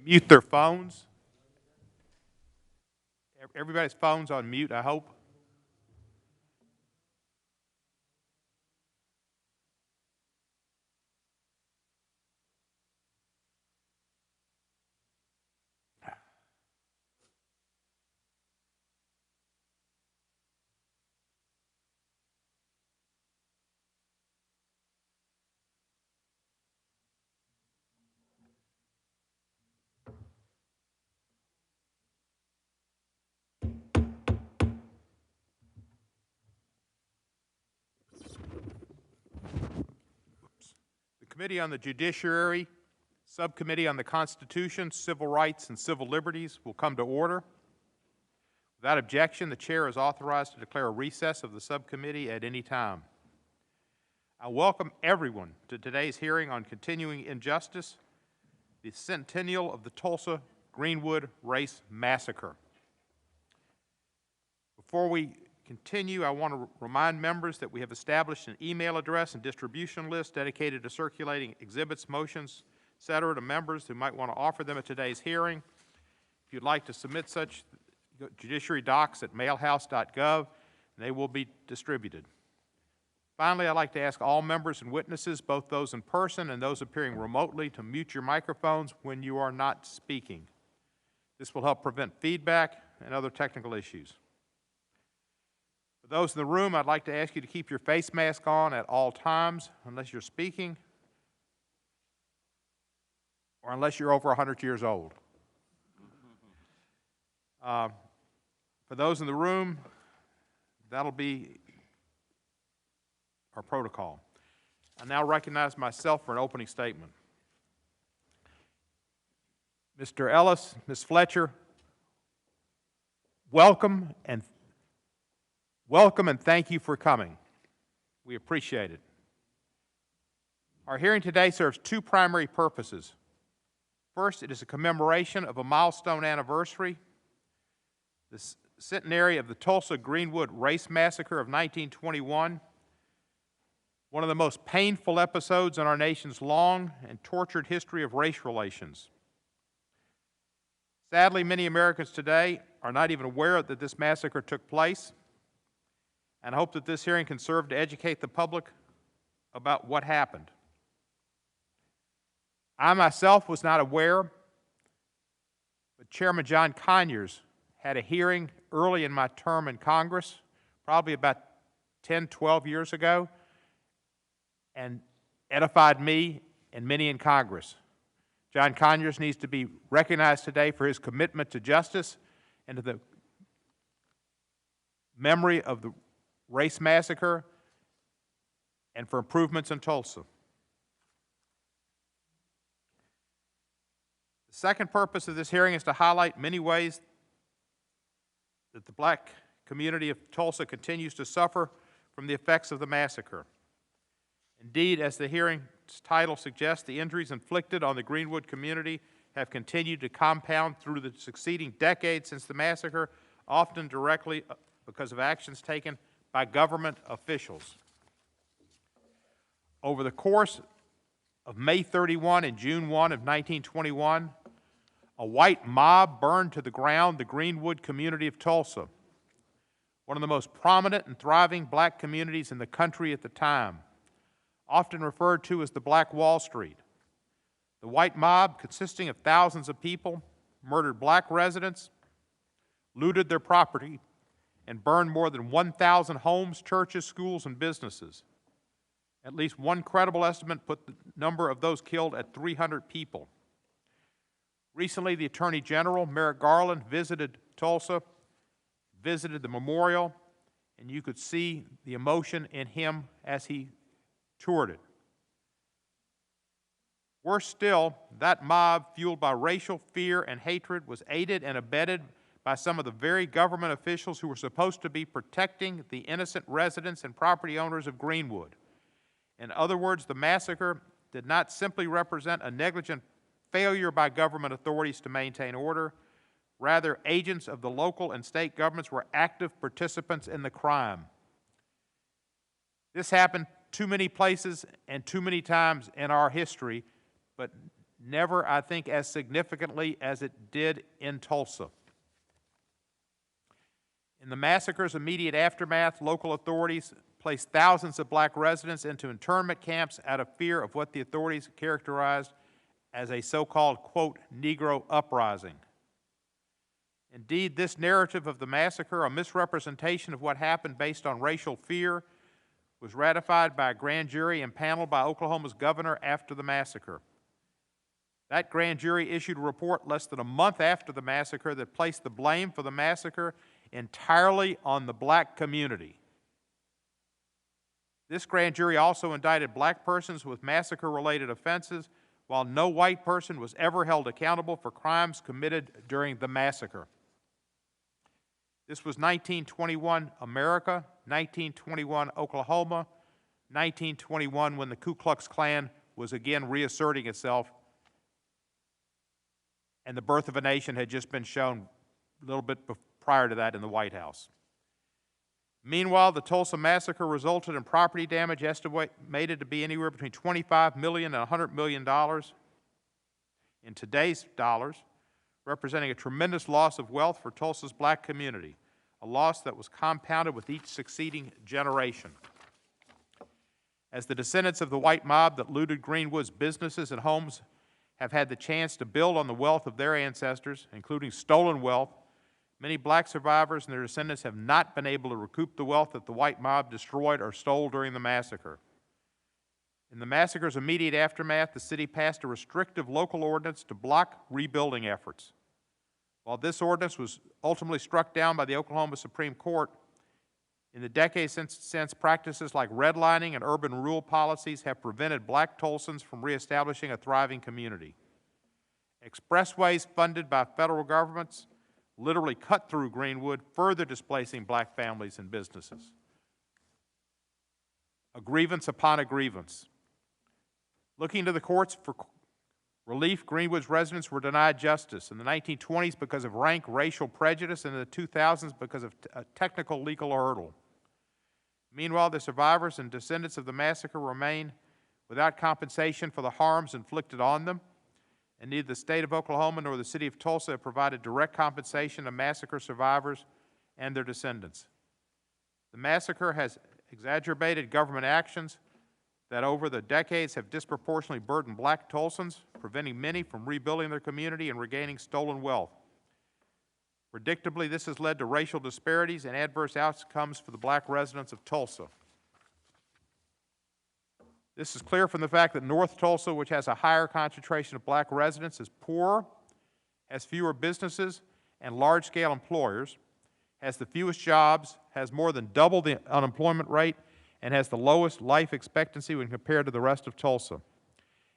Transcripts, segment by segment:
mute their phones. Everybody's phone's on mute, I hope. The Committee on the Judiciary, Subcommittee on the Constitution, Civil Rights, and Civil Liberties will come to order. Without objection, the Chair is authorized to declare a recess of the subcommittee at any time. I welcome everyone to today's hearing on continuing injustice, the centennial of the Tulsa Greenwood Race Massacre. Before we continue, I want to remind members that we have established an email address and distribution list dedicated to circulating exhibits, motions, etc. to members who might want to offer them at today's hearing. If you'd like to submit such, Judiciary Docs at mailhouse.gov, and they will be distributed. Finally, I'd like to ask all members and witnesses, both those in person and those appearing remotely, to mute your microphones when you are not speaking. This will help prevent feedback and other technical issues. For those in the room, I'd like to ask you to keep your face mask on at all times unless you're speaking or unless you're over 100 years old. For those in the room, that'll be our protocol. I now recognize myself for an opening statement. Mr. Ellis, Ms. Fletcher, welcome and thank you for coming. We appreciate it. Our hearing today serves two primary purposes. First, it is a commemoration of a milestone anniversary, the centenary of the Tulsa Greenwood Race Massacre of 1921, one of the most painful episodes in our nation's long and tortured history of race relations. Sadly, many Americans today are not even aware that this massacre took place, and I hope that this hearing can serve to educate the public about what happened. I myself was not aware, but Chairman John Conyers had a hearing early in my term in Congress, probably about 10, 12 years ago, and edified me and many in Congress. John Conyers needs to be recognized today for his commitment to justice and to the memory of the race massacre and for improvements in Tulsa. The second purpose of this hearing is to highlight many ways that the black community of Tulsa continues to suffer from the effects of the massacre. Indeed, as the hearing's title suggests, the injuries inflicted on the Greenwood community have continued to compound through the succeeding decades since the massacre, often directly because of actions taken by government officials. Over the course of May 31 and June 1 of 1921, a white mob burned to the ground the Greenwood community of Tulsa, one of the most prominent and thriving black communities in the country at the time, often referred to as the Black Wall Street. The white mob, consisting of thousands of people, murdered black residents, looted their property, and burned more than 1,000 homes, churches, schools, and businesses. At least one credible estimate put the number of those killed at 300 people. Recently, the Attorney General, Merrick Garland, visited Tulsa, visited the memorial, and you could see the emotion in him as he toured it. Worse still, that mob, fueled by racial fear and hatred, was aided and abetted by some of the very government officials who were supposed to be protecting the innocent residents and property owners of Greenwood. In other words, the massacre did not simply represent a negligent failure by government authorities to maintain order. Rather, agents of the local and state governments were active participants in the crime. This happened too many places and too many times in our history, but never, I think, as significantly as it did in Tulsa. In the massacre's immediate aftermath, local authorities placed thousands of black residents into internment camps out of fear of what the authorities characterized as a so-called, quote, Negro uprising. Indeed, this narrative of the massacre, a misrepresentation of what happened based on racial fear, was ratified by a grand jury impaneled by Oklahoma's governor after the massacre. That grand jury issued a report less than a month after the massacre that placed the blame for the massacre entirely on the black community. This grand jury also indicted black persons with massacre-related offenses, while no white person was ever held accountable for crimes committed during the massacre. This was 1921 America, 1921 Oklahoma, 1921 when the Ku Klux Klan was again reasserting itself, and the birth of a nation had just been shown a little bit prior to that in the White House. Meanwhile, the Tulsa massacre resulted in property damage estimated to be anywhere between $25 million and $100 million in today's dollars, representing a tremendous loss of wealth for Tulsa's black community, a loss that was compounded with each succeeding generation. As the descendants of the white mob that looted Greenwood's businesses and homes have had the chance to build on the wealth of their ancestors, including stolen wealth, many black survivors and their descendants have not been able to recoup the wealth that the white mob destroyed or stole during the massacre. In the massacre's immediate aftermath, the city passed a restrictive local ordinance to block rebuilding efforts. While this ordinance was ultimately struck down by the Oklahoma Supreme Court, in the decades since practices like redlining and urban rural policies have prevented black Tulsans from reestablishing a thriving community. Expressways funded by federal governments literally cut through Greenwood, further displacing black families and businesses. A grievance upon a grievance. Looking to the courts for relief, Greenwood's residents were denied justice in the 1920s because of rank racial prejudice, and in the 2000s because of a technical legal hurdle. Meanwhile, the survivors and descendants of the massacre remain without compensation for the harms inflicted on them, and neither the state of Oklahoma nor the city of Tulsa have provided direct compensation to massacre survivors and their descendants. The massacre has exacerbated government actions that over the decades have disproportionately burdened black Tulsans, preventing many from rebuilding their community and regaining stolen wealth. Predictably, this has led to racial disparities and adverse outcomes for the black residents of Tulsa. This is clear from the fact that North Tulsa, which has a higher concentration of black residents, is poorer, has fewer businesses and large-scale employers, has the fewest jobs, has more than double the unemployment rate, and has the lowest life expectancy when compared to the rest of Tulsa.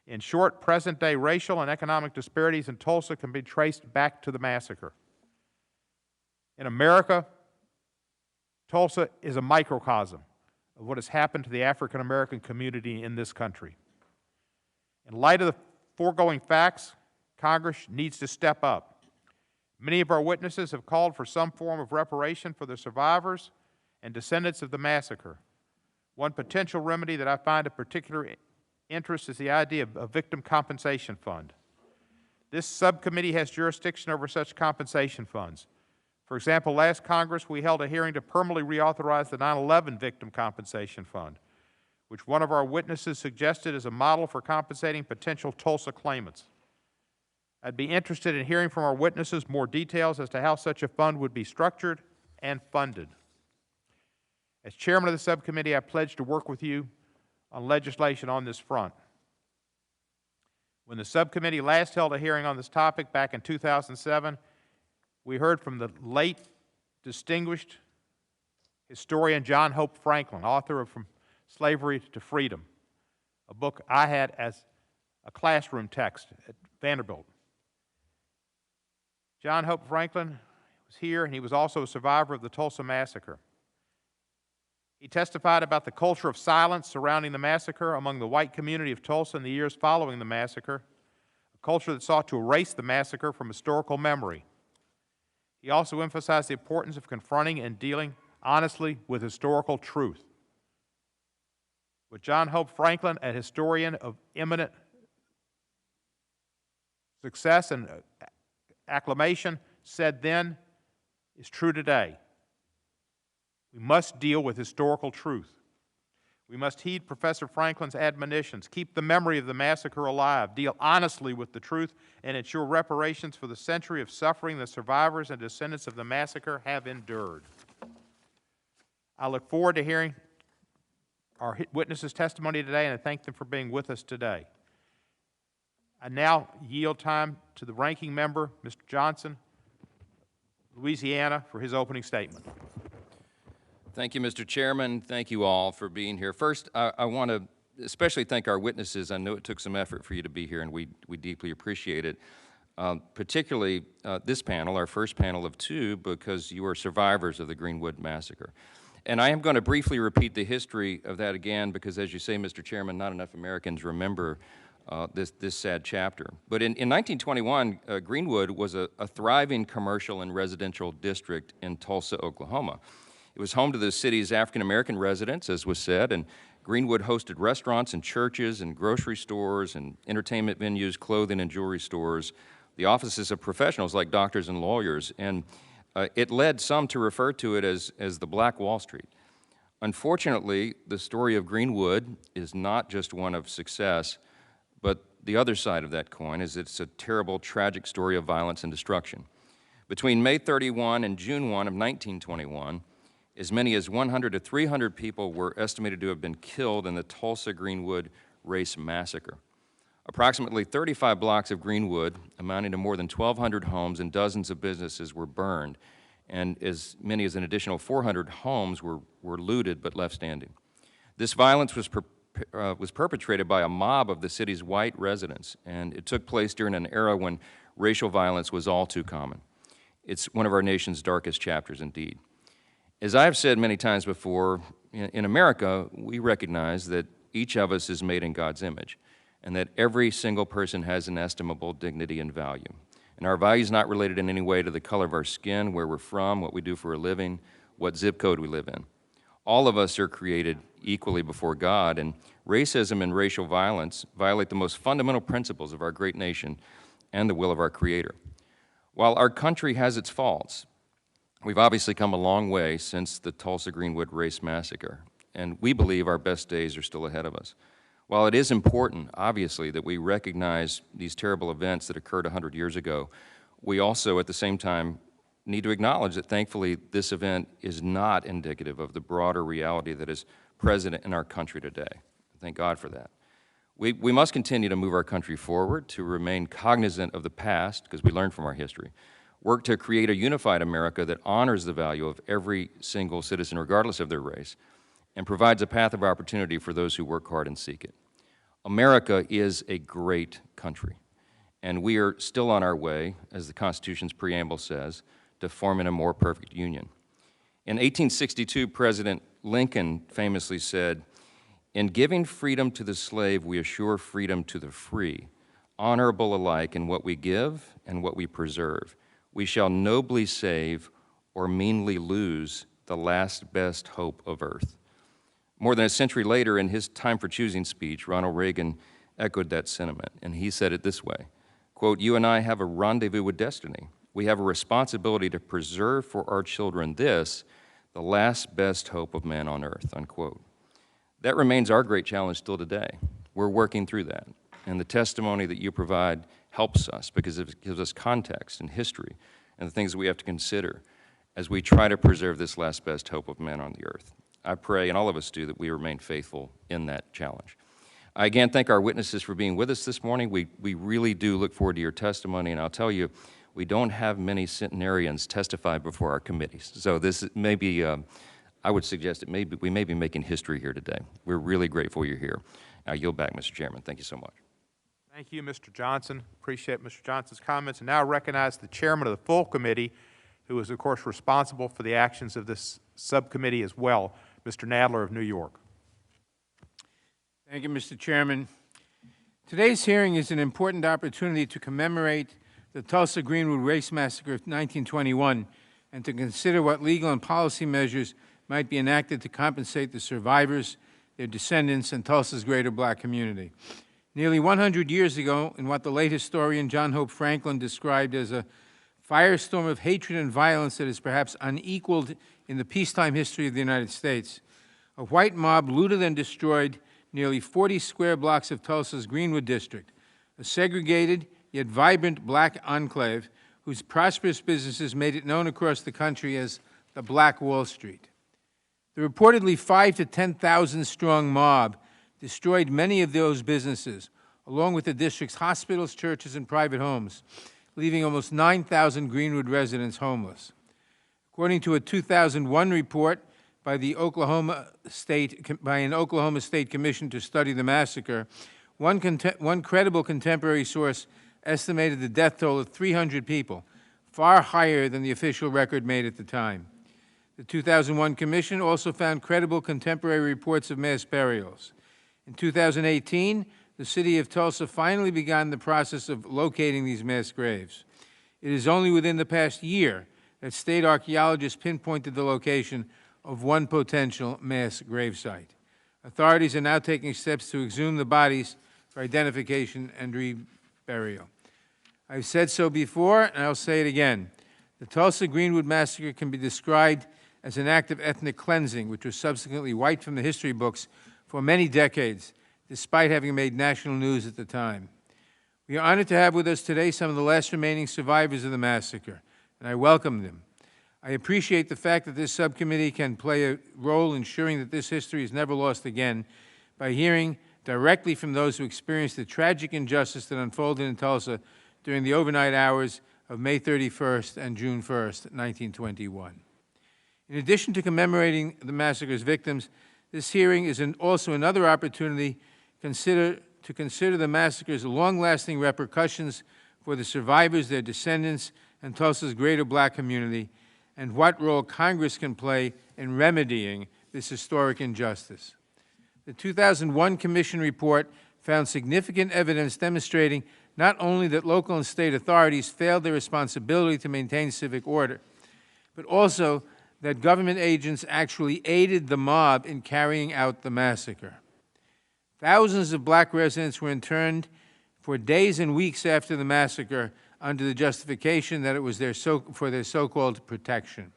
In short, present-day racial and economic disparities in Tulsa can be traced back to the massacre. In America, Tulsa is a microcosm of what has happened to the African American community in this country. In light of the foregoing facts, Congress needs to step up. Many of our witnesses have called for some form of reparation for the survivors and descendants of the massacre. One potential remedy that I find of particular interest is the idea of a victim compensation fund. This subcommittee has jurisdiction over such compensation funds. For example, last Congress, we held a hearing to permanently reauthorize the 9/11 Victim Compensation Fund, which one of our witnesses suggested as a model for compensating potential Tulsa claimants. I'd be interested in hearing from our witnesses more details as to how such a fund would be structured and funded. As chairman of the subcommittee, I pledge to work with you on legislation on this front. When the subcommittee last held a hearing on this topic back in 2007, we heard from the late distinguished historian John Hope Franklin, author of From Slavery to Freedom, a book I had as a classroom text at Vanderbilt. John Hope Franklin was here, and he was also a survivor of the Tulsa Massacre. He testified about the culture of silence surrounding the massacre among the white community of Tulsa in the years following the massacre, a culture that sought to erase the massacre from historical memory. He also emphasized the importance of confronting and dealing honestly with historical truth. With John Hope Franklin, a historian of eminent Success and acclamation said then is true today. We must deal with historical truth. We must heed Professor Franklin's admonitions, keep the memory of the massacre alive, deal honestly with the truth, and ensure reparations for the century of suffering the survivors and descendants of the massacre have endured. I look forward to hearing our witnesses' testimony today, and I thank them for being with us today. I now yield time to the ranking member, Mr. Johnson, Louisiana, for his opening statement. Thank you, Mr. Chairman. Thank you all for being here. First, I want to especially thank our witnesses. I know it took some effort for you to be here, and we deeply appreciate it. Particularly this panel, our first panel of two, because you are survivors of the Greenwood Massacre. And I am going to briefly repeat the history of that again, because as you say, Mr. Chairman, not enough Americans remember this sad chapter. But in 1921, Greenwood was a thriving commercial and residential district in Tulsa, Oklahoma. It was home to the city's African-American residents, as was said, and Greenwood hosted restaurants and churches and grocery stores and entertainment venues, clothing and jewelry stores, the offices of professionals like doctors and lawyers, and it led some to refer to it as the Black Wall Street. Unfortunately, the story of Greenwood is not just one of success, but the other side of that coin is it's a terrible, tragic story of violence and destruction. Between May 31 and June 1 of 1921, as many as 100 to 300 people were estimated to have been killed in the Tulsa Greenwood Race Massacre. Approximately 35 blocks of Greenwood, amounting to more than 1,200 homes and dozens of businesses, were burned, and as many as an additional 400 homes were looted but left standing. This violence was perpetrated by a mob of the city's white residents, and it took place during an era when racial violence was all too common. It's one of our nation's darkest chapters indeed. As I have said many times before, in America, we recognize that each of us is made in God's image, and that every single person has inestimable dignity and value. And our value is not related in any way to the color of our skin, where we're from, what we do for a living, what zip code we live in. All of us are created equally before God, and racism and racial violence violate the most fundamental principles of our great nation and the will of our Creator. While our country has its faults, we've obviously come a long way since the Tulsa Greenwood Race Massacre, and we believe our best days are still ahead of us. While it is important, obviously, that we recognize these terrible events that occurred 100 years ago, we also, at the same time, need to acknowledge that, thankfully, this event is not indicative of the broader reality that is present in our country today. Thank God for that. We must continue to move our country forward, to remain cognizant of the past, because we learn from our history, work to create a unified America that honors the value of every single citizen, regardless of their race, and provides a path of opportunity for those who work hard and seek it. America is a great country, and we are still on our way, as the Constitution's preamble says, to forming a more perfect union. In 1862, President Lincoln famously said, "In giving freedom to the slave, we assure freedom to the free, honorable alike in what we give and what we preserve. We shall nobly save or meanly lose the last best hope of earth." More than a century later, in his Time for Choosing speech, Ronald Reagan echoed that sentiment, and he said it this way, quote, "You and I have a rendezvous with destiny. We have a responsibility to preserve for our children this, the last best hope of man on earth," unquote. That remains our great challenge still today. We're working through that, and the testimony that you provide helps us because it gives us context and history and the things that we have to consider as we try to preserve this last best hope of man on the earth. I pray, and all of us do, that we remain faithful in that challenge. I again thank our witnesses for being with us this morning. We really do look forward to your testimony, and I'll tell you, we don't have many centenarians testify before our committees. So this may be, I would suggest we may be making history here today. We're really grateful you're here. I yield back, Mr. Chairman. Thank you so much. Thank you, Mr. Johnson. Appreciate Mr. Johnson's comments. And now I recognize the chairman of the full committee, who is, of course, responsible for the actions of this subcommittee as well, Mr. Nadler of New York. Thank you, Mr. Chairman. Today's hearing is an important opportunity to commemorate the Tulsa Greenwood Race Massacre of 1921 and to consider what legal and policy measures might be enacted to compensate the survivors, their descendants, and Tulsa's greater black community. Nearly 100 years ago, in what the late historian John Hope Franklin described as a firestorm of hatred and violence that is perhaps unequaled in the peacetime history of the United States, a white mob looted and destroyed nearly 40 square blocks of Tulsa's Greenwood district, a segregated yet vibrant black enclave whose prosperous businesses made it known across the country as the Black Wall Street. The reportedly 5,000 to 10,000 strong mob destroyed many of those businesses, along with the district's hospitals, churches, and private homes, leaving almost 9,000 Greenwood residents homeless. According to a 2001 report by an Oklahoma State Commission to study the massacre, one credible contemporary source estimated the death toll of 300 people, far higher than the official record made at the time. The 2001 Commission also found credible contemporary reports of mass burials. In 2018, the city of Tulsa finally began the process of locating these mass graves. It is only within the past year that state archaeologists pinpointed the location of one potential mass gravesite. Authorities are now taking steps to exhume the bodies for identification and reburial. I've said so before, and I'll say it again. The Tulsa Greenwood Massacre can be described as an act of ethnic cleansing, which was subsequently wiped from the history books for many decades, despite having made national news at the time. We are honored to have with us today some of the last remaining survivors of the massacre, and I welcome them. I appreciate the fact that this subcommittee can play a role ensuring that this history is never lost again by hearing directly from those who experienced the tragic injustice that unfolded in Tulsa during the overnight hours of May 31st and June 1st, 1921. In addition to commemorating the massacre's victims, this hearing is also another opportunity to consider the massacre's long-lasting repercussions for the survivors, their descendants, and Tulsa's greater black community, and what role Congress can play in remedying this historic injustice. The 2001 Commission report found significant evidence demonstrating not only that local and state authorities failed their responsibility to maintain civic order, but also that government agents actually aided the mob in carrying out the massacre. Thousands of black residents were interned for days and weeks after the massacre under the justification that it was for their so-called protection.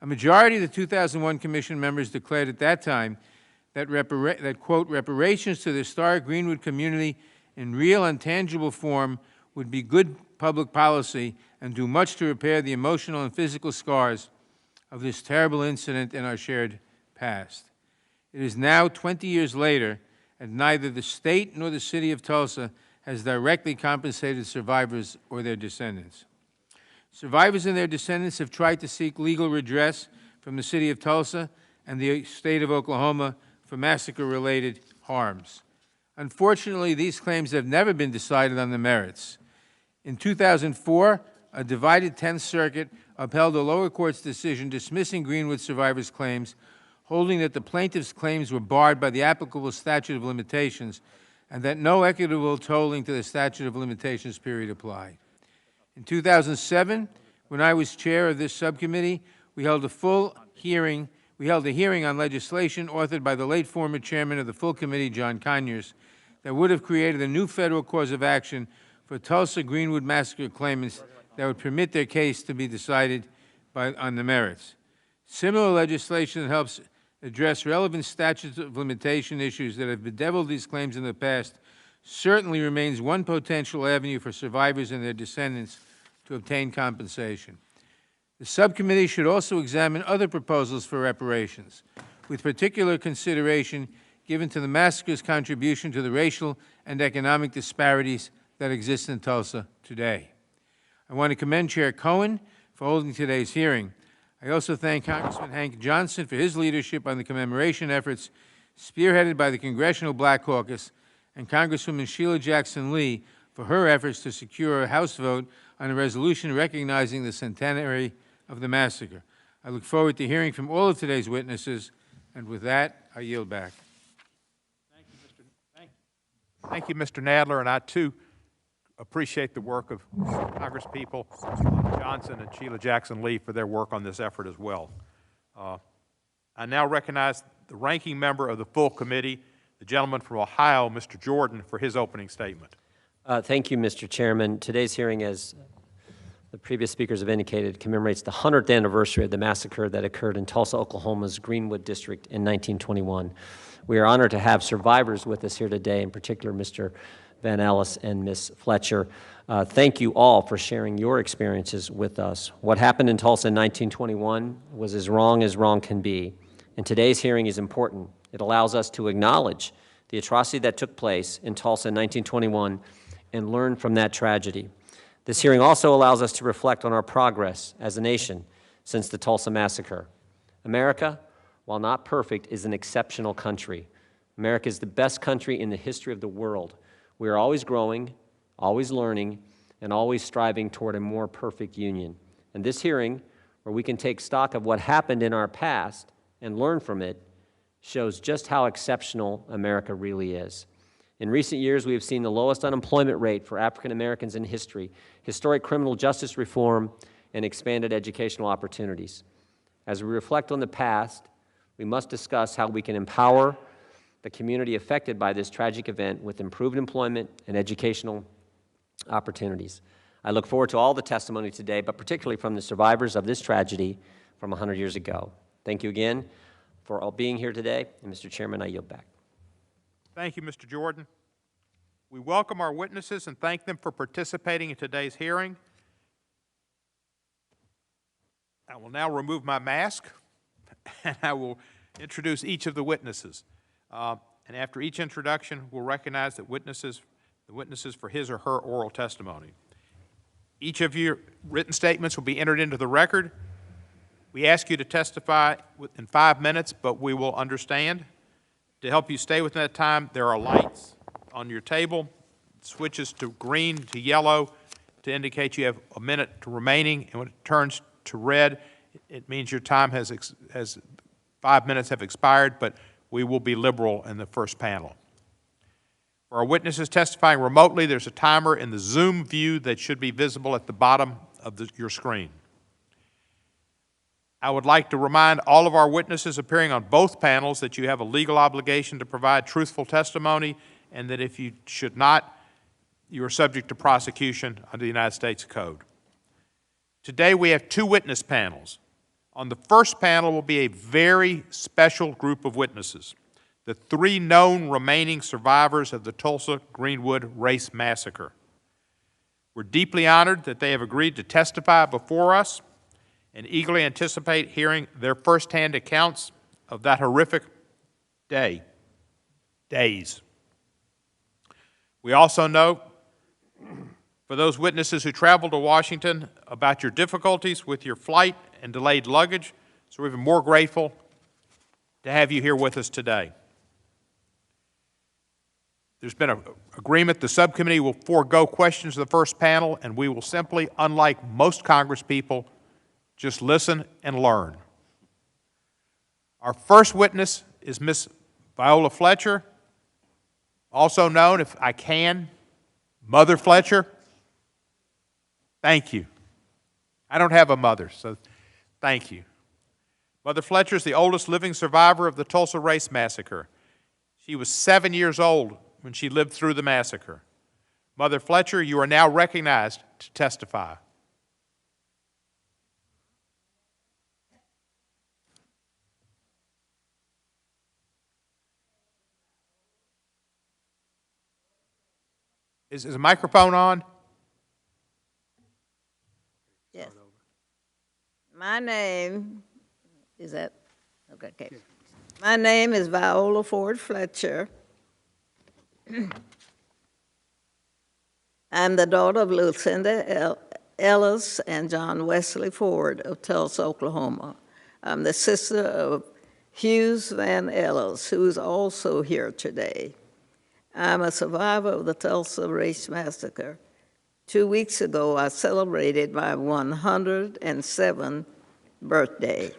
A majority of the 2001 Commission members declared at that time that, quote, reparations to the historic Greenwood community in real and tangible form would be good public policy and do much to repair the emotional and physical scars of this terrible incident in our shared past. It is now 20 years later, and neither the state nor the city of Tulsa has directly compensated survivors or their descendants. Survivors and their descendants have tried to seek legal redress from the city of Tulsa and the state of Oklahoma for massacre-related harms. Unfortunately, these claims have never been decided on the merits. In 2004, a divided 10th Circuit upheld a lower court's decision dismissing Greenwood survivors' claims, holding that the plaintiffs' claims were barred by the applicable statute of limitations and that no equitable tolling to the statute of limitations period applied. In 2007, when I was chair of this subcommittee, we held a hearing on legislation authored by the late former chairman of the full committee, John Conyers, that would have created a new federal cause of action for Tulsa Greenwood Massacre claimants that would permit their case to be decided on the merits. Similar legislation that helps address relevant statutes of limitation issues that have bedeviled these claims in the past certainly remains one potential avenue for survivors and their descendants to obtain compensation. The subcommittee should also examine other proposals for reparations, with particular consideration given to the massacre's contribution to the racial and economic disparities that exist in Tulsa today. I want to commend Chair Cohen for holding today's hearing. I also thank Congressman Hank Johnson for his leadership on the commemoration efforts spearheaded by the Congressional Black Caucus, and Congresswoman Sheila Jackson Lee for her efforts to secure a House vote on a resolution recognizing the centenary of the massacre. I look forward to hearing from all of today's witnesses, and with that, I yield back. Thank you, Mr. Nadler, and I, too, appreciate the work of Congresspeople Johnson and Sheila Jackson Lee for their work on this effort as well. I now recognize the ranking member of the full committee, the the gentleman from Ohio, Mr. Jordan, for his opening statement. Thank you, Mr. Chairman. Today's hearing, as the previous speakers have indicated, commemorates the 100th anniversary of the massacre that occurred in Tulsa, Oklahoma's Greenwood District in 1921. We are honored to have survivors with us here today, in particular Mr. Van Ellis and Ms. Fletcher. Thank you all for sharing your experiences with us. What happened in Tulsa in 1921 was as wrong can be, and today's hearing is important. It allows us to acknowledge the atrocity that took place in Tulsa in 1921 and learn from that tragedy. This hearing also allows us to reflect on our progress as a nation since the Tulsa Massacre. America, while not perfect, is an exceptional country. America is the best country in the history of the world. We are always growing, always learning, and always striving toward a more perfect union. And this hearing, where we can take stock of what happened in our past and learn from it, shows just how exceptional America really is. In recent years, we have seen the lowest unemployment rate for African Americans in history, historic criminal justice reform, and expanded educational opportunities. As we reflect on the past, we must discuss how we can empower the community affected by this tragic event with improved employment and educational opportunities. I look forward to all the testimony today, but particularly from the survivors of this tragedy from 100 years ago. Thank you again for all being here today, and Mr. Chairman, I yield back. Thank you, Mr. Jordan. We welcome our witnesses and thank them for participating in today's hearing. I will now remove my mask, and I will introduce each of the witnesses. And after each introduction, we'll recognize the witnesses for his or her oral testimony. Each of your written statements will be entered into the record. We ask you to testify in 5 minutes, but we will understand. To help you stay within that time, there are lights on your table, switches to green to yellow to indicate you have a minute remaining, and when it turns to red, it means your time has 5 minutes have expired, but we will be liberal in the first panel. For our witnesses testifying remotely, there's a timer in the Zoom view that should be visible at the bottom of your screen. I would like to remind all of our witnesses appearing on both panels that you have a legal obligation to provide truthful testimony, and that if you should not, you are subject to prosecution under the United States Code. Today we have 2 witness panels. On the first panel will be a very special group of witnesses, the 3 known remaining survivors of the Tulsa Greenwood Race Massacre. We're deeply honored that they have agreed to testify before us and eagerly anticipate hearing their firsthand accounts of that horrific days. We also know, for those witnesses who traveled to Washington, about your difficulties with your flight and delayed luggage, so we're even more grateful to have you here with us today. There's been an agreement the subcommittee will forego questions of the first panel, and we will simply, unlike most Congresspeople, just listen and learn. Our first witness is Ms. Viola Fletcher, also known, if I can, Mother Fletcher. Thank you. I don't have a mother, so thank you. Mother Fletcher is the oldest living survivor of the Tulsa Race Massacre. She was 7 years old when she lived through the massacre. Mother Fletcher, you are now recognized to testify. Is the microphone on? Yes. My name is that, okay. My name is Viola Ford Fletcher. I'm the daughter of Lucinda Ellis and John Wesley Ford of Tulsa, Oklahoma. I'm the sister of Hughes Van Ellis, who is also here today. I'm a survivor of the Tulsa Race Massacre. 2 weeks ago, I celebrated my 107th birthday.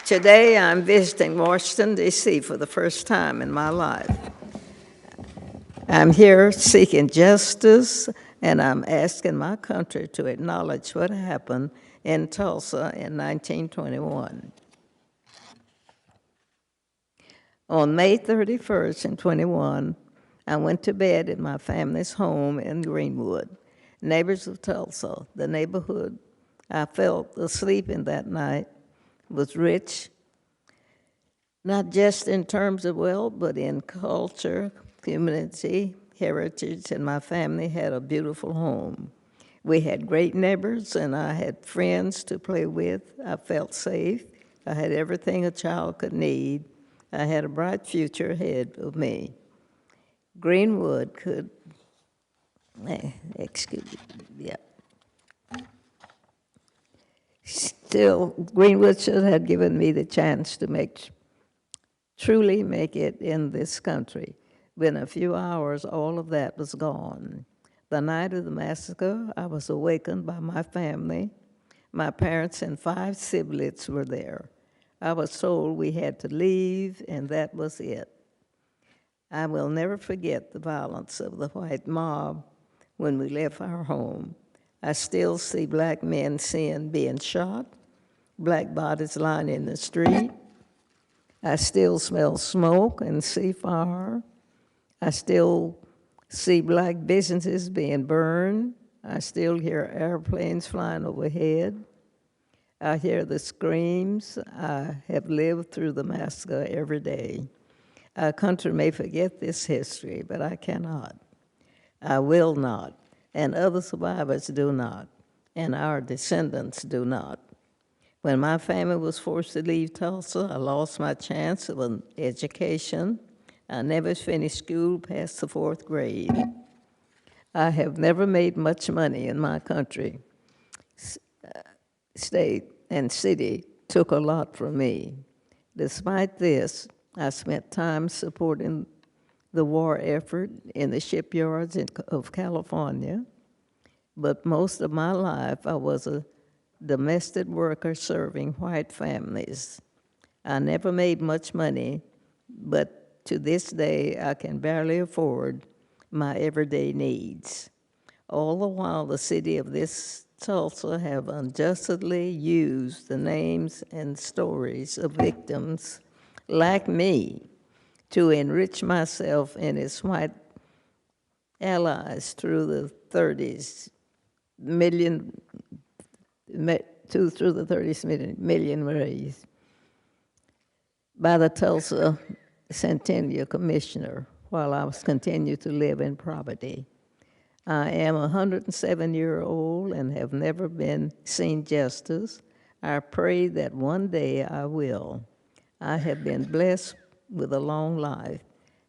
Today, I'm visiting Washington, D.C. for the first time in my life. I'm here seeking justice and I'm asking my country to acknowledge what happened in Tulsa in 1921. On May 31st in 21, I went to bed at my family's home in Greenwood. Neighbors of Tulsa, the neighborhood I felt asleep in that night, was rich, not just in terms of wealth, but in culture, community, heritage, and my family had a beautiful home. We had great neighbors, and I had friends to play with. I felt safe. I had everything a child could need. I had a bright future ahead of me. Greenwood could, Still, Greenwood should have given me the chance to truly make it in this country. Within a few hours, all of that was gone. The night of the massacre, I was awakened by my family. My parents and 5 siblings were there. I was told we had to leave, and that was it. I will never forget the violence of the white mob when we left our home. I still see black men being shot, black bodies lying in the street. I still smell smoke and see fire. I still see black businesses being burned. I still hear airplanes flying overhead. I hear the screams. I have lived through the massacre every day. Our country may forget this history, but I cannot. I will not, and other survivors do not, and our descendants do not. When my family was forced to leave Tulsa, I lost my chance of an education. I never finished school past the 4th grade. I have never made much money in my country. State and city took a lot from me. Despite this, I spent time supporting the war effort in the shipyards of California, but most of my life I was a domestic worker serving white families. I never made much money, but to this day I can barely afford my everyday needs. All the while the city of this Tulsa have unjustly used the names and stories of victims like me to enrich myself and its white allies through the 30s million raised by the Tulsa Centennial Commissioner while I was continued to live in poverty. I am a 107-year-old and have never seen justice. I pray that one day I will. I have been blessed with a long life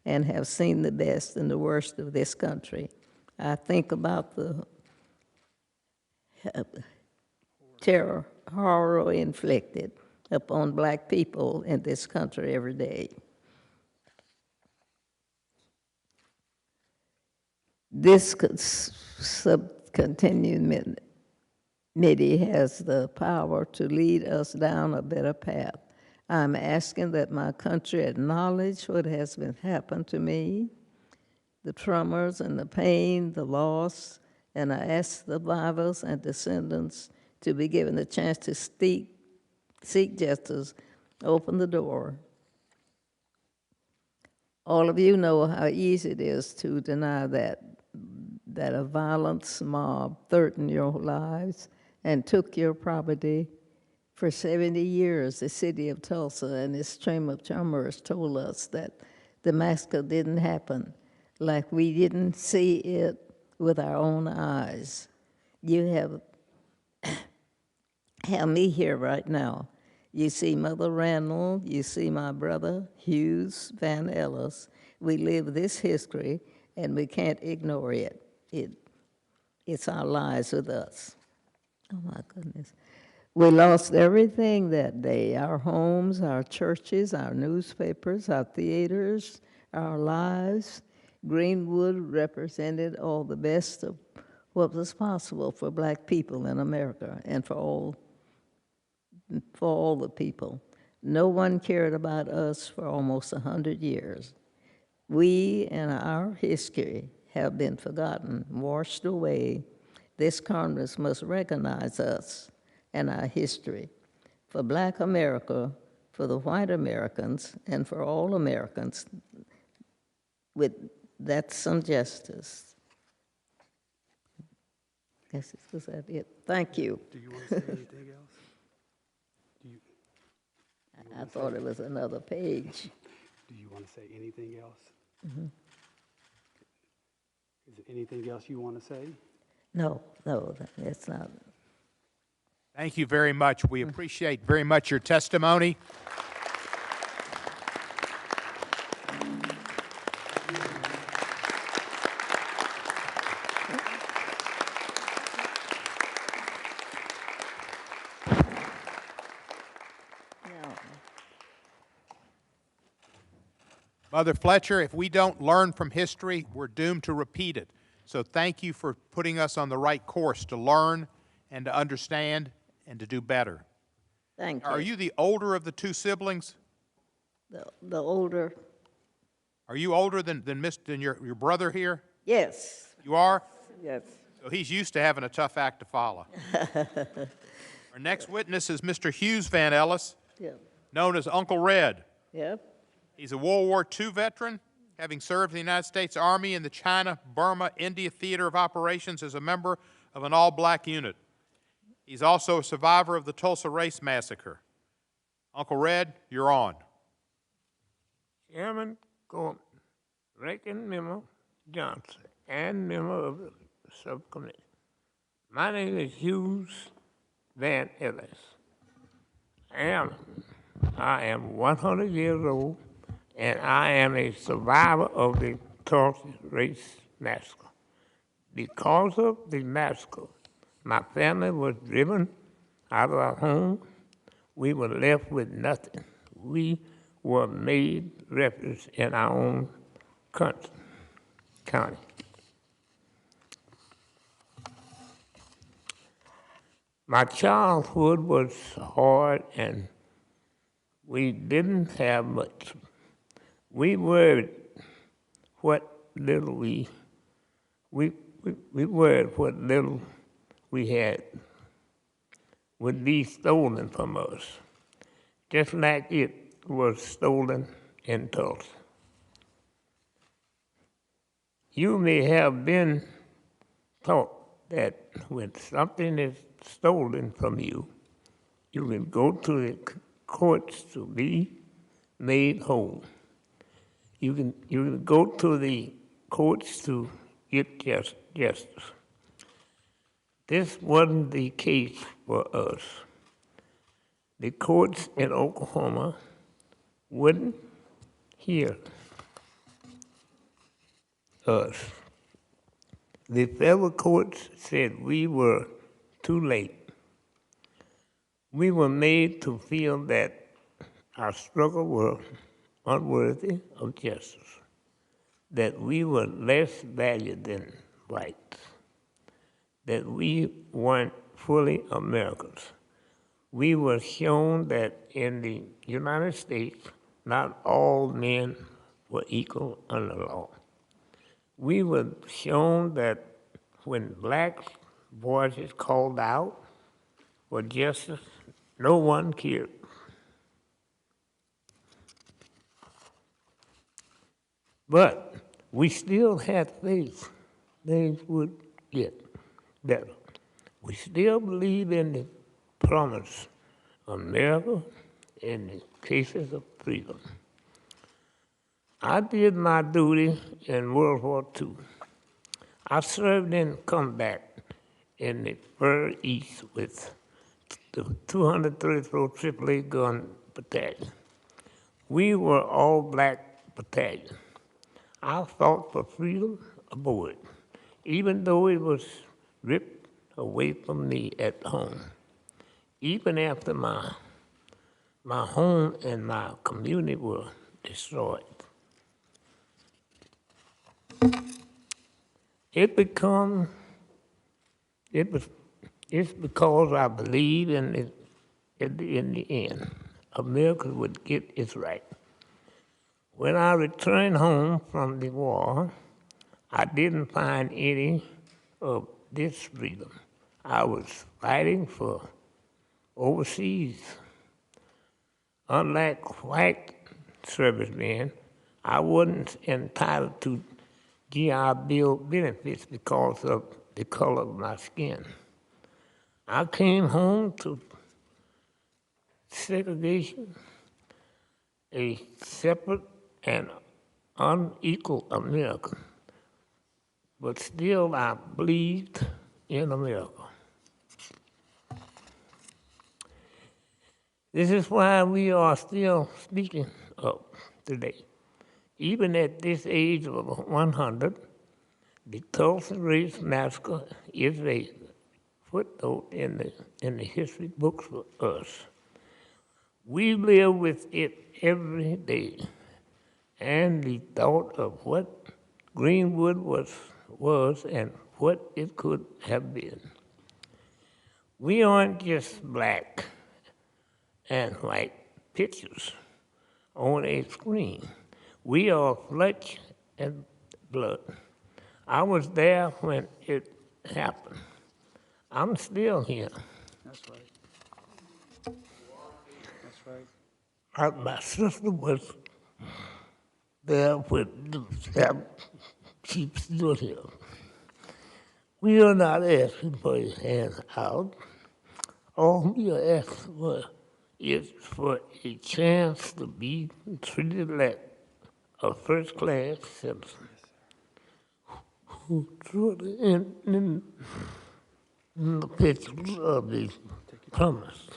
and have seen the best and the worst of this country. I think about the terror, horror inflicted upon black people in this country every day. This subcommittee has the power to lead us down a better path. I'm asking that my country acknowledge what has happened to me, the traumas and the pain, the loss, and I ask the survivors and descendants to be given the chance to seek justice, open the door. All of you know how easy it is to deny that a violent mob threatened your lives and took your property. For 70 years, the city of Tulsa and its Chamber of Commerce told us that the massacre didn't happen, like we didn't see it with our own eyes. You have me here right now. You see Mother Randle, you see my brother Hughes Van Ellis. We live this history and we can't ignore it. It's our lives with us. Oh my goodness. We lost everything that day, our homes, our churches, our newspapers, our theaters, our lives. Greenwood represented all the best of what was possible for black people in America and for all the people. No one cared about us for almost 100 years. We and our history have been forgotten, washed away, this Congress must recognize us and our history. For Black America, for the white Americans, and for all Americans, that's some justice. Is that it? Thank you. Do you want to say anything else? I thought it was another page. Do you want to say anything else? Mm-hmm. Is there anything else you want to say? No, it's not. Thank you very much. We appreciate very much your testimony. Mother Fletcher, if we don't learn from history, we're doomed to repeat it. So thank you for putting us on the right course to learn and to understand and to do better. Thank you. Are you the older of the two siblings? The older? Are you older than your brother here? Yes. You are? Yes. So he's used to having a tough act to follow. Our next witness is Mr. Hughes Van Ellis, Yep. known as Uncle Red. Yep. He's a World War II veteran, having served in the United States Army in the China, Burma, India Theater of Operations as a member of an all-black unit. He's also a survivor of the Tulsa Race Massacre. Uncle Red, you're on. Chairman Goodwin, Ranking Member Johnson, and member of the subcommittee. My name is Hughes Van Ellis. I am 100 years old, and I am a survivor of the Tulsa Race Massacre. Because of the massacre, my family was driven out of our home. We were left with nothing. We were made refugees in our own county. My childhood was hard, and we didn't have much. We worried what little we worried what little we had would be stolen from us, just like it was stolen in Tulsa. You may have been taught that when something is stolen from you, you can go to the courts to be made whole. You can go to the courts to get justice. This wasn't the case for us. The courts in Oklahoma wouldn't hear us. The federal courts said we were too late. We were made to feel that our struggle was unworthy of justice, that we were less valued than whites, that we weren't fully Americans. We were shown that in the United States, not all men were equal under law. We were shown that when black voices called out for justice, no one cared. But we still had faith things would get better. We still believe in the promise of America in the cases of freedom. I did my duty in World War II. I served in combat in the Far East with the 234th AAA Gun Battalion. We were all black battalion. I fought for freedom aboard, even though it was ripped away from me at home. Even after my home and my community were destroyed. It's because I believe in the end, America would get its right. When I returned home from the war, I didn't find any of this freedom. I was fighting for overseas. Unlike white servicemen, I wasn't entitled to GI Bill benefits because of the color of my skin. I came home to segregation, a separate and unequal America, but still I believed in America. This is why we are still speaking up today. Even at this age of 100, the Tulsa Race Massacre is a footnote in the history books for us. We live with it every day, and the thought of what Greenwood was and what it could have been. We aren't just black and white pictures on a screen. We are flesh and blood. I was there when it happened. I'm still here. That's right. That's right. My sister was there when she stood here. We are not asking for his hand out. All we are asking for is for a chance to be treated like a first-class citizen. Who truly in the pictures of the promise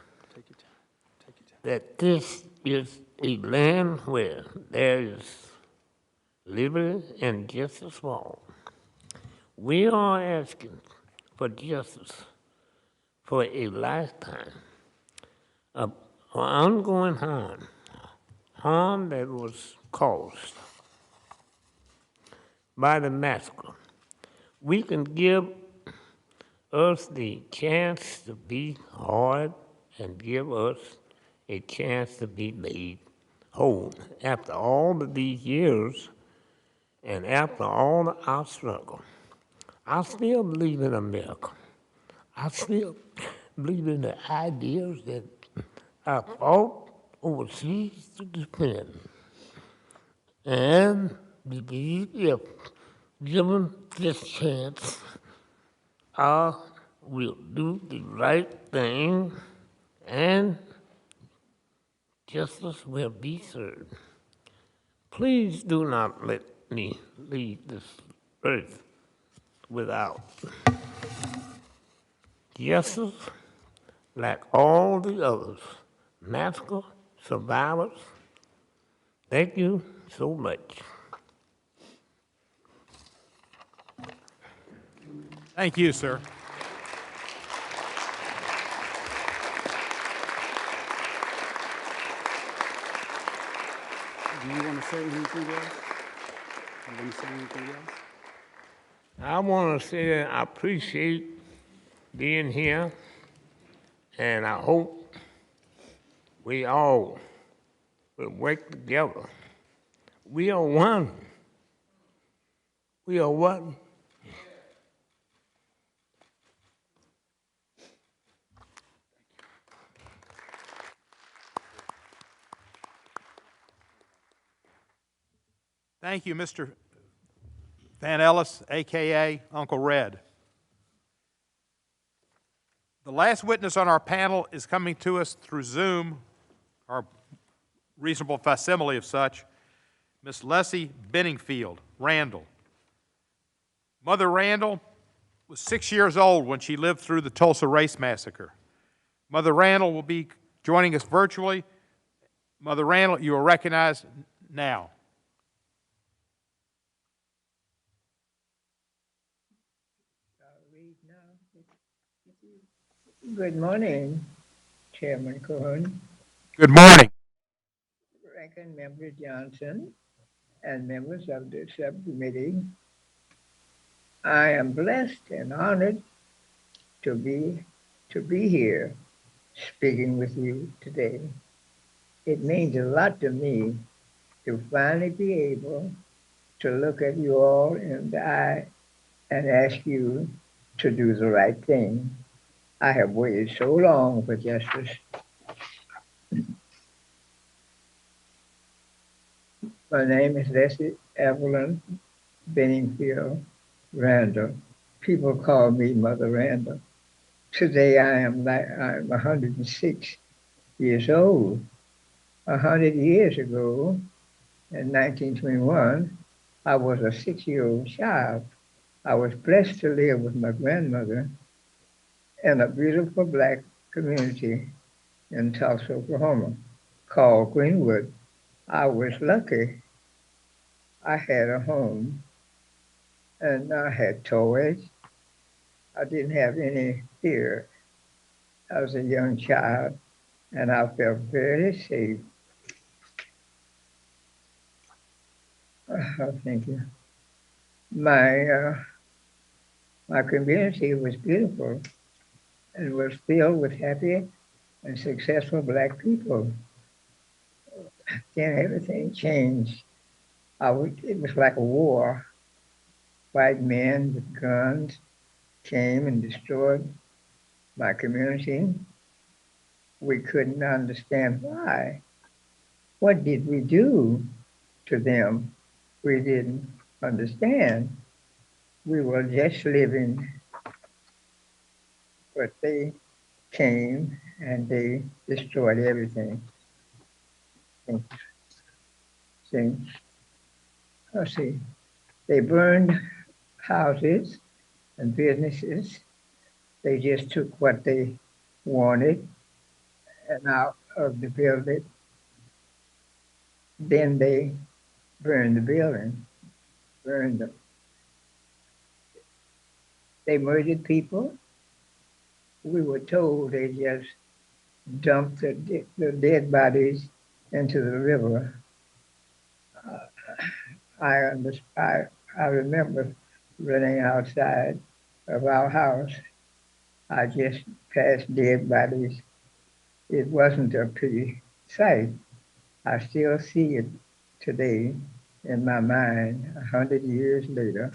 that this is a land where there is liberty and justice for all. We are asking for justice for a lifetime of ongoing harm that was caused by the massacre. We can give us the chance to be hard and give us a chance to be made whole. After all of these years and after all of our struggle, I still believe in America. I still believe in the ideas that I fought overseas to defend. And believe if given this chance, I will do the right thing and justice will be served. Please do not let me leave this earth without justice like all the others, massacre survivors. Thank you so much. Thank you, sir. Do you want to say anything else? You want to say anything else? I want to say I appreciate being here, and I hope we all will work together. We are one. We are one. Thank you, Mr. Van Ellis, a.k.a. Uncle Red. The last witness on our panel is coming to us through Zoom, our reasonable facsimile of such, Miss Leslie Benningfield, Randle. Mother Randle was 6 years old when she lived through the Tulsa Race Massacre. Mother Randle will be joining us virtually. Mother Randle, you are recognized now. Good morning, Chairman Cohen, Good morning. Ranking Member Johnson, and members of the subcommittee. I am blessed and honored to be here speaking with you today. It means a lot to me to finally be able to look at you all in the eye and ask you to do the right thing. I have waited so long for justice. My name is Leslie Evelyn Benningfield Randle. People call me Mother Randle. Today I'm 106 years old. 100 years ago, in 1921, I was a 6-year-old child. I was blessed to live with my grandmother in a beautiful black community in Tulsa, Oklahoma, called Greenwood. I was lucky. I had a home and I had toys. I didn't have any fear. I was a young child and I felt very safe. Thank you. My community was beautiful and was filled with happy and successful black people. Then everything changed. It was like a war. White men with guns came and destroyed my community. We couldn't understand why. What did we do to them? We didn't understand. We were just living, but they came and they destroyed everything. See, let's see. They burned houses and businesses. They just took what they wanted and out of the building. Then they burned the building, burned them. They murdered people. We were told they just dumped the dead bodies into the river. I remember running outside of our house. I just passed dead bodies. It wasn't a pretty sight. I still see it today in my mind 100 years later.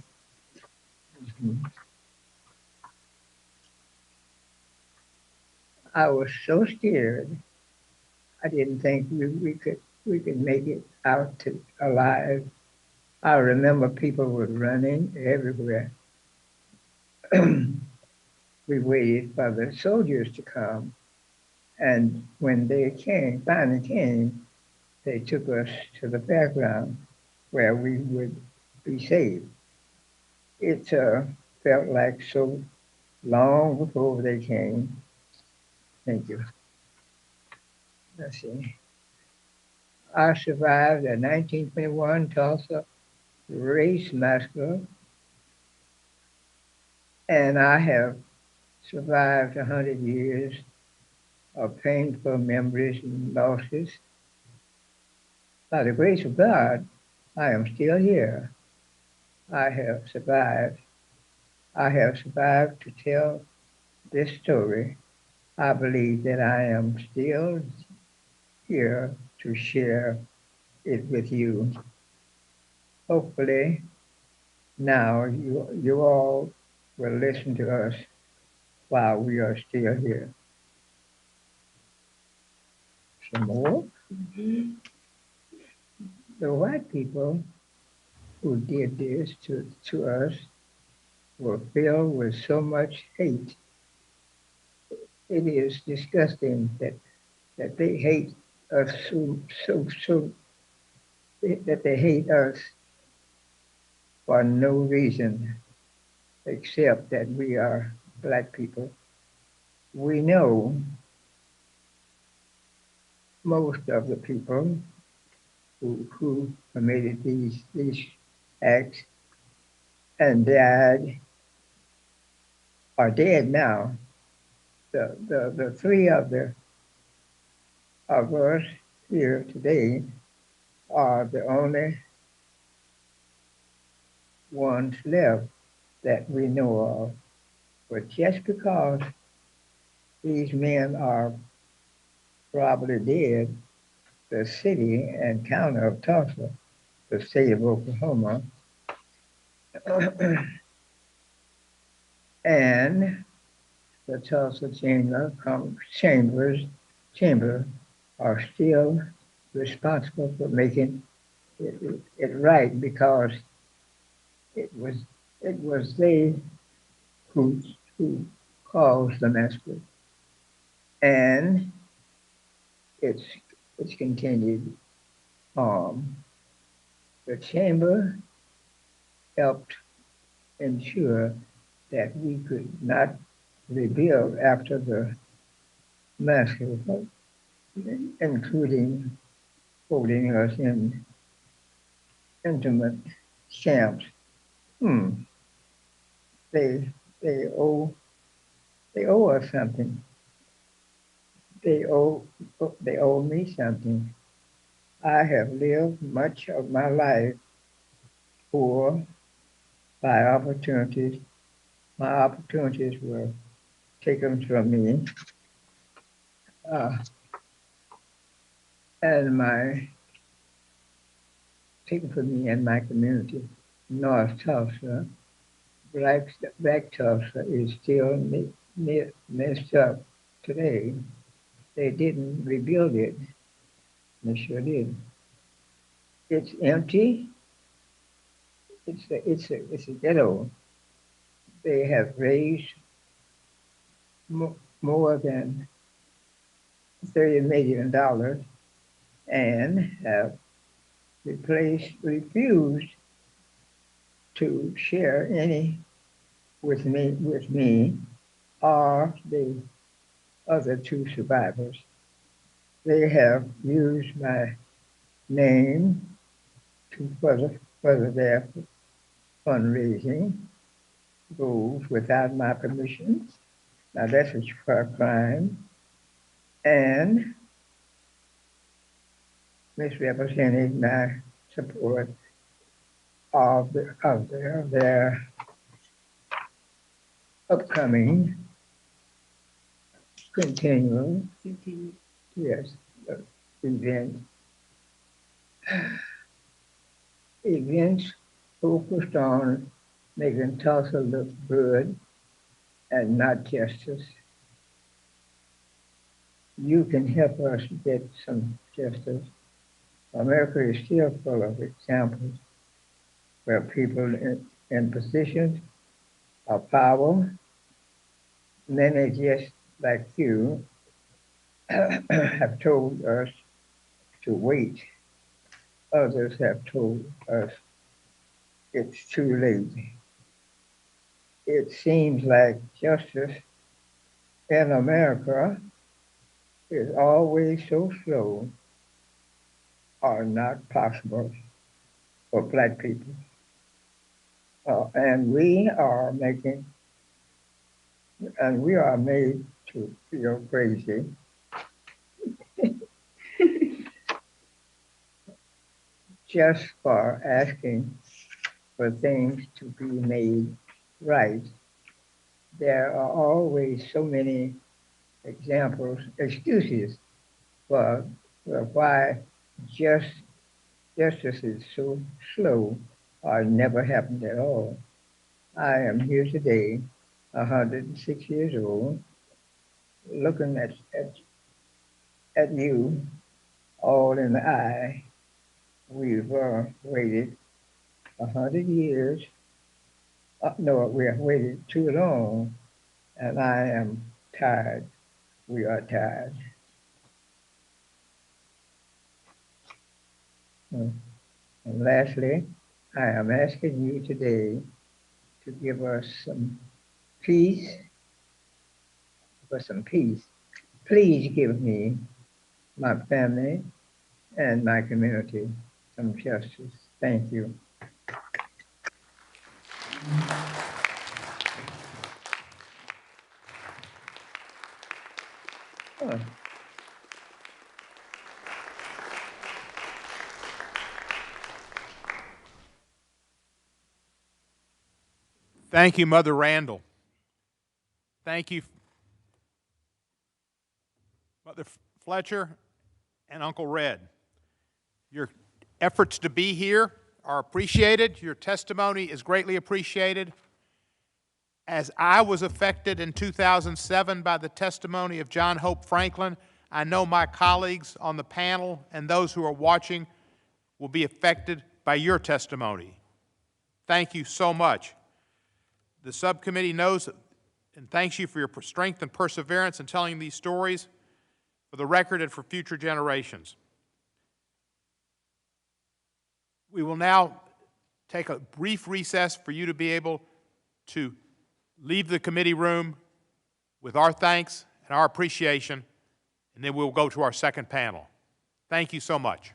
I was so scared. I didn't think we could make it out alive. I remember people were running everywhere. We waited for the soldiers to come, and when they finally came, they took us to the fairground where we would be safe. It felt like so long before they came. Thank you. Let's see. I survived the 1921 Tulsa Race Massacre, and I have survived 100 years of painful memories and losses. By the grace of God, I am still here. I have survived. I have survived to tell this story. I believe that I am still here to share it with you. Hopefully, now you all will listen to us while we are still here. Some more? The white people who did this to us were filled with so much hate. It is disgusting that they hate us that they hate us for no reason except that we are black people. We know most of the people who committed these acts and died are dead now. The three of us here today are the only ones left that we know of. But just because these men are probably dead, the city and county of Tulsa the state of Oklahoma. And the Tulsa Chamber are still responsible for making it right, because it was they who caused the massacre, and it's continued on. The chamber helped ensure that we could not rebuild after the massacre, including holding us in intimate camps. They owe us something. They owe me something. I have lived much of my life poor by opportunities. My opportunities were taken from me, and my community. North Tulsa, Black Tulsa is still messed up today. They didn't rebuild it. They sure did. It's empty. It's a ghetto. They have raised more than $30 million and have refused to share any with me or the other two survivors. They have used my name to further their fundraising goals without my permission. Now that's a crime, and misrepresenting my support of their upcoming continual events focused on making Tulsa look good and not justice. You can help us get some justice. America is still full of examples where people in positions of power, many just like you, have told us to wait. Others have told us it's too late. It seems like justice in America is always so slow or not possible for Black people. And we are made to feel crazy just for asking for things to be made right. There are always so many excuses for why justice is so slow or never happened at all. I am here today, 106 years old, looking at you all in the eye. We've waited 100 years. No, we have waited too long, and I am tired. We are tired. And lastly, I am asking you today to give us some peace. Please give me, my family, and my community some justice. Thank you. Thank you, Mother Randle. Thank you, Mother Fletcher and Uncle Red. Your efforts to be here are appreciated. Your testimony is greatly appreciated. As I was affected in 2007 by the testimony of John Hope Franklin, I know my colleagues on the panel and those who are watching will be affected by your testimony. Thank you so much. The subcommittee knows and thanks you for your strength and perseverance in telling these stories for the record and for future generations. We will now take a brief recess for you to be able to leave the committee room with our thanks and our appreciation, and then we'll go to our second panel. Thank you so much.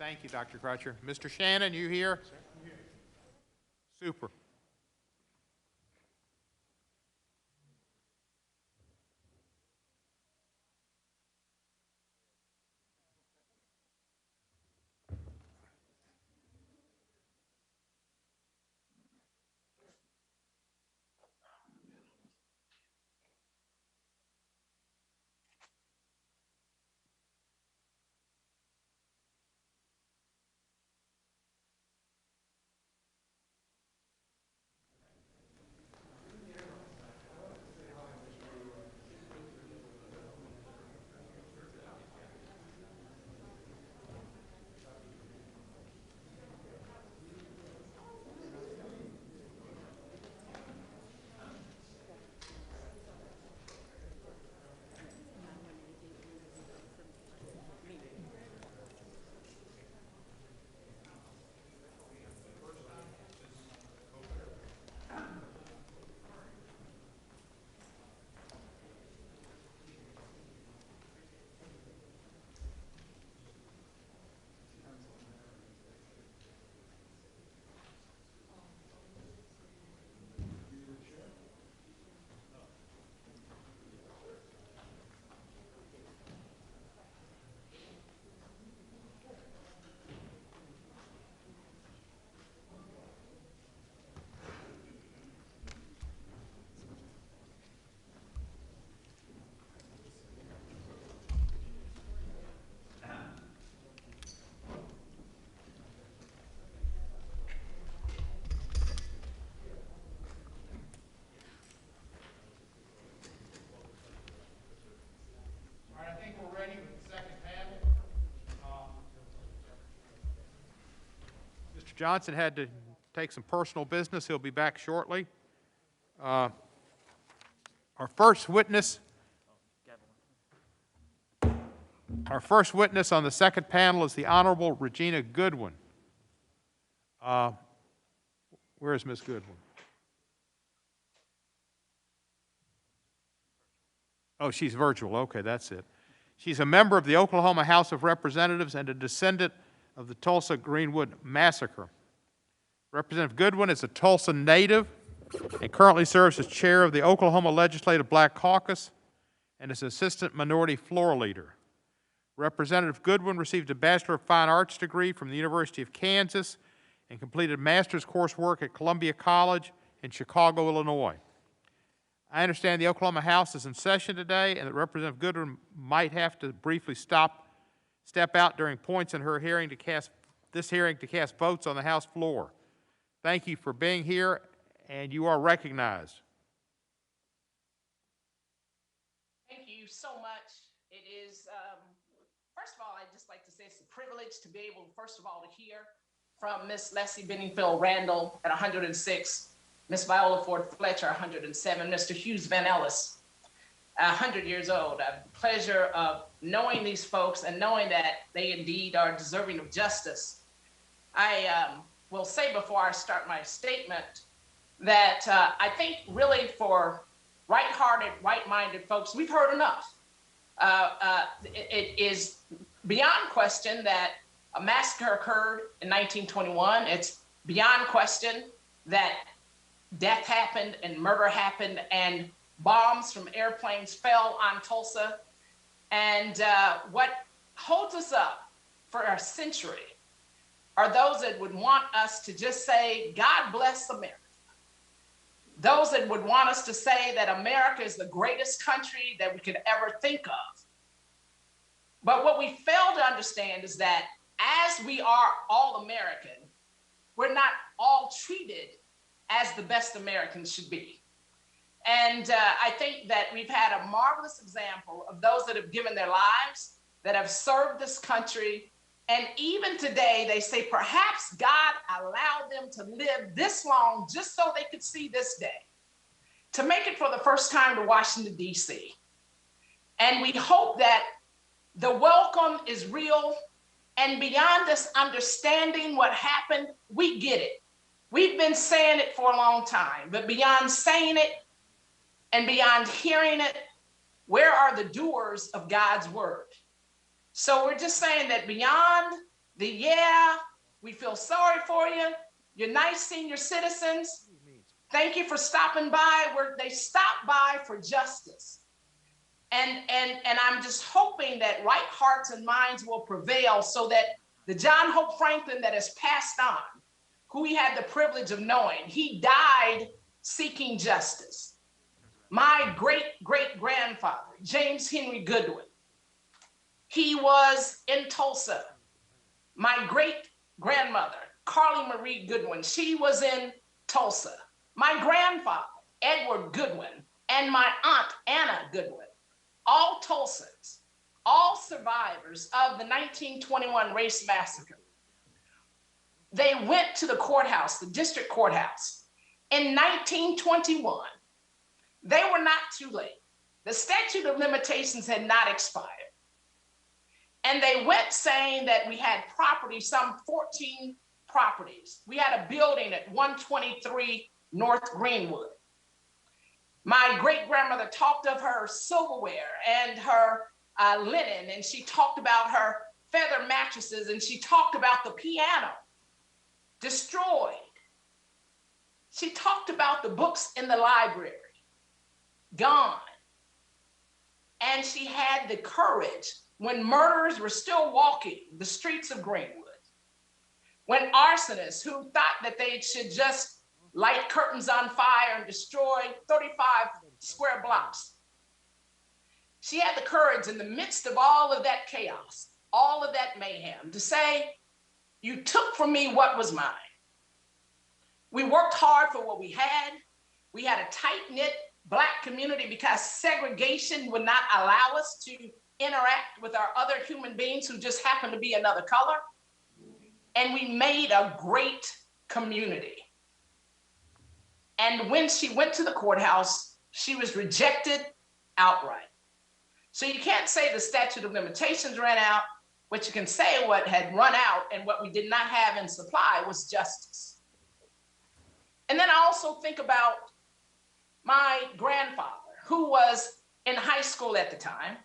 Thank you, Dr. Crutcher. Mr. Shannon, you here? Super. Johnson had to take some personal business. He'll be back shortly. Our first witness on the second panel is the Honorable Regina Goodwin. Where is Ms. Goodwin? Oh, she's virtual. Okay, that's it. She's a member of the Oklahoma House of Representatives and a descendant of the Tulsa Greenwood Massacre. Representative Goodwin is a Tulsa native and currently serves as chair of the Oklahoma Legislative Black Caucus and is assistant minority floor leader. Representative Goodwin received a Bachelor of Fine Arts degree from the University of Kansas and completed master's coursework at Columbia College in Chicago, Illinois. I understand the Oklahoma House is in session today and that Representative Goodwin might have to briefly step out during points in her hearing to cast votes on the House floor. Thank you for being here, and you are recognized. Thank you so much. It is, first of all, I'd just like to say it's a privilege to be able, first of all, to hear from Miss Leslie Benningfield Randle at 106, Miss Viola Ford Fletcher, 107, Mr. Hughes Van Ellis, 100 years old. I have the pleasure of knowing these folks and knowing that they indeed are deserving of justice. I will say before I start my statement that I think really for right-hearted, right-minded folks, we've heard enough. It is beyond question that a massacre occurred in 1921. It's beyond question that death happened and murder happened and bombs from airplanes fell on Tulsa. And what holds us up for a century are those that would want us to just say, God bless America. Those that would want us to say that America is the greatest country that we could ever think of. But what we fail to understand is that as we are all American, we're not all treated as the best Americans should be. And I think that we've had a marvelous example of those that have given their lives, that have served this country. And even today, they say perhaps God allowed them to live this long just so they could see this day, to make it for the first time to Washington, D.C. And we hope that the welcome is real, and beyond us understanding what happened, we get it. We've been saying it for a long time, but beyond saying it and beyond hearing it, where are the doers of God's word? So we're just saying that beyond yeah, we feel sorry for you. You're nice senior citizens. Thank you for stopping by. They stopped by for justice. And I'm just hoping that right hearts and minds will prevail so that the John Hope Franklin that has passed on, who we had the privilege of knowing, he died seeking justice. My great-great-grandfather, James Henry Goodwin, he was in Tulsa. My great-grandmother, Carly Marie Goodwin, she was in Tulsa. My grandfather, Edward Goodwin, and my aunt, Anna Goodwin, all Tulsans, all survivors of the 1921 Race Massacre. They went to the courthouse, the district courthouse, in 1921. They were not too late. The statute of limitations had not expired. And they went saying that we had property, some 14 properties. We had a building at 123 North Greenwood. My great-grandmother talked of her silverware and her linen, and she talked about her feather mattresses, and she talked about the piano destroyed. She talked about the books in the library gone. And she had the courage when murderers were still walking the streets of Greenwood, when arsonists who thought that they should just light curtains on fire and destroy 35 square blocks. She had the courage in the midst of all of that chaos, all of that mayhem, to say, you took from me what was mine. We worked hard for what we had. We had a tight-knit Black community because segregation would not allow us to interact with our other human beings who just happened to be another color. And we made a great community. And when she went to the courthouse, she was rejected outright. So you can't say the statute of limitations ran out, but you can say what had run out and what we did not have in supply was justice. And then I also think about my grandfather, who was in high school at the time,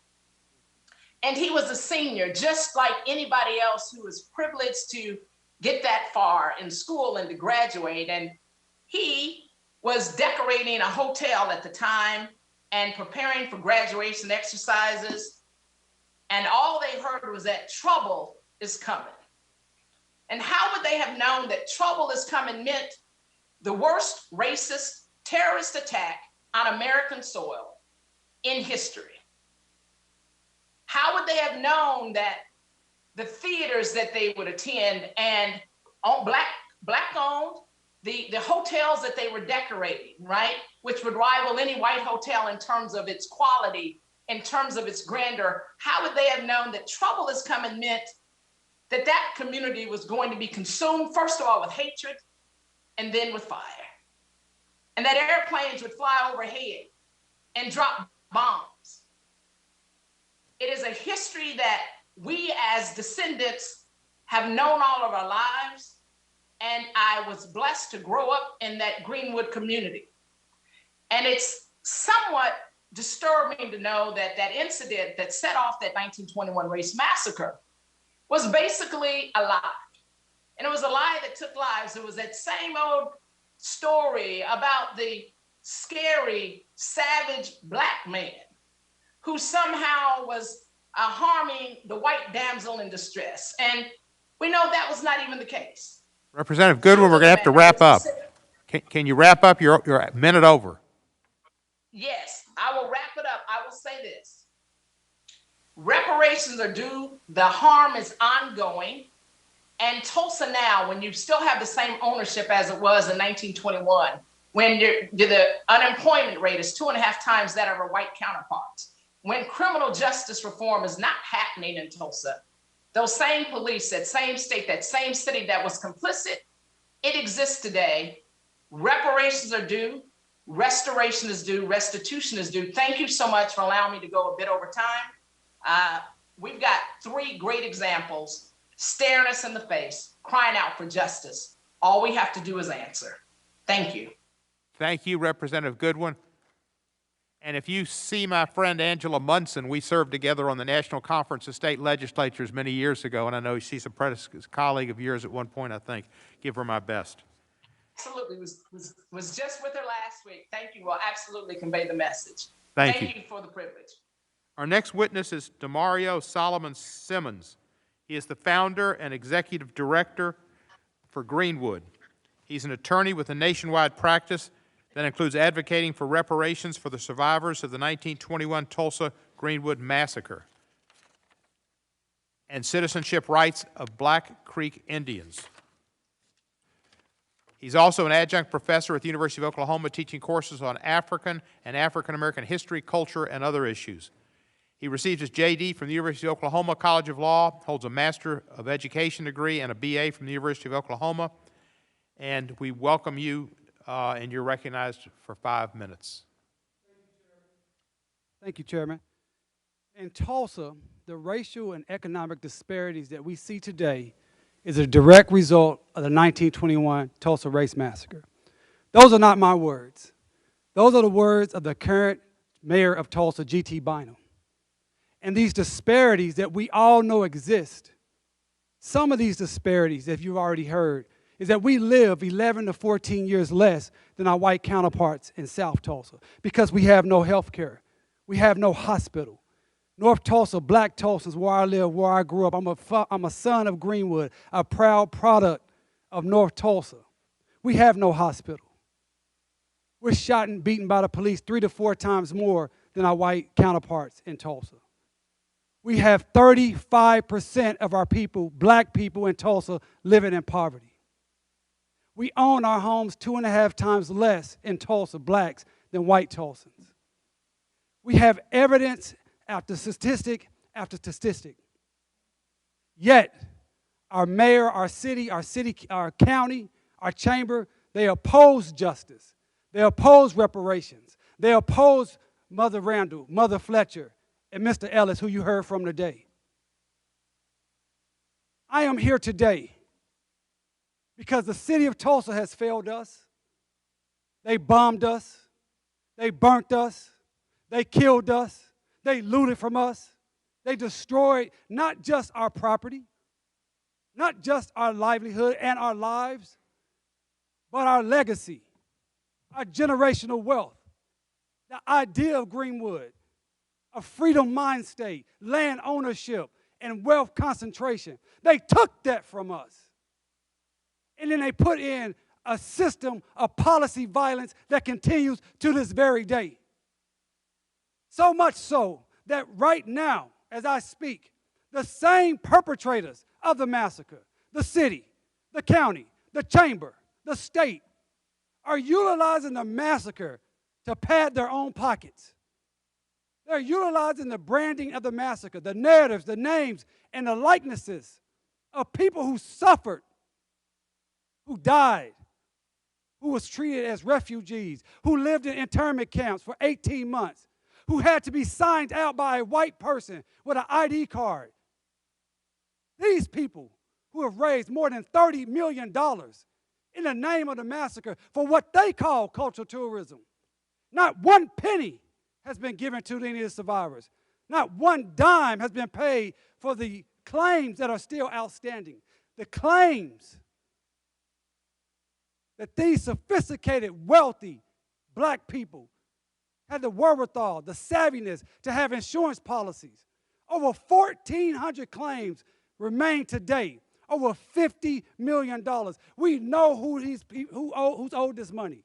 and he was a senior, just like anybody else who was privileged to get that far in school and to graduate. And he was decorating a hotel at the time and preparing for graduation exercises. And all they heard was that trouble is coming. And how would they have known that trouble is coming meant the worst racist terrorist attack on American soil in history? How would they have known that the theaters that they would attend and black owned, the hotels that they were decorating, right, which would rival any white hotel in terms of its quality, in terms of its grandeur, how would they have known that trouble is coming meant that that community was going to be consumed, first of all, with hatred and then with fire? And that airplanes would fly overhead and drop bombs. It is a history that we as descendants have known all of our lives. And I was blessed to grow up in that Greenwood community. And it's somewhat disturbing to know that that incident that set off that 1921 Race Massacre was basically a lie. And it was a lie that took lives. It was that same old story about the scary, savage Black man who somehow was harming the white damsel in distress. And we know that was not even the case. Representative Goodwin, we're going to have to wrap up. Can you wrap up? You're a minute over. Yes, I will wrap it up. I will say this. Reparations are due. The harm is ongoing. And Tulsa now, when you still have the same ownership as it was in 1921, when the unemployment rate is 2.5 times that of our white counterparts, when criminal justice reform is not happening in Tulsa, those same police, that same state, that same city that was complicit, it exists today. Reparations are due. Restoration is due. Restitution is due. Thank you so much for allowing me to go a bit over time. We've got 3 great examples staring us in the face, crying out for justice. All we have to do is answer. Thank you. Thank you, Representative Goodwin. And if you see my friend Angela Munson, we served together on the National Conference of State Legislatures many years ago, and I know she's a colleague of yours at one point, I think. Give her my best. Absolutely, was just with her last week. Thank you. Will absolutely convey the message. Thank you. Thank you for the privilege. Our next witness is Demario Solomon-Simmons. He is the founder and executive director for Greenwood. He's an attorney with a nationwide practice that includes advocating for reparations for the survivors of the 1921 Tulsa Greenwood Massacre and citizenship rights of Black Creek Indians. He's also an adjunct professor at the University of Oklahoma, teaching courses on African and African American history, culture, and other issues. He received his JD from the University of Oklahoma College of Law, holds a Master of Education degree and a BA from the University of Oklahoma. And we welcome you, and you're recognized for 5 minutes. Thank you, Chairman. In Tulsa, the racial and economic disparities that we see today is a direct result of the 1921 Tulsa Race Massacre. Those are not my words. Those are the words of the current mayor of Tulsa, G.T. Bynum. And these disparities that we all know exist, some of these disparities, if you've already heard, is that we live 11 to 14 years less than our white counterparts in South Tulsa because we have no health care. We have no hospital. North Tulsa, Black Tulsa is where I live, where I grew up. I'm a son of Greenwood, a proud product of North Tulsa. We have no hospital. We're shot and beaten by the police 3 to 4 times more than our white counterparts in Tulsa. We have 35% of our people, Black people in Tulsa, living in poverty. We own our homes 2.5 times less in Tulsa, Blacks, than white Tulsans. We have evidence after statistic after statistic. Yet, our mayor, our county, our chamber, they oppose justice. They oppose reparations. They oppose Mother Randle, Mother Fletcher, and Mr. Ellis, who you heard from today. I am here today because the city of Tulsa has failed us. They bombed us. They burnt us. They killed us. They looted from us. They destroyed not just our property, not just our livelihood and our lives, but our legacy, our generational wealth, the idea of Greenwood, a freedom mind state, land ownership, and wealth concentration. They took that from us. And then they put in a system of policy violence that continues to this very day. So much so that right now, as I speak, the same perpetrators of the massacre, the city, the county, the chamber, the state, are utilizing the massacre to pad their own pockets. They're utilizing the branding of the massacre, the narratives, the names, and the likenesses of people who suffered, who died, who was treated as refugees, who lived in internment camps for 18 months, who had to be signed out by a white person with an ID card. These people who have raised more than $30 million in the name of the massacre for what they call cultural tourism. Not one penny has been given to any of the survivors. Not one dime has been paid for the claims that are still outstanding. The claims that these sophisticated, wealthy Black people had the wherewithal, the savviness to have insurance policies. Over 1,400 claims remain today. Over $50 million. We know who's owed this money.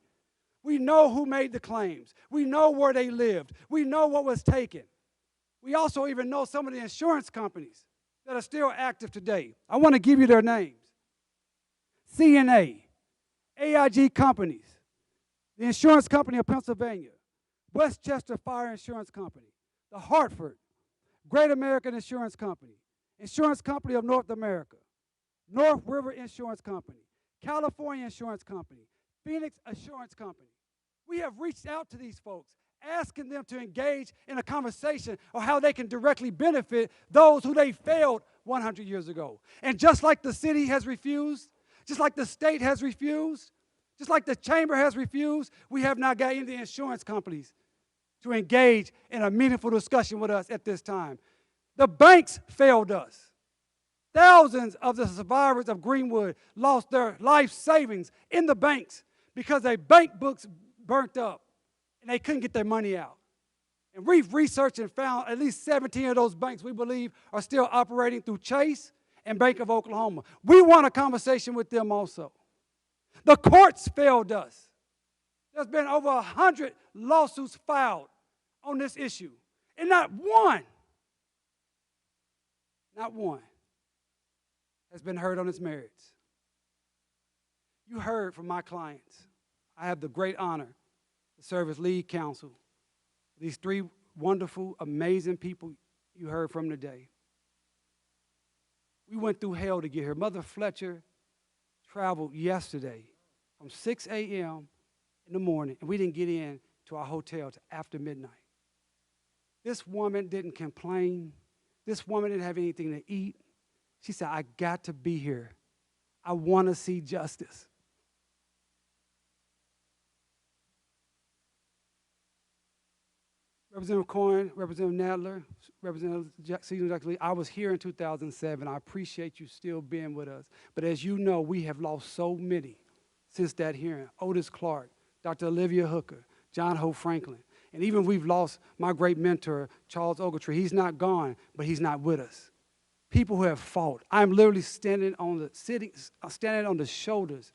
We know who made the claims. We know where they lived. We know what was taken. We also even know some of the insurance companies that are still active today. I want to give you their names. CNA, AIG Companies, the Insurance Company of Pennsylvania, Westchester Fire Insurance Company, the Hartford, Great American Insurance Company, Insurance Company of North America, North River Insurance Company, California Insurance Company, Phoenix Assurance Company. We have reached out to these folks, asking them to engage in a conversation on how they can directly benefit those who they failed 100 years ago. And just like the city has refused, just like the state has refused, just like the chamber has refused, we have not got any of the insurance companies to engage in a meaningful discussion with us at this time. The banks failed us. Thousands of the survivors of Greenwood lost their life savings in the banks because their bank books burnt up and they couldn't get their money out. And we've researched and found at least 17 of those banks we believe are still operating through Chase and Bank of Oklahoma. We want a conversation with them also. The courts failed us. There's been over 100 lawsuits filed on this issue, and not one has been heard on its merits. You heard from my clients. I have the great honor to serve as lead counsel. These three wonderful, amazing people you heard from today. We went through hell to get here. Mother Fletcher traveled yesterday from 6 a.m. in the morning, and we didn't get in to our hotel till after midnight. This woman didn't complain. This woman didn't have anything to eat. She said, I got to be here. I want to see justice. Representative Coyne, Representative Nadler, Representative Jackson Lee, I was here in 2007. I appreciate you still being with us. But as you know, we have lost so many since that hearing. Otis Clark, Dr. Olivia Hooker, John Hope Franklin. And even we've lost my great mentor, Charles Ogletree. He's not gone, but he's not with us. People who have fought. I'm literally standing on the shoulders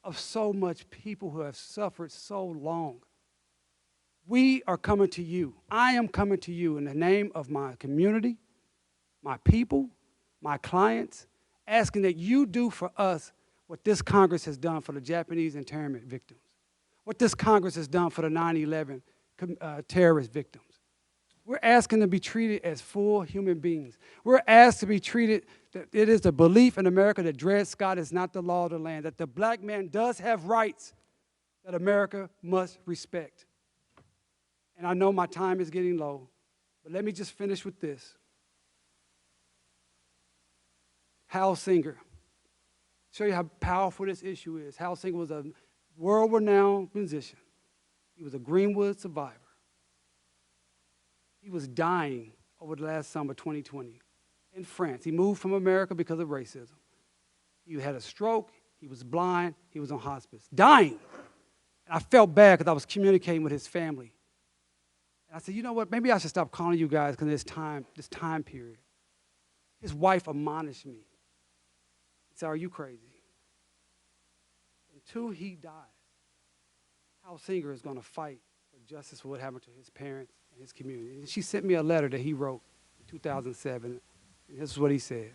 of so much people who have suffered so long. We are coming to you. I am coming to you in the name of my community, my people, my clients, asking that you do for us what this Congress has done for the Japanese internment victims, what this Congress has done for the 9/11 terrorist victims. We're asking to be treated as full human beings. We're asked to be treated, that it is the belief in America that Dred Scott is not the law of the land, that the black man does have rights that America must respect. And I know my time is getting low, but let me just finish with this. Hal Singer. Show you how powerful this issue is. Hal Singer was a world-renowned musician. He was a Greenwood survivor. He was dying over the last summer, 2020, in France. He moved from America because of racism. He had a stroke. He was blind. He was on hospice, dying. And I felt bad because I was communicating with his family. And I said, you know what, maybe I should stop calling you guys because this time period. His wife admonished me. He said, are you crazy? Until he dies, Hal Singer is going to fight for justice for what happened to his parents and his community. And she sent me a letter that he wrote in 2007. And this is what he said.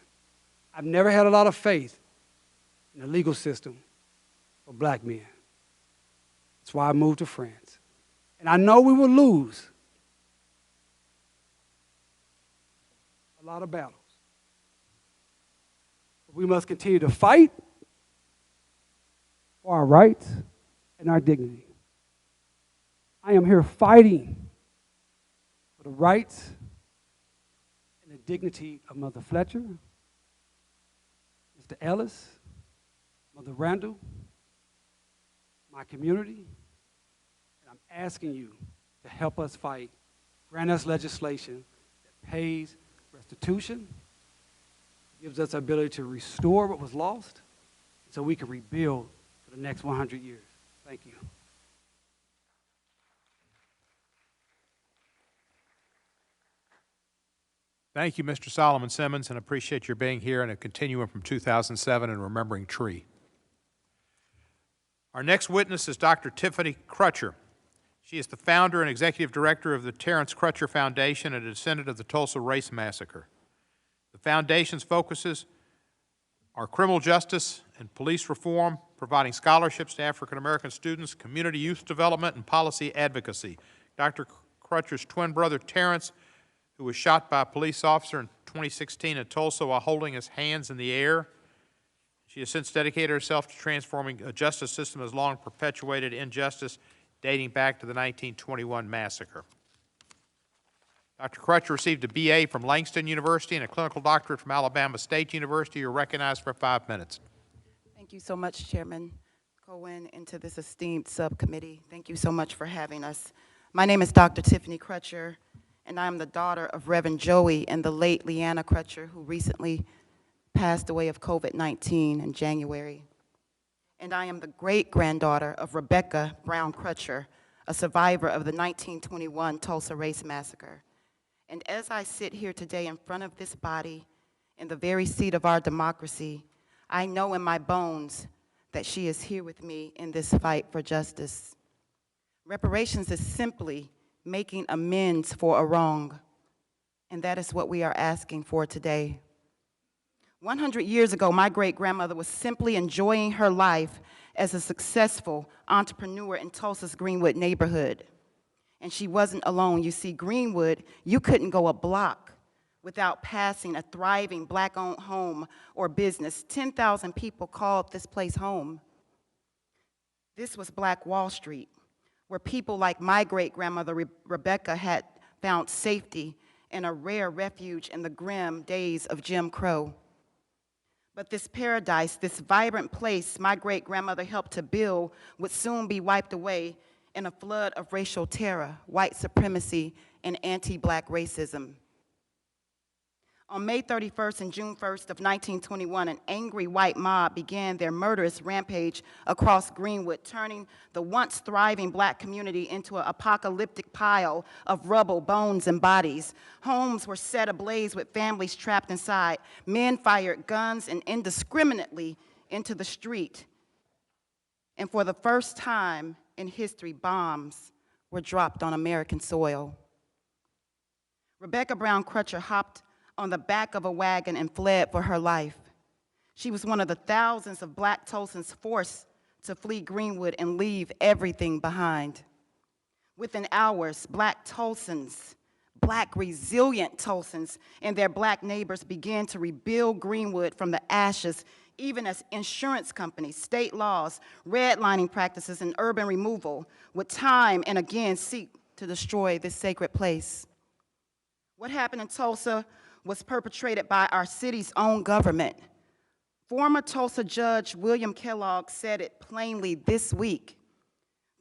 I've never had a lot of faith in the legal system for black men. That's why I moved to France. And I know we will lose a lot of battles. But we must continue to fight for our rights and our dignity. I am here fighting for the rights and the dignity of Mother Fletcher, Mr. Ellis, Mother Randle, my community, and I'm asking you to help us fight. Grant us legislation that pays restitution, gives us the ability to restore what was lost, so we can rebuild for the next 100 years. Thank you. Thank you, Mr. Solomon-Simmons, and appreciate your being here and a continuum from 2007 and remembering Tree. Our next witness is Dr. Tiffany Crutcher. She is the founder and executive director of the Terrence Crutcher Foundation and a descendant of the Tulsa Race Massacre. The foundation's focuses are criminal justice and police reform, providing scholarships to African American students, community youth development, and policy advocacy. Dr. Crutcher's twin brother, Terrence, who was shot by a police officer in 2016 in Tulsa while holding his hands in the air. She has since dedicated herself to transforming a justice system that has long perpetuated injustice dating back to the 1921 massacre. Dr. Crutcher received a BA from Langston University and a clinical doctorate from Alabama State University. You're recognized for 5 minutes. Thank you so much, Chairman Goodwin, and to this esteemed subcommittee. Thank you so much for having us. My name is Dr. Tiffany Crutcher, and I'm the daughter of Reverend Joey and the late Leanna Crutcher, who recently passed away of COVID-19 in January. And I am the great-granddaughter of Rebecca Brown Crutcher, a survivor of the 1921 Tulsa Race Massacre. And as I sit here today in front of this body, in the very seat of our democracy, I know in my bones that she is here with me in this fight for justice. Reparations is simply making amends for a wrong, and that is what we are asking for today. 100 years ago, my great-grandmother was simply enjoying her life as a successful entrepreneur in Tulsa's Greenwood neighborhood. And she wasn't alone. You see, Greenwood, you couldn't go a block without passing a thriving Black-owned home or business. 10,000 people called this place home. This was Black Wall Street, where people like my great-grandmother Rebecca had found safety and a rare refuge in the grim days of Jim Crow. But this paradise, this vibrant place my great-grandmother helped to build would soon be wiped away in a flood of racial terror, white supremacy, and anti-Black racism. On May 31st and June 1st of 1921, an angry white mob began their murderous rampage across Greenwood, turning the once thriving Black community into an apocalyptic pile of rubble, bones, and bodies. Homes were set ablaze with families trapped inside. Men fired guns and indiscriminately into the street. And for the first time in history, bombs were dropped on American soil. Rebecca Brown Crutcher hopped on the back of a wagon and fled for her life. She was one of the thousands of Black Tulsans forced to flee Greenwood and leave everything behind. Within hours, Black Tulsans, Black resilient Tulsans, and their Black neighbors began to rebuild Greenwood from the ashes, even as insurance companies, state laws, redlining practices, and urban removal would time and again seek to destroy this sacred place. What happened in Tulsa was perpetrated by our city's own government. Former Tulsa Judge William Kellogg said it plainly this week.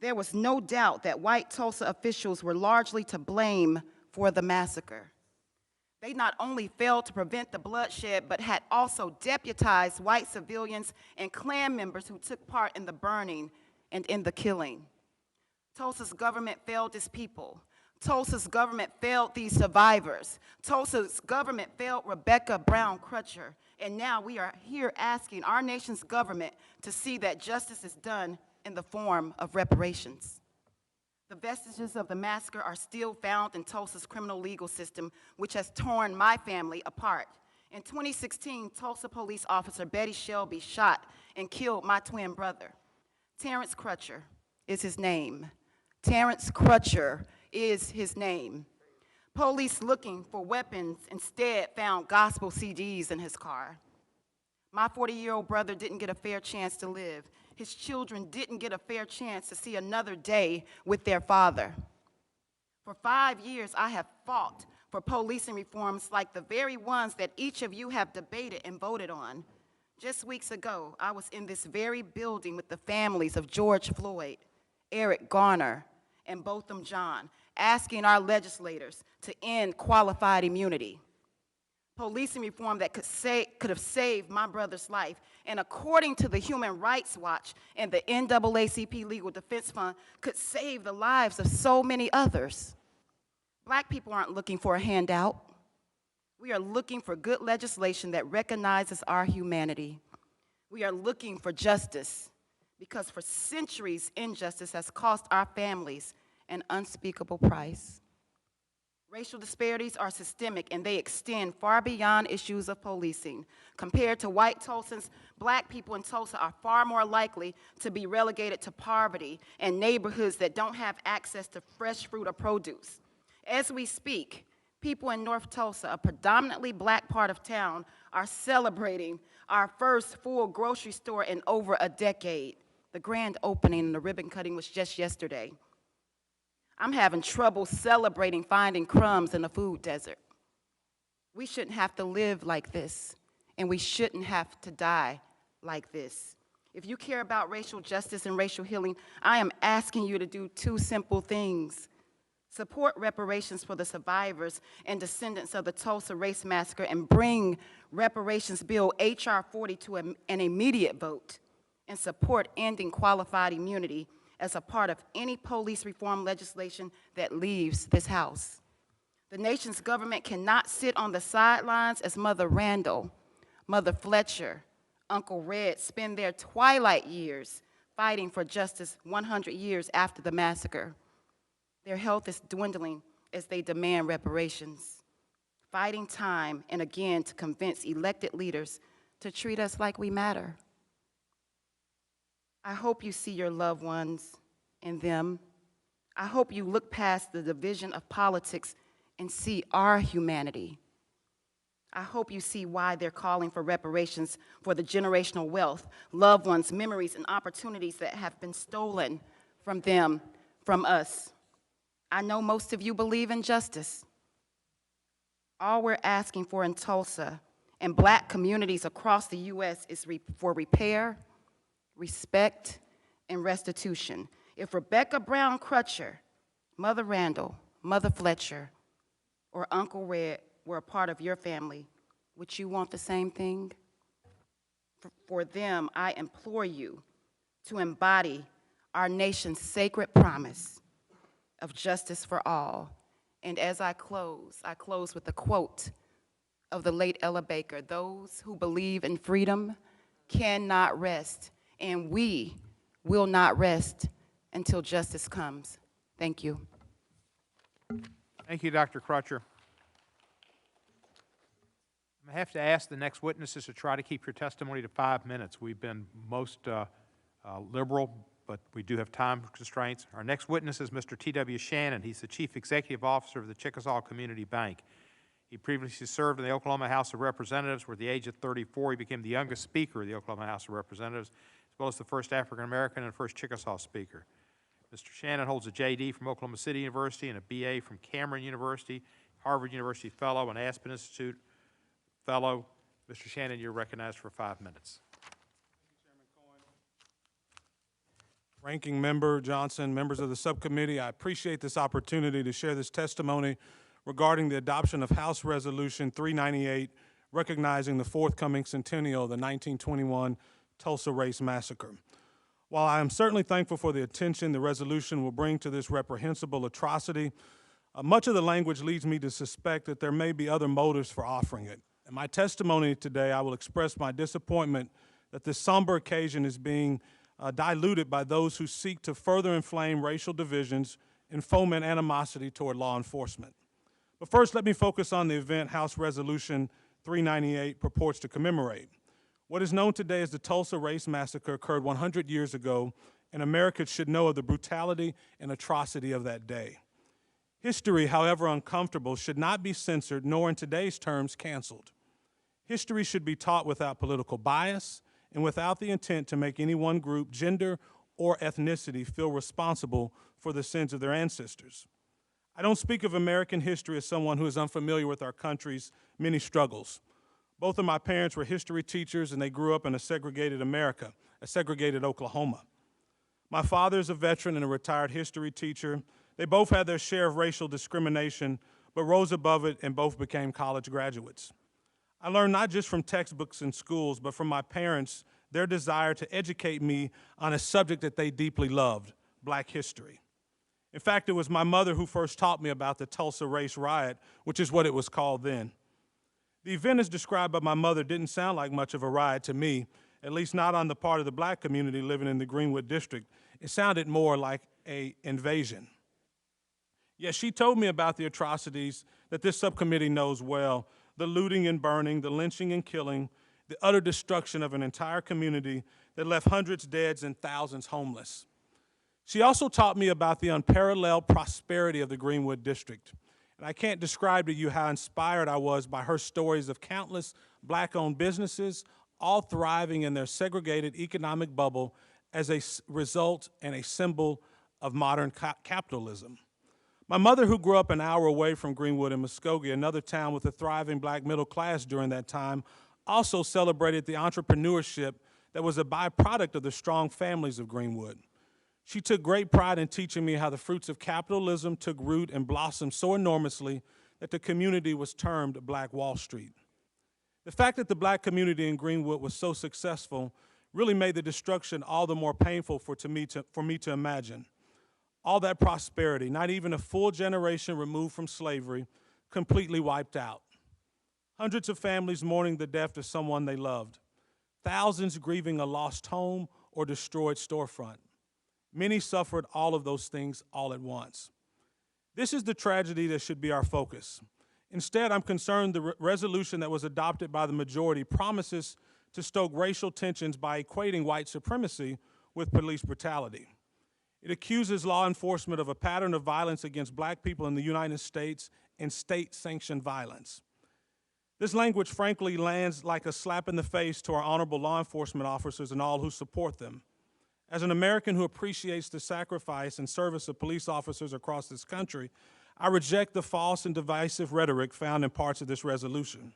There was no doubt that white Tulsa officials were largely to blame for the massacre. They not only failed to prevent the bloodshed, but had also deputized white civilians and Klan members who took part in the burning and in the killing. Tulsa's government failed its people. Tulsa's government failed these survivors. Tulsa's government failed Rebecca Brown Crutcher. And now we are here asking our nation's government to see that justice is done in the form of reparations. The vestiges of the massacre are still found in Tulsa's criminal legal system, which has torn my family apart. In 2016, Tulsa police officer Betty Shelby shot and killed my twin brother. Terrence Crutcher is his name. Terrence Crutcher is his name. Police looking for weapons instead found gospel CDs in his car. My 40-year-old brother didn't get a fair chance to live. His children didn't get a fair chance to see another day with their father. For 5 years, I have fought for policing reforms like the very ones that each of you have debated and voted on. Just weeks ago, I was in this very building with the families of George Floyd, Eric Garner, and Botham Jean, asking our legislators to end qualified immunity. Policing reform that could have saved my brother's life, and according to the Human Rights Watch and the NAACP Legal Defense Fund, could save the lives of so many others. Black people aren't looking for a handout. We are looking for good legislation that recognizes our humanity. We are looking for justice, because for centuries, injustice has cost our families an unspeakable price. Racial disparities are systemic, and they extend far beyond issues of policing. Compared to white Tulsans, Black people in Tulsa are far more likely to be relegated to poverty and neighborhoods that don't have access to fresh fruit or produce. As we speak, people in North Tulsa, a predominantly Black part of town, are celebrating our first full grocery store in over a decade. The grand opening and the ribbon cutting was just yesterday. I'm having trouble celebrating finding crumbs in a food desert. We shouldn't have to live like this, and we shouldn't have to die like this. If you care about racial justice and racial healing, I am asking you to do two simple things. Support reparations for the survivors and descendants of the Tulsa Race Massacre, and bring Reparations Bill H.R. 40 to an immediate vote, and support ending qualified immunity as a part of any police reform legislation that leaves this House. The nation's government cannot sit on the sidelines as Mother Randle, Mother Fletcher, Uncle Red spend their twilight years fighting for justice 100 years after the massacre. Their health is dwindling as they demand reparations, fighting time and again to convince elected leaders to treat us like we matter. I hope you see your loved ones in them. I hope you look past the division of politics and see our humanity. I hope you see why they're calling for reparations for the generational wealth, loved ones, memories, and opportunities that have been stolen from them, from us. I know most of you believe in justice. All we're asking for in Tulsa and Black communities across the U.S. is for repair, respect, and restitution. If Rebecca Brown Crutcher, Mother Randle, Mother Fletcher, or Uncle Red were a part of your family, would you want the same thing? For them, I implore you to embody our nation's sacred promise of justice for all. And as I close with a quote of the late Ella Baker: "Those who believe in freedom cannot rest, and we will not rest until justice comes." Thank you. Thank you, Dr. Crutcher. I'm going to have to ask the next witnesses to try to keep your testimony to 5 minutes. We've been most liberal, but we do have time constraints. Our next witness is Mr. T.W. Shannon. He's the Chief Executive Officer of the Chickasaw Community Bank. He previously served in the Oklahoma House of Representatives, where at the age of 34 he became the youngest Speaker of the Oklahoma House of Representatives, as well as the first African American and first Chickasaw Speaker. Mr. Shannon holds a J.D. from Oklahoma City University and a B.A. from Cameron University, Harvard University Fellow, and Aspen Institute Fellow. Mr. Shannon, you're recognized for 5 minutes. Ranking Member Johnson, members of the subcommittee, I appreciate this opportunity to share this testimony regarding the adoption of House Resolution 398, recognizing the forthcoming centennial of the 1921 Tulsa Race Massacre. While I am certainly thankful for the attention the resolution will bring to this reprehensible atrocity, much of the language leads me to suspect that there may be other motives for offering it. In my testimony today, I will express my disappointment that this somber occasion is being diluted by those who seek to further inflame racial divisions and foment animosity toward law enforcement. But first, let me focus on the event House Resolution 398 purports to commemorate. What is known today as the Tulsa Race Massacre occurred 100 years ago, and Americans should know of the brutality and atrocity of that day. History, however uncomfortable, should not be censored, nor in today's terms canceled. History should be taught without political bias and without the intent to make any one group, gender, or ethnicity feel responsible for the sins of their ancestors. I don't speak of American history as someone who is unfamiliar with our country's many struggles. Both of my parents were history teachers, and they grew up in a segregated America, a segregated Oklahoma. My father is a veteran and a retired history teacher. They both had their share of racial discrimination, but rose above it and both became college graduates. I learned not just from textbooks in schools, but from my parents, their desire to educate me on a subject that they deeply loved, Black history. In fact, it was my mother who first taught me about the Tulsa Race Riot, which is what it was called then. The event as described by my mother didn't sound like much of a riot to me, at least not on the part of the Black community living in the Greenwood district. It sounded more like an invasion. Yet she told me about the atrocities that this subcommittee knows well: the looting and burning, the lynching and killing, the utter destruction of an entire community that left hundreds dead and thousands homeless. She also taught me about the unparalleled prosperity of the Greenwood district. And I can't describe to you how inspired I was by her stories of countless Black-owned businesses, all thriving in their segregated economic bubble as a result and a symbol of modern capitalism. My mother, who grew up an hour away from Greenwood in Muskogee, another town with a thriving Black middle class during that time, also celebrated the entrepreneurship that was a byproduct of the strong families of Greenwood. She took great pride in teaching me how the fruits of capitalism took root and blossomed so enormously that the community was termed Black Wall Street. The fact that the Black community in Greenwood was so successful really made the destruction all the more painful for me to imagine. All that prosperity, not even a full generation removed from slavery, completely wiped out. Hundreds of families mourning the death of someone they loved. Thousands grieving a lost home or destroyed storefront. Many suffered all of those things all at once. This is the tragedy that should be our focus. Instead, I'm concerned the resolution that was adopted by the majority promises to stoke racial tensions by equating white supremacy with police brutality. It accuses law enforcement of a pattern of violence against Black people in the United States and state-sanctioned violence. This language, frankly, lands like a slap in the face to our honorable law enforcement officers and all who support them. As an American who appreciates the sacrifice and service of police officers across this country, I reject the false and divisive rhetoric found in parts of this resolution.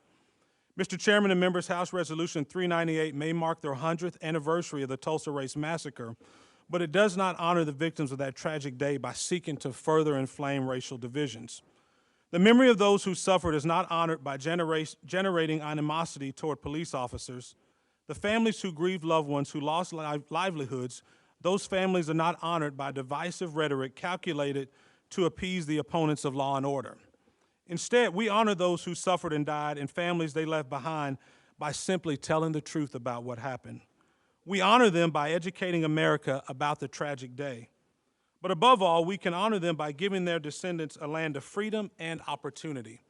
Mr. Chairman and members, House Resolution 398 may mark the 100th anniversary of the Tulsa Race Massacre, but it does not honor the victims of that tragic day by seeking to further inflame racial divisions. The memory of those who suffered is not honored by generating animosity toward police officers. The families who grieved loved ones who lost livelihoods, those families are not honored by divisive rhetoric calculated to appease the opponents of law and order. Instead, we honor those who suffered and died and families they left behind by simply telling the truth about what happened. We honor them by educating America about the tragic day. But above all, we can honor them by giving their descendants a land of freedom and opportunity.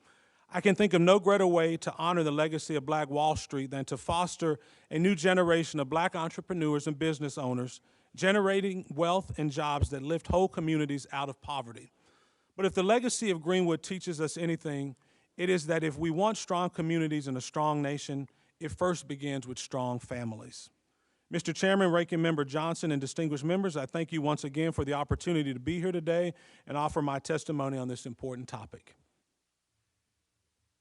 I can think of no greater way to honor the legacy of Black Wall Street than to foster a new generation of Black entrepreneurs and business owners, generating wealth and jobs that lift whole communities out of poverty. But if the legacy of Greenwood teaches us anything, it is that if we want strong communities and a strong nation, it first begins with strong families. Mr. Chairman, Ranking Member Johnson, and distinguished members, I thank you once again for the opportunity to be here today and offer my testimony on this important topic.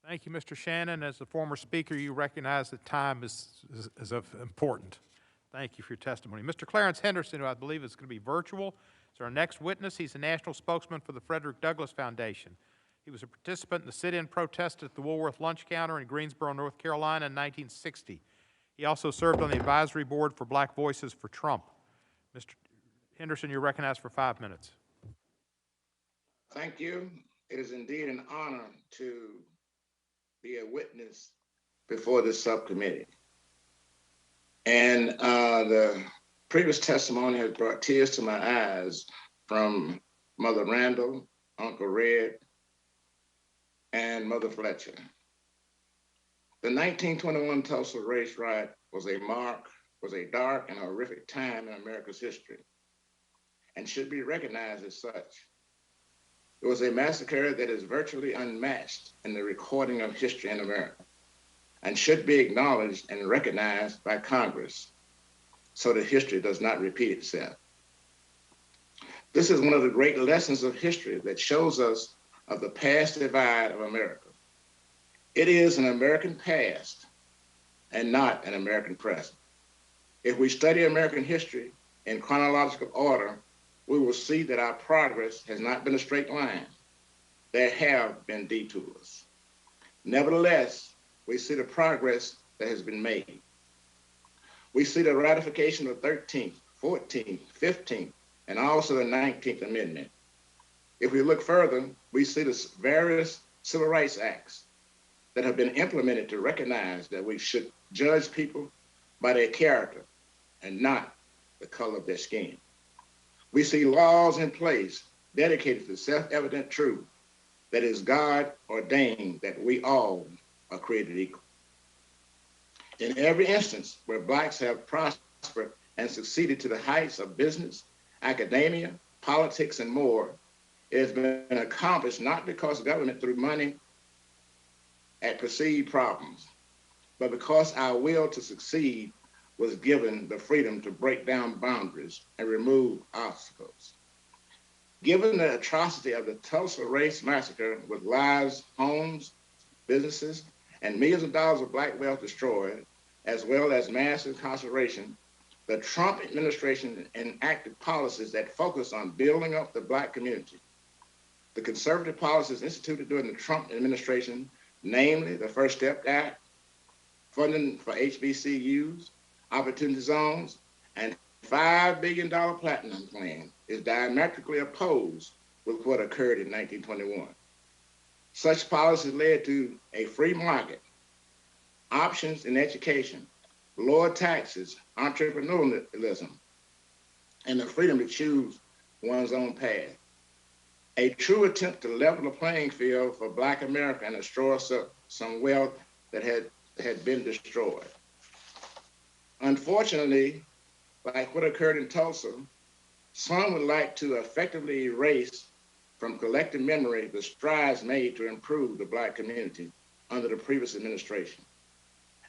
Thank you, Mr. Shannon. As the former speaker, you recognize that time is important. Thank you for your testimony. Mr. Clarence Henderson, who I believe is going to be virtual, is our next witness. He's the national spokesman for the Frederick Douglass Foundation. He was a participant in the sit-in protest at the Woolworth Lunch Counter in Greensboro, North Carolina in 1960. He also served on the advisory board for Black Voices for Trump. Mr. Henderson, you're recognized for 5 minutes. Thank you. It is indeed an honor to be a witness before this subcommittee. And the previous testimony has brought tears to my eyes from Mother Randle, Uncle Red, and Mother Fletcher. The 1921 Tulsa race riot was a dark and horrific time in America's history and should be recognized as such. It was a massacre that is virtually unmatched in the recording of history in America and should be acknowledged and recognized by Congress so that history does not repeat itself. This is one of the great lessons of history that shows us of the past divide of America. It is an American past and not an American present. If we study American history in chronological order, we will see that our progress has not been a straight line. There have been detours. Nevertheless, we see the progress that has been made. We see the ratification of the 13th, 14th, 15th, and also the 19th Amendment. If we look further, we see the various civil rights acts that have been implemented to recognize that we should judge people by their character and not the color of their skin. We see laws in place dedicated to the self-evident truth that is God ordained that we all are created equal. In every instance where Blacks have prospered and succeeded to the heights of business, academia, politics, and more, it has been accomplished not because government threw money at perceived problems, but because our will to succeed was given the freedom to break down boundaries and remove obstacles. Given the atrocity of the Tulsa Race Massacre with lives, homes, businesses, and millions of dollars of Black wealth destroyed, as well as mass incarceration, the Trump administration enacted policies that focus on building up the Black community. The conservative policies instituted during the Trump administration, namely the First Step Act, funding for HBCUs, opportunity zones, and $5 billion platinum plan, is diametrically opposed with what occurred in 1921. Such policies led to a free market, options in education, lower taxes, entrepreneurialism, and the freedom to choose one's own path. A true attempt to level the playing field for Black America and restore some wealth that had been destroyed. Unfortunately, like what occurred in Tulsa, some would like to effectively erase from collective memory the strides made to improve the Black community under the previous administration.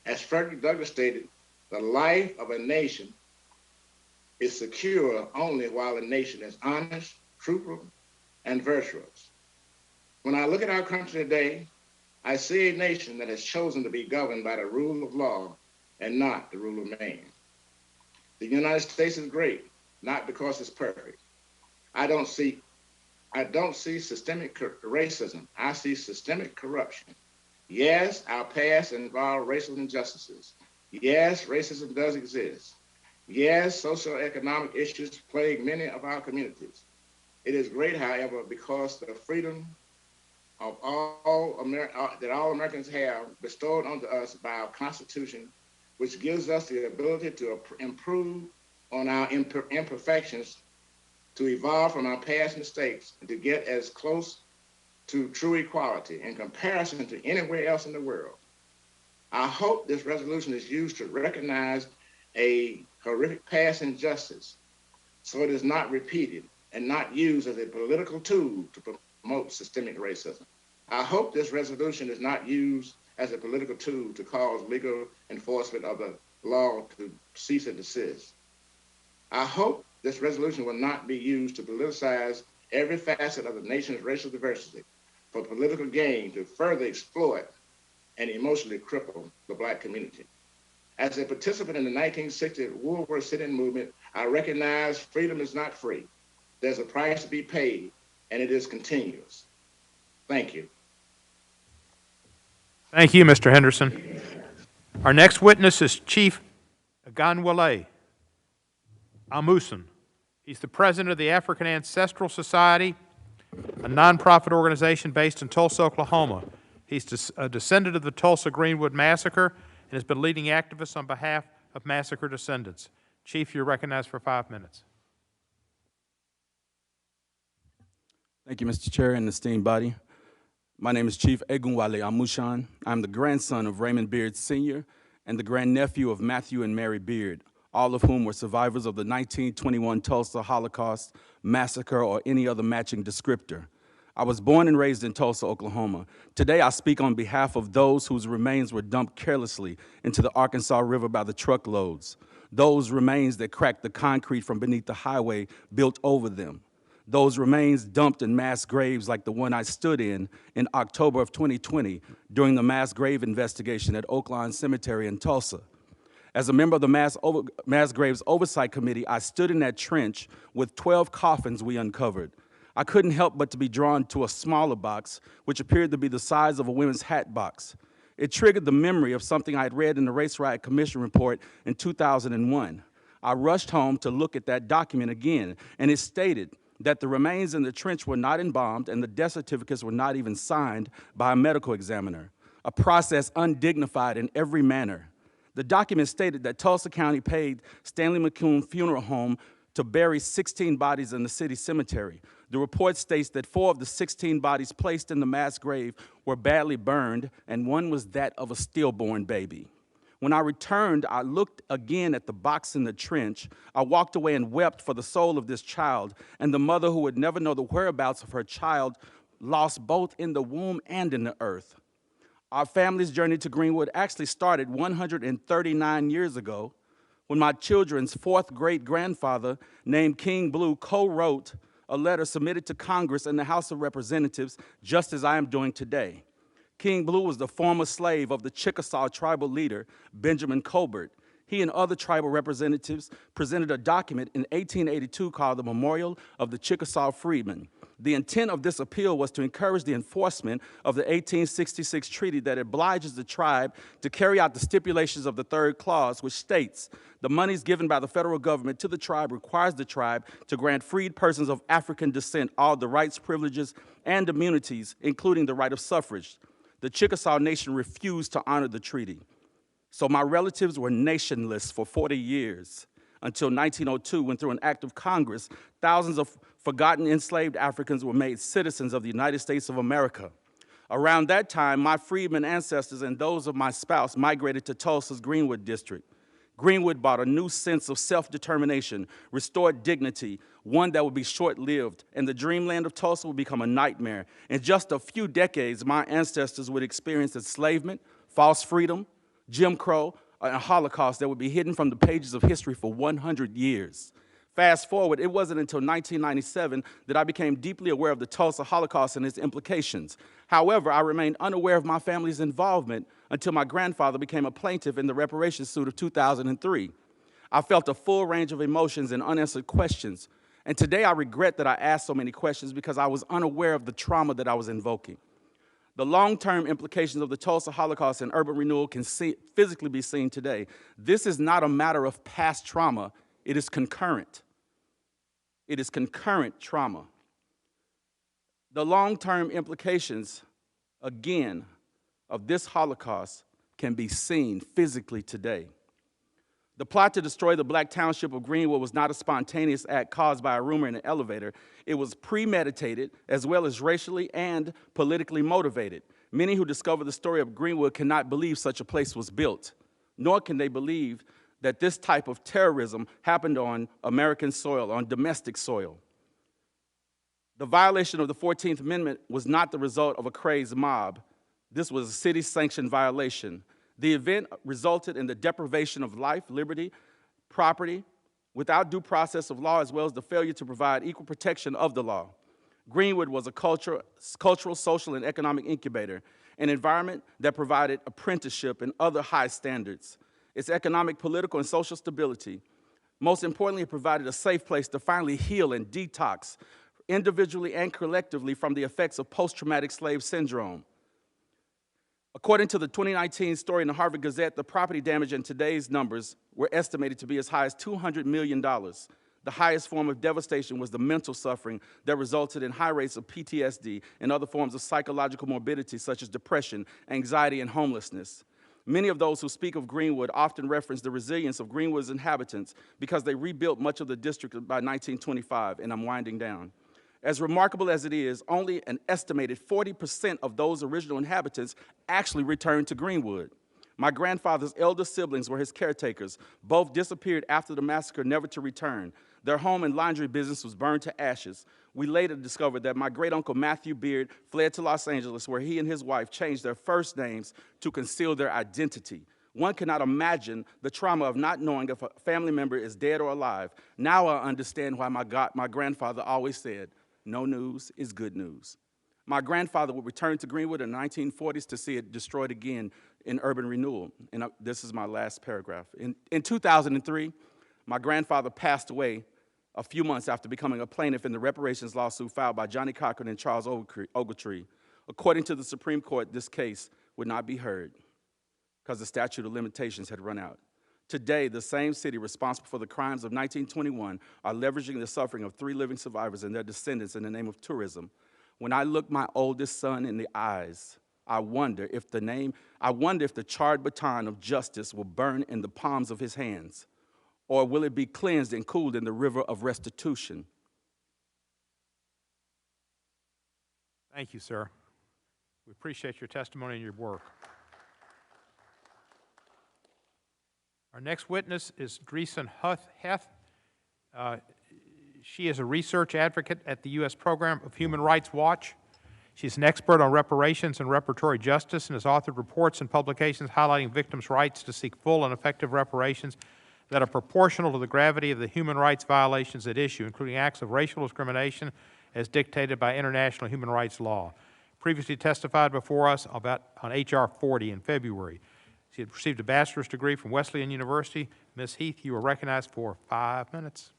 As Frederick Douglass stated, the life of a nation is secure only while the nation is honest, truthful, and virtuous. When I look at our country today, I see a nation that has chosen to be governed by the rule of law and not the rule of man. The United States is great, not because it's perfect. I don't see systemic racism. I see systemic corruption. Yes, our past involved racial injustices. Yes, racism does exist. Yes, socioeconomic issues plague many of our communities. It is great, however, because the freedom of that all Americans have bestowed onto us by our Constitution, which gives us the ability to improve on our imperfections, to evolve from our past mistakes, and to get as close to true equality in comparison to anywhere else in the world. I hope this resolution is used to recognize a horrific past injustice so it is not repeated and not used as a political tool to promote systemic racism. I hope this resolution is not used as a political tool to cause legal enforcement of the law to cease and desist. I hope this resolution will not be used to politicize every facet of the nation's racial diversity for political gain to further exploit and emotionally cripple the Black community. As a participant in the 1960 Woolworth sit-in movement, I recognize freedom is not free. There's a price to be paid, and it is continuous. Thank you. Thank you, Mr. Henderson. Our next witness is Chief Egunwale Amushan. He's the president of the African Ancestral Society, a nonprofit organization based in Tulsa, Oklahoma. He's a descendant of the Tulsa Greenwood Massacre and has been leading activists on behalf of massacre descendants. Chief, you're recognized for 5 minutes. Thank you, Mr. Chair and esteemed body. My name is Chief Egunwale Amushan. I'm the grandson of Raymond Beard Sr. and the grandnephew of Matthew and Mary Beard, all of whom were survivors of the 1921 Tulsa Holocaust massacre or any other matching descriptor. I was born and raised in Tulsa, Oklahoma. Today, I speak on behalf of those whose remains were dumped carelessly into the Arkansas River by the truckloads, those remains that cracked the concrete from beneath the highway built over them, those remains dumped in mass graves like the one I stood in October of 2020 during the mass grave investigation at Oaklawn Cemetery in Tulsa. As a member of the Mass Graves Oversight Committee, I stood in that trench with 12 coffins we uncovered. I couldn't help but to be drawn to a smaller box, which appeared to be the size of a women's hat box. It triggered the memory of something I had read in the Race Riot Commission report in 2001. I rushed home to look at that document again, and it stated that the remains in the trench were not embalmed and the death certificates were not even signed by a medical examiner, a process undignified in every manner. The document stated that Tulsa County paid Stanley McCune Funeral Home to bury 16 bodies in the city cemetery. The report states that 4 of the 16 bodies placed in the mass grave were badly burned, and one was that of a stillborn baby. When I returned, I looked again at the box in the trench. I walked away and wept for the soul of this child and the mother who would never know the whereabouts of her child, lost both in the womb and in the earth. Our family's journey to Greenwood actually started 139 years ago when my children's 4th great-grandfather named King Blue co-wrote a letter submitted to Congress and the House of Representatives, just as I am doing today. King Blue was the former slave of the Chickasaw tribal leader, Benjamin Colbert. he and other tribal representatives presented a document in 1882 called the Memorial of the Chickasaw Freedmen. The intent of this appeal was to encourage the enforcement of the 1866 treaty that obliges the tribe to carry out the stipulations of the third clause, which states, the monies given by the federal government to the tribe requires the tribe to grant freed persons of African descent all the rights, privileges, and immunities, including the right of suffrage. The Chickasaw Nation refused to honor the treaty. So my relatives were nationless for 40 years until 1902, when through an act of Congress, thousands of forgotten enslaved Africans were made citizens of the United States of America. Around that time, my freedmen ancestors and those of my spouse migrated to Tulsa's Greenwood district. Greenwood brought a new sense of self-determination, restored dignity, one that would be short-lived, and the dreamland of Tulsa would become a nightmare. In just a few decades, my ancestors would experience enslavement, false freedom, Jim Crow, and a Holocaust that would be hidden from the pages of history for 100 years. Fast forward, it wasn't until 1997 that I became deeply aware of the Tulsa Holocaust and its implications. However, I remained unaware of my family's involvement until my grandfather became a plaintiff in the reparations suit of 2003. I felt a full range of emotions and unanswered questions. And today I regret that I asked so many questions because I was unaware of the trauma that I was invoking. The long-term implications of the Tulsa Holocaust and urban renewal can physically be seen today. This is not a matter of past trauma, it is concurrent. It is concurrent trauma. The long-term implications, again, of this Holocaust can be seen physically today. The plot to destroy the black township of Greenwood was not a spontaneous act caused by a rumor in an elevator. It was premeditated as well as racially and politically motivated. Many who discover the story of Greenwood cannot believe such a place was built, nor can they believe that this type of terrorism happened on American soil, on domestic soil. The violation of the 14th Amendment was not the result of a crazed mob. This was a city-sanctioned violation. The event resulted in the deprivation of life, liberty, property, without due process of law, as well as the failure to provide equal protection of the law. Greenwood was a cultural, social, and economic incubator, an environment that provided apprenticeship and other high standards. Its economic, political, and social stability. Most importantly, it provided a safe place to finally heal and detox, individually and collectively, from the effects of post-traumatic slave syndrome. According to the 2019 story in the Harvard Gazette, the property damage in today's numbers were estimated to be as high as $200 million. The highest form of devastation was the mental suffering that resulted in high rates of PTSD and other forms of psychological morbidity such as depression, anxiety, and homelessness. Many of those who speak of Greenwood often reference the resilience of Greenwood's inhabitants because they rebuilt much of the district by 1925, and I'm winding down. As remarkable as it is, only an estimated 40% of those original inhabitants actually returned to Greenwood. My grandfather's elder siblings were his caretakers. Both disappeared after the massacre, never to return. Their home and laundry business was burned to ashes. We later discovered that my great-uncle Matthew Beard fled to Los Angeles, where he and his wife changed their first names to conceal their identity. One cannot imagine the trauma of not knowing if a family member is dead or alive. Now I understand why my grandfather always said, "No news is good news." My grandfather would return to Greenwood in the 1940s to see it destroyed again in urban renewal. And this is my last paragraph. In 2003, my grandfather passed away a few months after becoming a plaintiff in the reparations lawsuit filed by Johnny Cochran and Charles Ogletree. According to the Supreme Court, this case would not be heard because the statute of limitations had run out. Today, the same city responsible for the crimes of 1921 are leveraging the suffering of 3 living survivors and their descendants in the name of tourism. When I look my oldest son in the eyes, I wonder if the charred baton of justice will burn in the palms of his hands, or will it be cleansed and cooled in the river of restitution? Thank you, sir. We appreciate your testimony and your work. Our next witness is Dreisen Heath. She is a research advocate at the U.S. Program of Human Rights Watch. She's an expert on reparations and reparatory justice and has authored reports and publications highlighting victims' rights to seek full and effective reparations that are proportional to the gravity of the human rights violations at issue, including acts of racial discrimination as dictated by international human rights law. Previously testified before us on H.R. 40 in February. She had received a bachelor's degree from Wesleyan University. Ms. Heath, you are recognized for 5 minutes.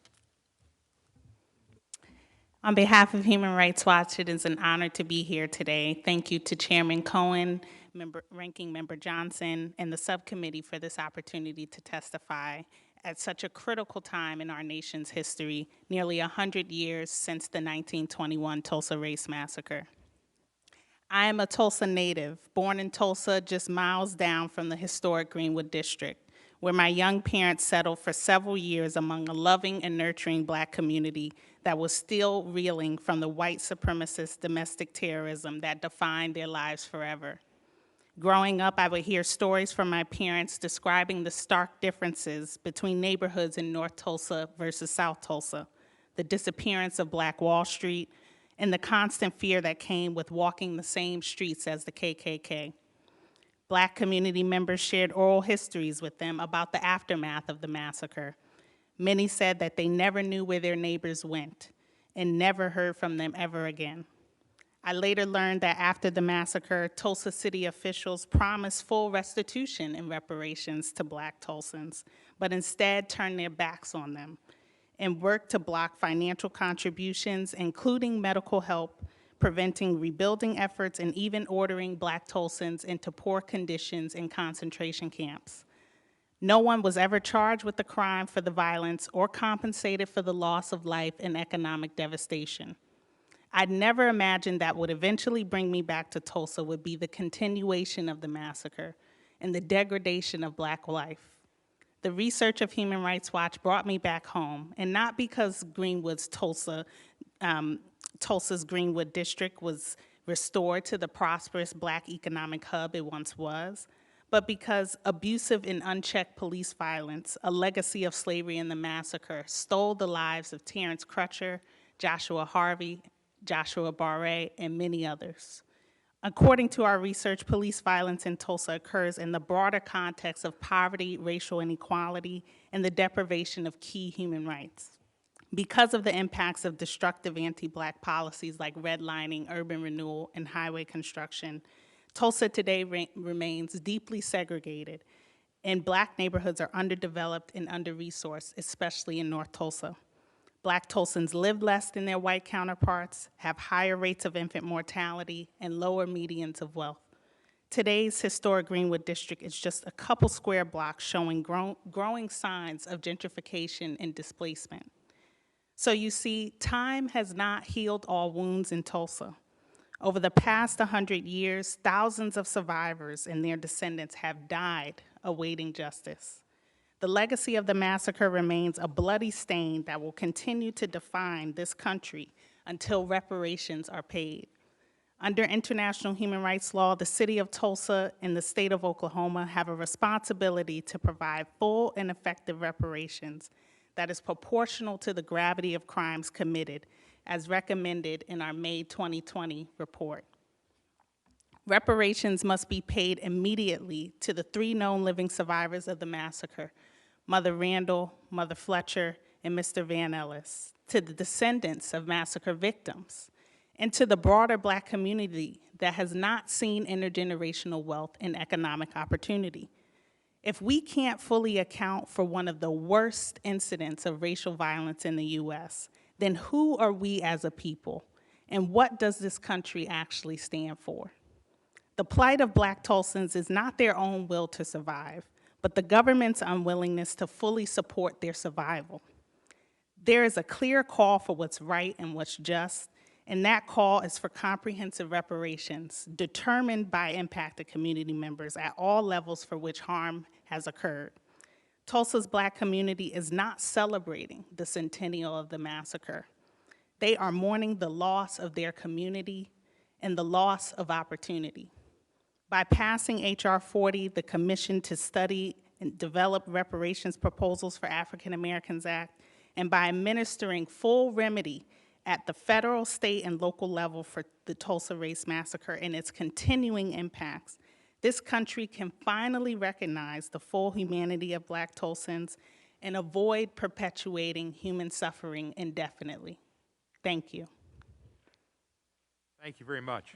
On behalf of Human Rights Watch, it is an honor to be here today. Thank you to Chairman Cohen, Ranking Member Johnson, and the subcommittee for this opportunity to testify at such a critical time in our nation's history, nearly 100 years since the 1921 Tulsa Race Massacre. I am a Tulsa native, born in Tulsa, just miles down from the historic Greenwood District, where my young parents settled for several years among a loving and nurturing Black community that was still reeling from the white supremacist domestic terrorism that defined their lives forever. Growing up, I would hear stories from my parents describing the stark differences between neighborhoods in North Tulsa versus South Tulsa, the disappearance of Black Wall Street, and the constant fear that came with walking the same streets as the KKK. Black community members shared oral histories with them about the aftermath of the massacre. Many said that they never knew where their neighbors went and never heard from them ever again. I later learned that after the massacre, Tulsa city officials promised full restitution and reparations to Black Tulsans, but instead turned their backs on them and worked to block financial contributions, including medical help, preventing rebuilding efforts, and even ordering Black Tulsans into poor conditions in concentration camps. No one was ever charged with the crime for the violence or compensated for the loss of life and economic devastation. I'd never imagined that would eventually bring me back to Tulsa would be the continuation of the massacre and the degradation of Black life. The research of Human Rights Watch brought me back home, and not because Tulsa's Greenwood District was restored to the prosperous Black economic hub it once was, but because abusive and unchecked police violence, a legacy of slavery and the massacre, stole the lives of Terrence Crutcher, Joshua Harvey, Joshua Barre, and many others. According to our research, police violence in Tulsa occurs in the broader context of poverty, racial inequality, and the deprivation of key human rights. Because of the impacts of destructive anti-Black policies like redlining, urban renewal, and highway construction, Tulsa today remains deeply segregated, and Black neighborhoods are underdeveloped and under-resourced, especially in North Tulsa. Black Tulsans live less than their white counterparts, have higher rates of infant mortality, and lower medians of wealth. Today's historic Greenwood District is just a couple square blocks showing growing signs of gentrification and displacement. So you see, time has not healed all wounds in Tulsa. Over the past 100 years, thousands of survivors and their descendants have died awaiting justice. The legacy of the massacre remains a bloody stain that will continue to define this country until reparations are paid. Under international human rights law, the city of Tulsa and the state of Oklahoma have a responsibility to provide full and effective reparations that is proportional to the gravity of crimes committed, as recommended in our May 2020 report. Reparations must be paid immediately to the 3 known living survivors of the massacre, Mother Randle, Mother Fletcher, and Mr. Van Ellis, to the descendants of massacre victims, and to the broader Black community that has not seen intergenerational wealth and economic opportunity. If we can't fully account for one of the worst incidents of racial violence in the US, then who are we as a people, and what does this country actually stand for? The plight of Black Tulsans is not their own will to survive, but the government's unwillingness to fully support their survival. There is a clear call for what's right and what's just, and that call is for comprehensive reparations determined by impacted community members at all levels for which harm has occurred. Tulsa's Black community is not celebrating the centennial of the massacre. They are mourning the loss of their community and the loss of opportunity. By passing H.R. 40, the Commission to Study and Develop Reparations Proposals for African Americans Act, and by administering full remedy at the federal, state, and local level for the Tulsa Race Massacre and its continuing impacts, this country can finally recognize the full humanity of Black Tulsans and avoid perpetuating human suffering indefinitely. Thank you. Thank you very much.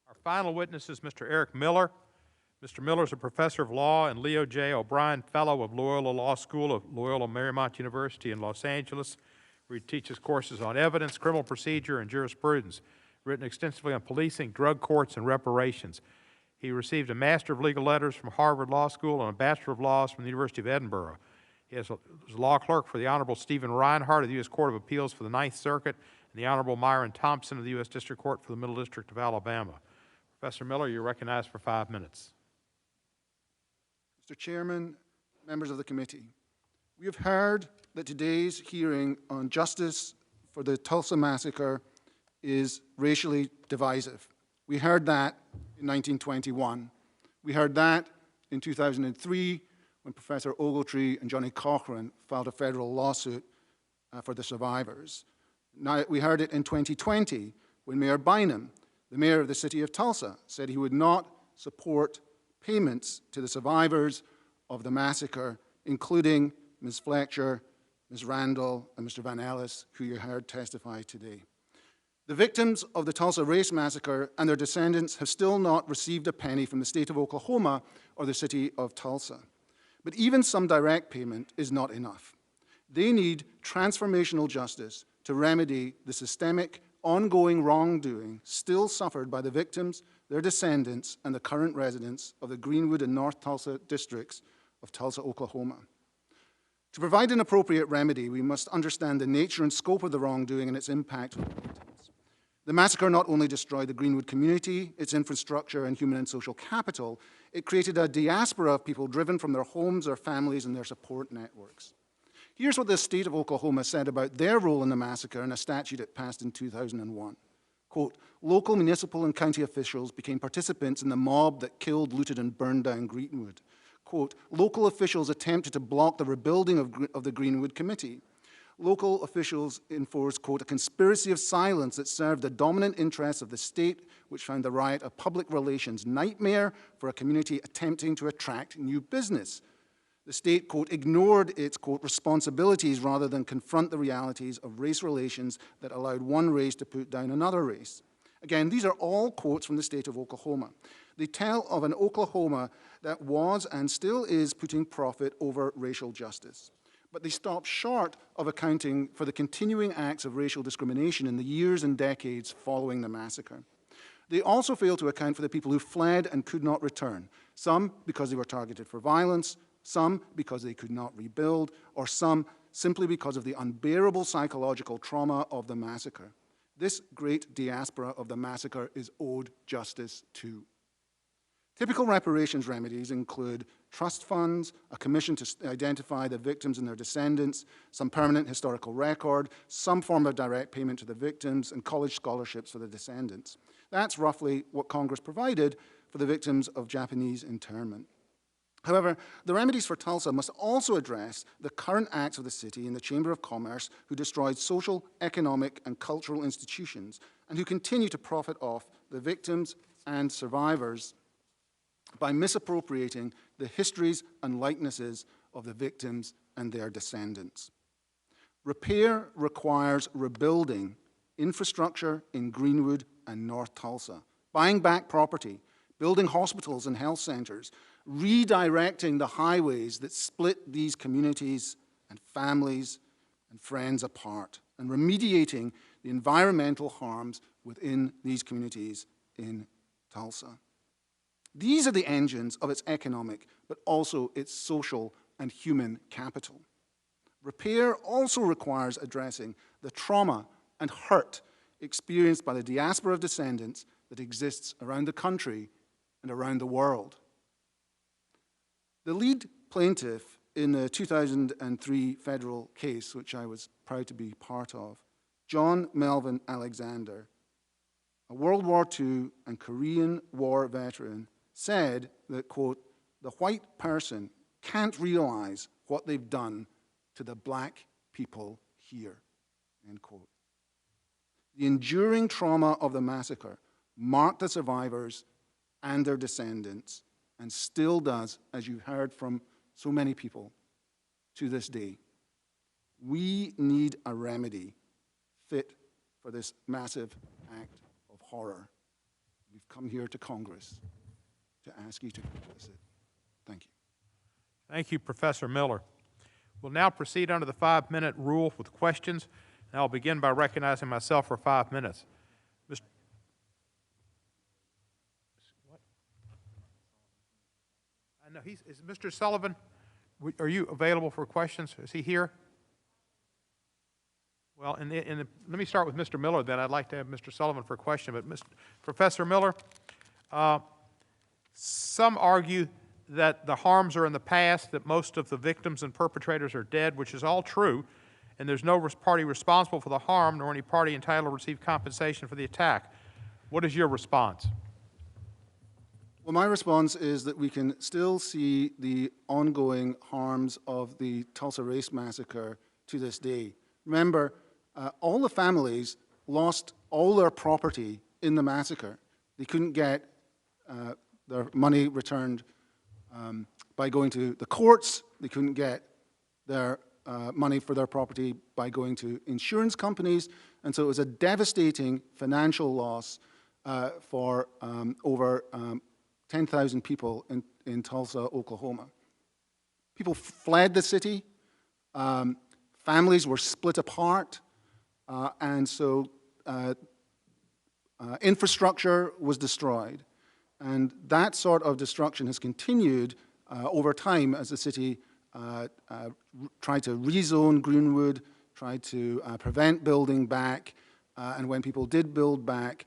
Our final witness is Mr. Eric Miller. Mr. Miller is a professor of law and Leo J. O'Brien Fellow of Loyola Law School of Loyola Marymount University in Los Angeles, where he teaches courses on evidence, criminal procedure, and jurisprudence, written extensively on policing, drug courts, and reparations. He received a Master of Legal Letters from Harvard Law School and a Bachelor of Laws from the University of Edinburgh. He was a law clerk for the Honorable Stephen Reinhardt of the U.S. Court of Appeals for the Ninth Circuit and the Honorable Myron Thompson of the U.S. District Court for the Middle District of Alabama. Professor Miller, you're recognized for 5 minutes. Mr. Chairman, members of the committee, we have heard that today's hearing on justice for the Tulsa Massacre is racially divisive. We heard that in 1921. We heard that in 2003 when Professor Ogletree and Johnny Cochran filed a federal lawsuit for the survivors. Now, we heard it in 2020 when Mayor Bynum, the mayor of the city of Tulsa, said he would not support payments to the survivors of the massacre, including Ms. Fletcher, Ms. Randle, and Mr. Van Ellis, who you heard testify today. The victims of the Tulsa Race Massacre and their descendants have still not received a penny from the state of Oklahoma or the city of Tulsa. But even some direct payment is not enough. They need transformational justice to remedy the systemic, ongoing wrongdoing still suffered by the victims, their descendants, and the current residents of the Greenwood and North Tulsa districts of Tulsa, Oklahoma. To provide an appropriate remedy, we must understand the nature and scope of the wrongdoing and its impact on the victims. The massacre not only destroyed the Greenwood community, its infrastructure, and human and social capital, it created a diaspora of people driven from their homes, their families, and their support networks. Here's what the state of Oklahoma said about their role in the massacre in a statute it passed in 2001. Quote, local, municipal, and county officials became participants in the mob that killed, looted, and burned down Greenwood. Quote, local officials attempted to block the rebuilding of the Greenwood Committee. Local officials enforced, quote, a conspiracy of silence that served the dominant interests of the state, which found the riot a public relations nightmare for a community attempting to attract new business. The state, quote, ignored its, quote, responsibilities rather than confront the realities of race relations that allowed one race to put down another race. Again, these are all quotes from the state of Oklahoma. They tell of an Oklahoma that was and still is putting profit over racial justice. But they stop short of accounting for the continuing acts of racial discrimination in the years and decades following the massacre. They also fail to account for the people who fled and could not return, some because they were targeted for violence, some because they could not rebuild, or some simply because of the unbearable psychological trauma of the massacre. This great diaspora of the massacre is owed justice too. Typical reparations remedies include trust funds, a commission to identify the victims and their descendants, some permanent historical record, some form of direct payment to the victims, and college scholarships for the descendants. That's roughly what Congress provided for the victims of Japanese internment. However, the remedies for Tulsa must also address the current acts of the city and the Chamber of Commerce who destroyed social, economic, and cultural institutions and who continue to profit off the victims and survivors by misappropriating the histories and likenesses of the victims and their descendants. Repair requires rebuilding infrastructure in Greenwood and North Tulsa, buying back property, building hospitals and health centers, redirecting the highways that split these communities and families and friends apart, and remediating the environmental harms within these communities in Tulsa. These are the engines of its economic, but also its social and human capital. Repair also requires addressing the trauma and hurt experienced by the diaspora of descendants that exists around the country and around the world. The lead plaintiff in the 2003 federal case, which I was proud to be part of, John Melvin Alexander, a World War II and Korean War veteran, said that, quote, the white person can't realize what they've done to the black people here, end quote. The enduring trauma of the massacre marked the survivors and their descendants, and still does, as you heard from so many people, to this day. We need a remedy fit for this massive act of horror. We've come here to Congress to ask you to pass it. Thank you. Thank you, Professor Miller. We'll now proceed under the 5-minute rule with questions, and I'll begin by recognizing myself for 5 minutes. Mr. What? I know is Mr. Sullivan, are you available for questions? Is he here? Well, let me start with Mr. Miller then. I'd like to have Mr. Sullivan for a question, but Professor Miller, some argue that the harms are in the past, that most of the victims and perpetrators are dead, which is all true, and there's no party responsible for the harm, nor any party entitled to receive compensation for the attack. What is your response? Well, my response is that we can still see the ongoing harms of the Tulsa Race Massacre to this day. Remember, all the families lost all their property in the massacre. They couldn't get their money returned by going to the courts. They couldn't get their money for their property by going to insurance companies. And so it was a devastating financial loss for over 10,000 people in Tulsa, Oklahoma. People fled the city. Families were split apart. And so infrastructure was destroyed. And that sort of destruction has continued over time as the city tried to rezone Greenwood, tried to prevent building back, and when people did build back,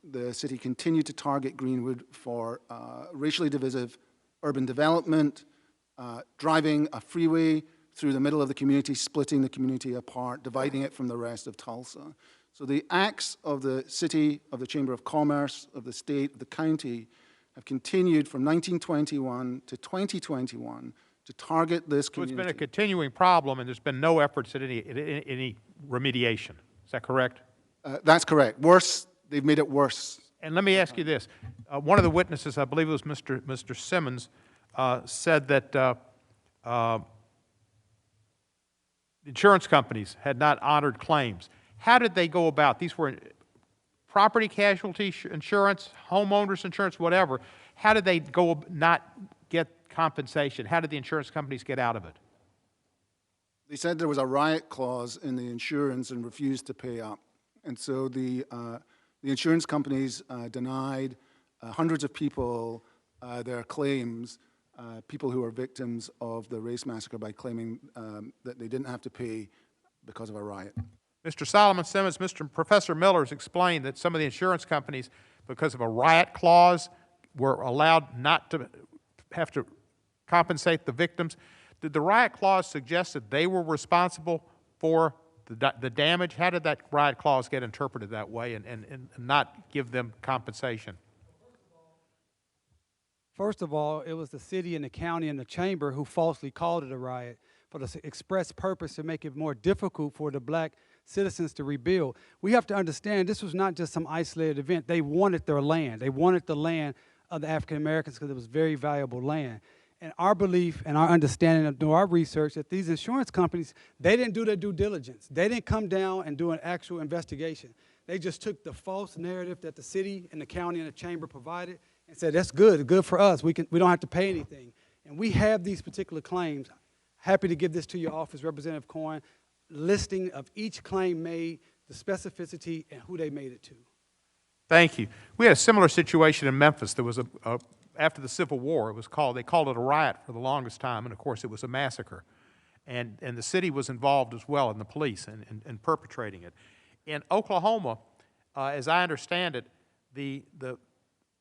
the city continued to target Greenwood for racially divisive urban development, driving a freeway through the middle of the community, splitting the community apart, dividing it from the rest of Tulsa. So the acts of the city, of the Chamber of Commerce, of the state, of the county, have continued from 1921 to 2021 to target this community. So it's been a continuing problem, and there's been no efforts at any remediation. Is that correct? That's correct. Worse, they've made it worse. And let me ask you this. One of the witnesses, I believe it was Mr. Simmons, said that insurance companies had not honored claims. How did they go about? These were property casualty insurance, homeowners insurance, whatever. How did they go not get compensation? How did the insurance companies get out of it? They said there was a riot clause in the insurance and refused to pay up. And so the insurance companies denied hundreds of people their claims, people who were victims of the race massacre, by claiming that they didn't have to pay because of a riot. Mr. Solomon-Simmons, Professor Miller has explained that some of the insurance companies, because of a riot clause, were allowed not to have to compensate the victims. Did the riot clause suggest that they were responsible for the damage? How did that riot clause get interpreted that way and not give them compensation? First of all, it was the city and the county and the chamber who falsely called it a riot for the express purpose to make it more difficult for the black citizens to rebuild. We have to understand this was not just some isolated event. They wanted their land. They wanted the land of the African Americans because it was very valuable land. And our belief and our understanding of through our research that these insurance companies, they didn't do their due diligence. They didn't come down and do an actual investigation. They just took the false narrative that the city and the county and the chamber provided and said, that's good for us. We don't have to pay anything. And we have these particular claims. Happy to give this to your office, Representative Cohen, listing of each claim made, the specificity, and who they made it to. Thank you. We had a similar situation in Memphis. There was after the Civil War, they called it a riot for the longest time, and of course it was a massacre. And the city was involved as well, in the police, and perpetrating it. In Oklahoma, as I understand it, the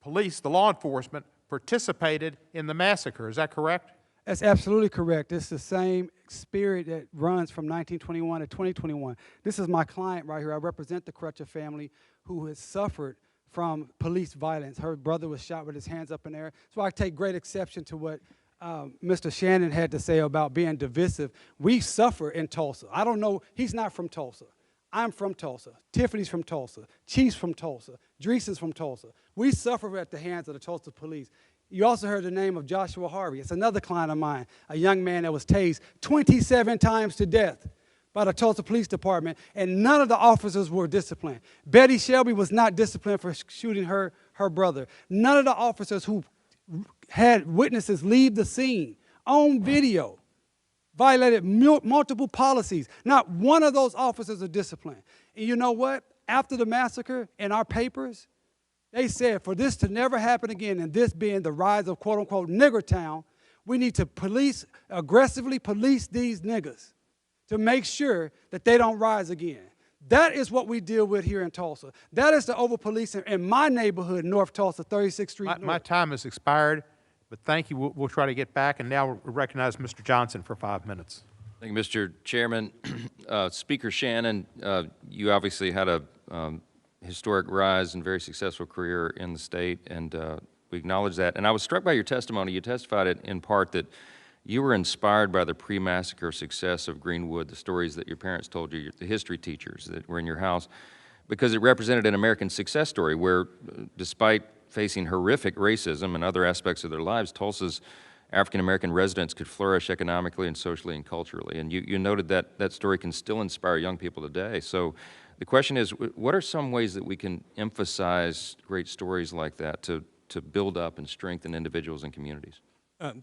police, the law enforcement, participated in the massacre. Is that correct? That's absolutely correct. It's the same spirit that runs from 1921 to 2021. This is my client right here. I represent the Crutcher family who has suffered from police violence. Her brother was shot with his hands up in the air. So I take great exception to what Mr. Shannon had to say about being divisive. We suffer in Tulsa. I don't know. He's not from Tulsa. I'm from Tulsa. Tiffany's from Tulsa. Chief's from Tulsa. Dreisen's from Tulsa. We suffer at the hands of the Tulsa police. You also heard the name of Joshua Harvey. It's another client of mine, a young man that was tased 27 times to death by the Tulsa Police Department, and none of the officers were disciplined. Betty Shelby was not disciplined for shooting her brother. None of the officers who had witnesses leave the scene on video violated multiple policies. Not one of those officers are disciplined. And you know what? After the massacre, in our papers, they said for this to never happen again, and this being the rise of quote-unquote nigger town, we need to aggressively police these niggers to make sure that they don't rise again. That is what we deal with here in Tulsa. That is the over-policing in my neighborhood, North Tulsa, 36th Street North. My time has expired, but thank you. We'll try to get back, and now we'll recognize Mr. Johnson for 5 minutes. Thank you, Mr. Chairman. Speaker Shannon, you obviously had a historic rise and very successful career in the state, and we acknowledge that. And I was struck by your testimony. You testified in part that you were inspired by the pre-massacre success of Greenwood, the stories that your parents told you, the history teachers that were in your house, because it represented an American success story where, despite facing horrific racism and other aspects of their lives, Tulsa's African-American residents could flourish economically and socially and culturally. And you noted that that story can still inspire young people today. So the question is, what are some ways that we can emphasize great stories like that to build up and strengthen individuals and communities?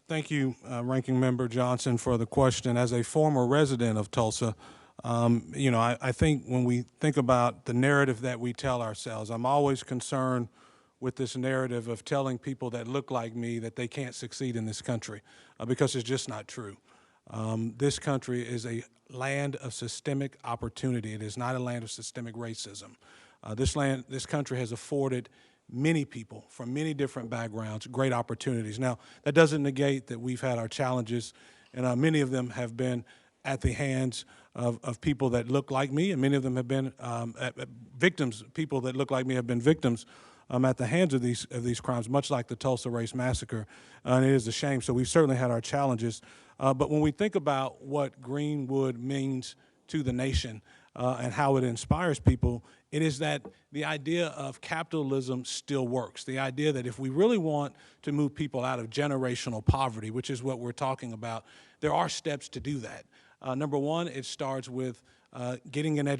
Thank you, Ranking Member Johnson, for the question. As a former resident of Tulsa, you know, I think when we think about the narrative that we tell ourselves, I'm always concerned with this narrative of telling people that look like me that they can't succeed in this country, because it's just not true. This country is a land of systemic opportunity. It is not a land of systemic racism. This country has afforded many people from many different backgrounds great opportunities. Now, that doesn't negate that we've had our challenges, and many of them have been at the hands of people that look like me, and many of them have been victims. People that look like me have been victims at the hands of these crimes, much like the Tulsa Race Massacre, and it is a shame. So we've certainly had our challenges. But when we think about what Greenwood means to the nation and how it inspires people, it is that the idea of capitalism still works. The idea that if we really want to move people out of generational poverty, which is what we're talking about, there are steps to do that. Number one, it starts with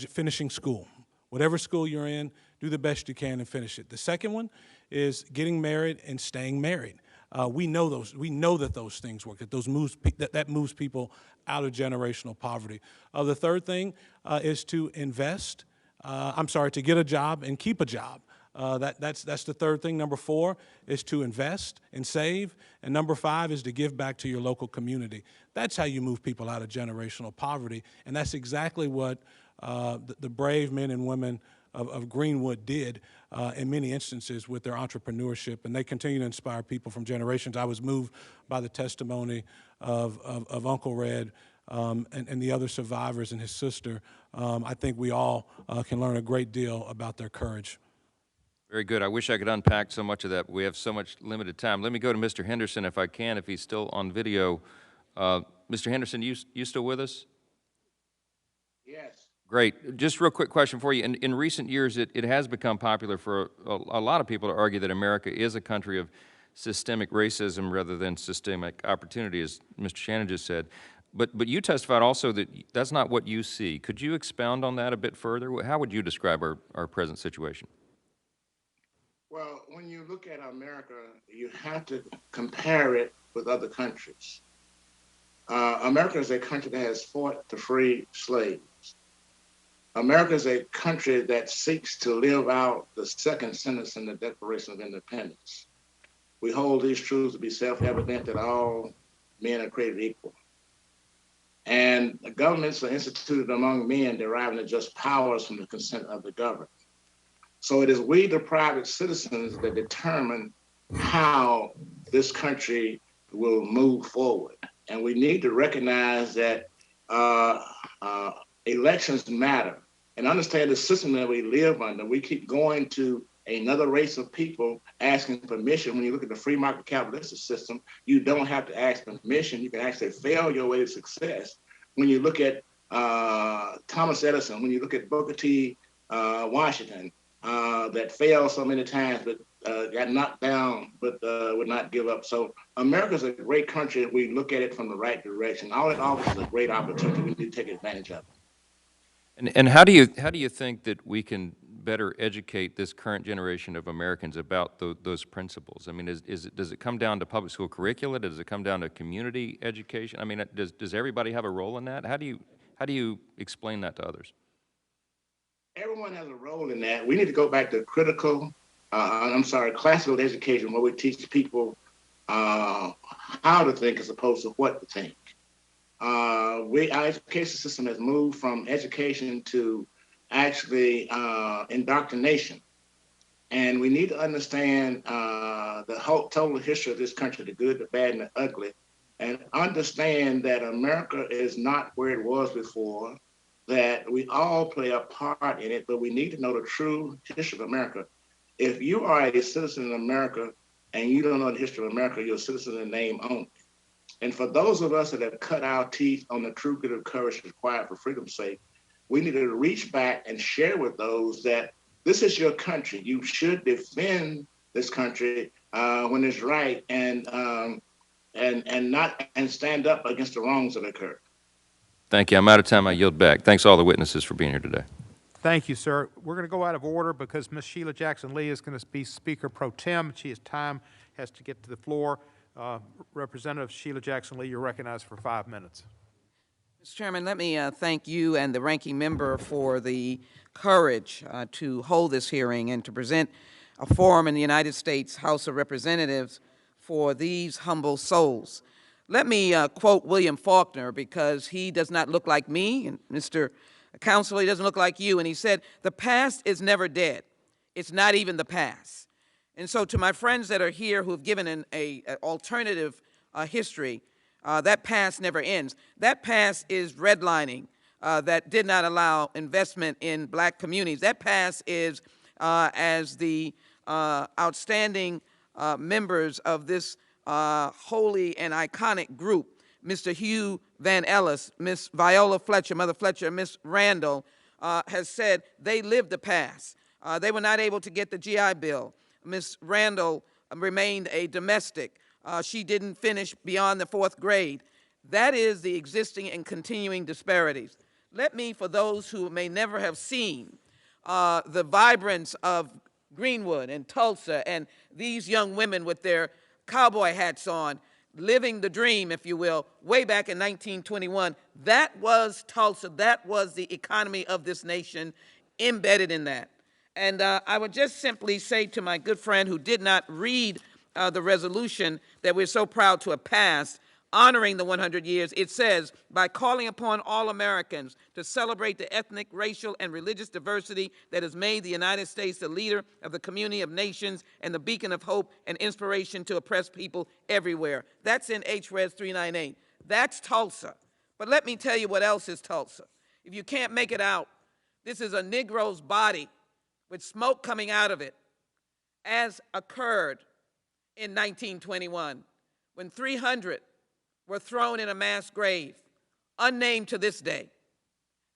finishing school. Whatever school you're in, do the best you can and finish it. The second one is getting married and staying married. We know that those things work. That moves people out of generational poverty. The third thing is to invest. To get a job and keep a job. That's the third thing. Number four is to invest and save. And number five is to give back to your local community. That's how you move people out of generational poverty. And that's exactly what the brave men and women of Greenwood did in many instances with their entrepreneurship. And they continue to inspire people from generations. I was moved by the testimony of Uncle Red and the other survivors and his sister. I think we all can learn a great deal about their courage. Very good. I wish I could unpack so much of that, but we have so much limited time. Let me go to Mr. Henderson if I can, if he's still on video. Mr. Henderson, you still with us? Yes. Great. Just real quick question for you. In recent years, it has become popular for a lot of people to argue that America is a country of systemic racism rather than systemic opportunity, as Mr. Shannon just said. But you testified also that that's not what you see. Could you expound on that a bit further? How would you describe our present situation? Well, when you look at America, you have to compare it with other countries. America is a country that has fought to free slaves. America is a country that seeks to live out the second sentence in the Declaration of Independence. We hold these truths to be self-evident that all men are created equal. And the governments are instituted among men deriving the just powers from the consent of the governed. So it is we, the private citizens, that determine how this country will move forward. And we need to recognize that elections matter and understand the system that we live under. We keep going to another race of people asking permission. When you look at the free market capitalistic system, you don't have to ask permission. You can actually fail your way to success. When you look at Thomas Edison, when you look at Booker T. Washington, that failed so many times, but got knocked down, but would not give up. So America's a great country if we look at it from the right direction. All it offers is a great opportunity. We need to take advantage of it. And how do you think that we can better educate this current generation of Americans about those principles? I mean, does it come down to public school curricula? Does it come down to community education? I mean, does everybody have a role in that? How do you explain that to others? Everyone has a role in that. We need to go back to classical education, where we teach people how to think as opposed to what to think. Our education system has moved from education to actually indoctrination. And we need to understand the whole total history of this country, the good, the bad, and the ugly, and understand that America is not where it was before, that we all play a part in it, but we need to know the true history of America. If you are a citizen in America and you don't know the history of America, you're a citizen in name only. And for those of us that have cut our teeth on the true grit of courage required for freedom's sake, we need to reach back and share with those that this is your country. You should defend this country when it's right, and stand up against the wrongs that occur. Thank you. I'm out of time. I yield back. Thanks all the witnesses for being here today. Thank you, sir. We're going to go out of order because Ms. Sheila Jackson Lee is going to be Speaker Pro Tem. She has to get to the floor. Representative Sheila Jackson Lee, you're recognized for 5 minutes. Mr. Chairman, let me thank you and the ranking member for the courage to hold this hearing and to present a forum in the United States House of Representatives for these humble souls. Let me quote William Faulkner, because he does not look like me, and Mr. Counselor, he doesn't look like you, and he said, "The past is never dead. It's not even the past." And so to my friends that are here who have given an alternative history, that past never ends. That past is redlining that did not allow investment in black communities. That past is, as the outstanding members of this holy and iconic group, Mr. Hugh Van Ellis, Miss Viola Fletcher, Mother Fletcher, Miss Randle, has said they lived the past. They were not able to get the GI Bill. Miss Randle remained a domestic. She didn't finish beyond the 4th grade. That is the existing and continuing disparities. Let me, for those who may never have seen the vibrance of Greenwood and Tulsa and these young women with their cowboy hats on, living the dream, if you will, way back in 1921, that was Tulsa. That was the economy of this nation embedded in that. And I would just simply say to my good friend who did not read the resolution that we're so proud to have passed, honoring the 100 years, it says, by calling upon all Americans to celebrate the ethnic, racial, and religious diversity that has made the United States the leader of the community of nations and the beacon of hope and inspiration to oppressed people everywhere. That's in HRES 398. That's Tulsa. But let me tell you what else is Tulsa. If you can't make it out, this is a Negro's body with smoke coming out of it, as occurred in 1921, when 300 were thrown in a mass grave, unnamed to this day,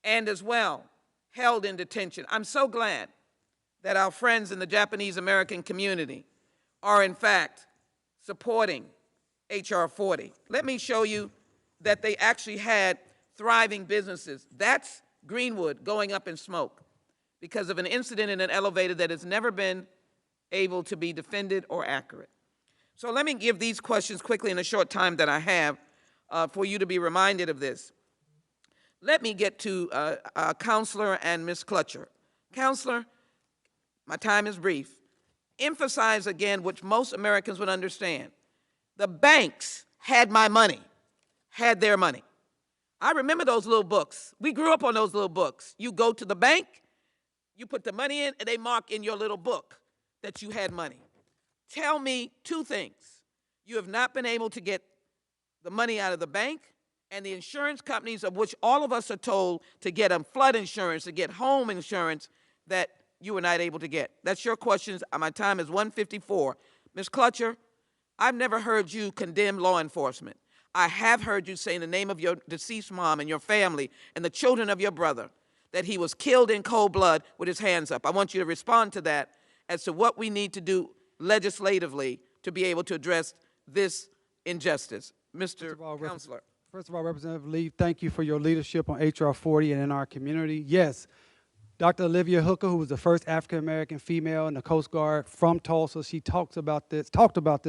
and as well held in detention. I'm so glad that our friends in the Japanese American community are in fact supporting H.R. 40. Let me show you that they actually had thriving businesses. That's Greenwood going up in smoke because of an incident in an elevator that has never been able to be defended or accurate. So let me give these questions quickly in the short time that I have for you to be reminded of this. Let me get to Counselor and Ms. Crutcher. Counselor, my time is brief. Emphasize again, which most Americans would understand. The banks had my money, had their money. I remember those little books. We grew up on those little books. You go to the bank, you put the money in, and they mark in your little book that you had money. Tell me two things. You have not been able to get the money out of the bank, and the insurance companies, of which all of us are told to get flood insurance, to get home insurance, that you were not able to get. That's your questions. My time is 1:54. Ms. Crutcher, I've never heard you condemn law enforcement. I have heard you say in the name of your deceased mom and your family and the children of your brother that he was killed in cold blood with his hands up. I want you to respond to that as to what we need to do legislatively to be able to address this injustice. Mr. Counselor. First of all, Representative Lee, thank you for your leadership on H.R. 40 and in our community. Yes, Dr. Olivia Hooker, who was the first African-American female in the Coast Guard from Tulsa, she talked about this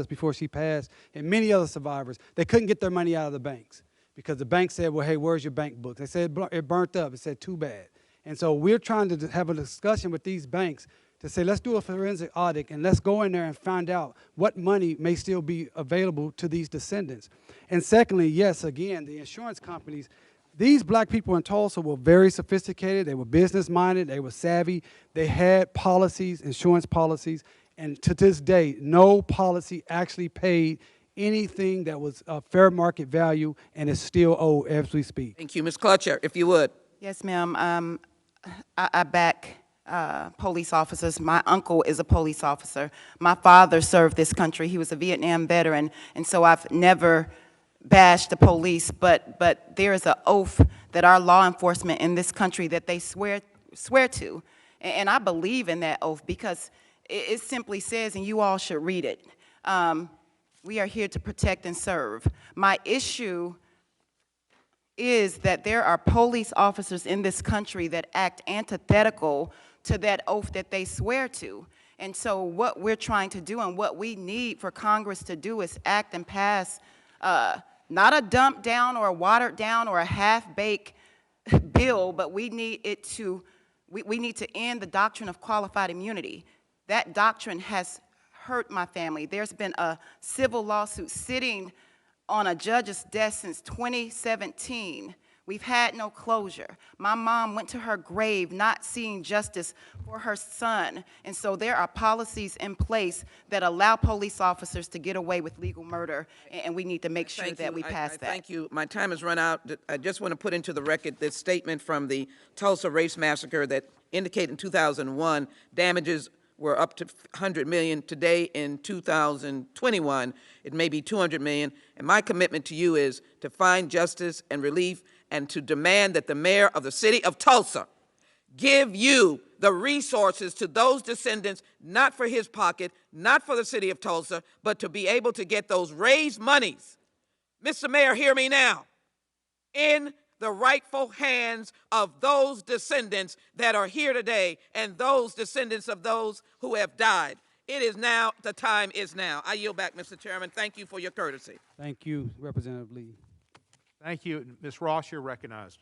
before she passed, and many other survivors. They couldn't get their money out of the banks because the bank said, well, hey, where's your bank book? They said it burnt up. It said, too bad. And so we're trying to have a discussion with these banks to say, let's do a forensic audit and let's go in there and find out what money may still be available to these descendants. And secondly, yes, again, the insurance companies, these black people in Tulsa were very sophisticated. They were business-minded. They were savvy. They had policies, insurance policies, and to this day, no policy actually paid anything that was of fair market value and is still owed as we speak. Thank you. Ms. Crutcher, if you would. Yes, ma'am. I back police officers. My uncle is a police officer. My father served this country. He was a Vietnam veteran, and so I've never bashed the police, but there is an oath that our law enforcement in this country that they swear to, and I believe in that oath because it simply says, and you all should read it, we are here to protect and serve. My issue is that there are police officers in this country that act antithetical to that oath that they swear to. And so what we're trying to do and what we need for Congress to do is act and pass not a dumped down or a watered down or a half-baked bill, but we need it to, we need to end the doctrine of qualified immunity. That doctrine has hurt my family. There's been a civil lawsuit sitting on a judge's desk since 2017. We've had no closure. My mom went to her grave not seeing justice for her son. And so there are policies in place that allow police officers to get away with legal murder, and we need to make sure that we pass that. Thank you. My time has run out. I just want to put into the record this statement from the Tulsa Race Massacre that indicated in 2001 damages were up to $100 million. Today in 2021, it may be $200 million. And my commitment to you is to find justice and relief and to demand that the mayor of the city of Tulsa give you the resources to those descendants, not for his pocket, not for the city of Tulsa, but to be able to get those raised monies. Mr. Mayor, hear me now. In the rightful hands of those descendants that are here today and those descendants of those who have died. It is now, the time is now. I yield back, Mr. Chairman. Thank you for your courtesy. Thank you, Representative Lee. Thank you. Ms. Ross, you're recognized.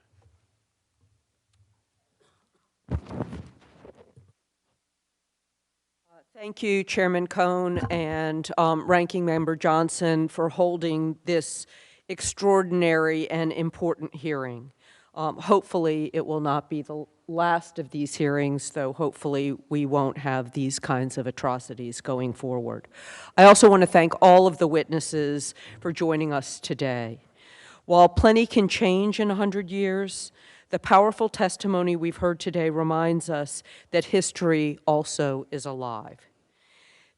Thank you, Chairman Cohn and Ranking Member Johnson, for holding this extraordinary and important hearing. Hopefully, it will not be the last of these hearings, though hopefully we won't have these kinds of atrocities going forward. I also want to thank all of the witnesses for joining us today. While plenty can change in 100 years, the powerful testimony we've heard today reminds us that history also is alive.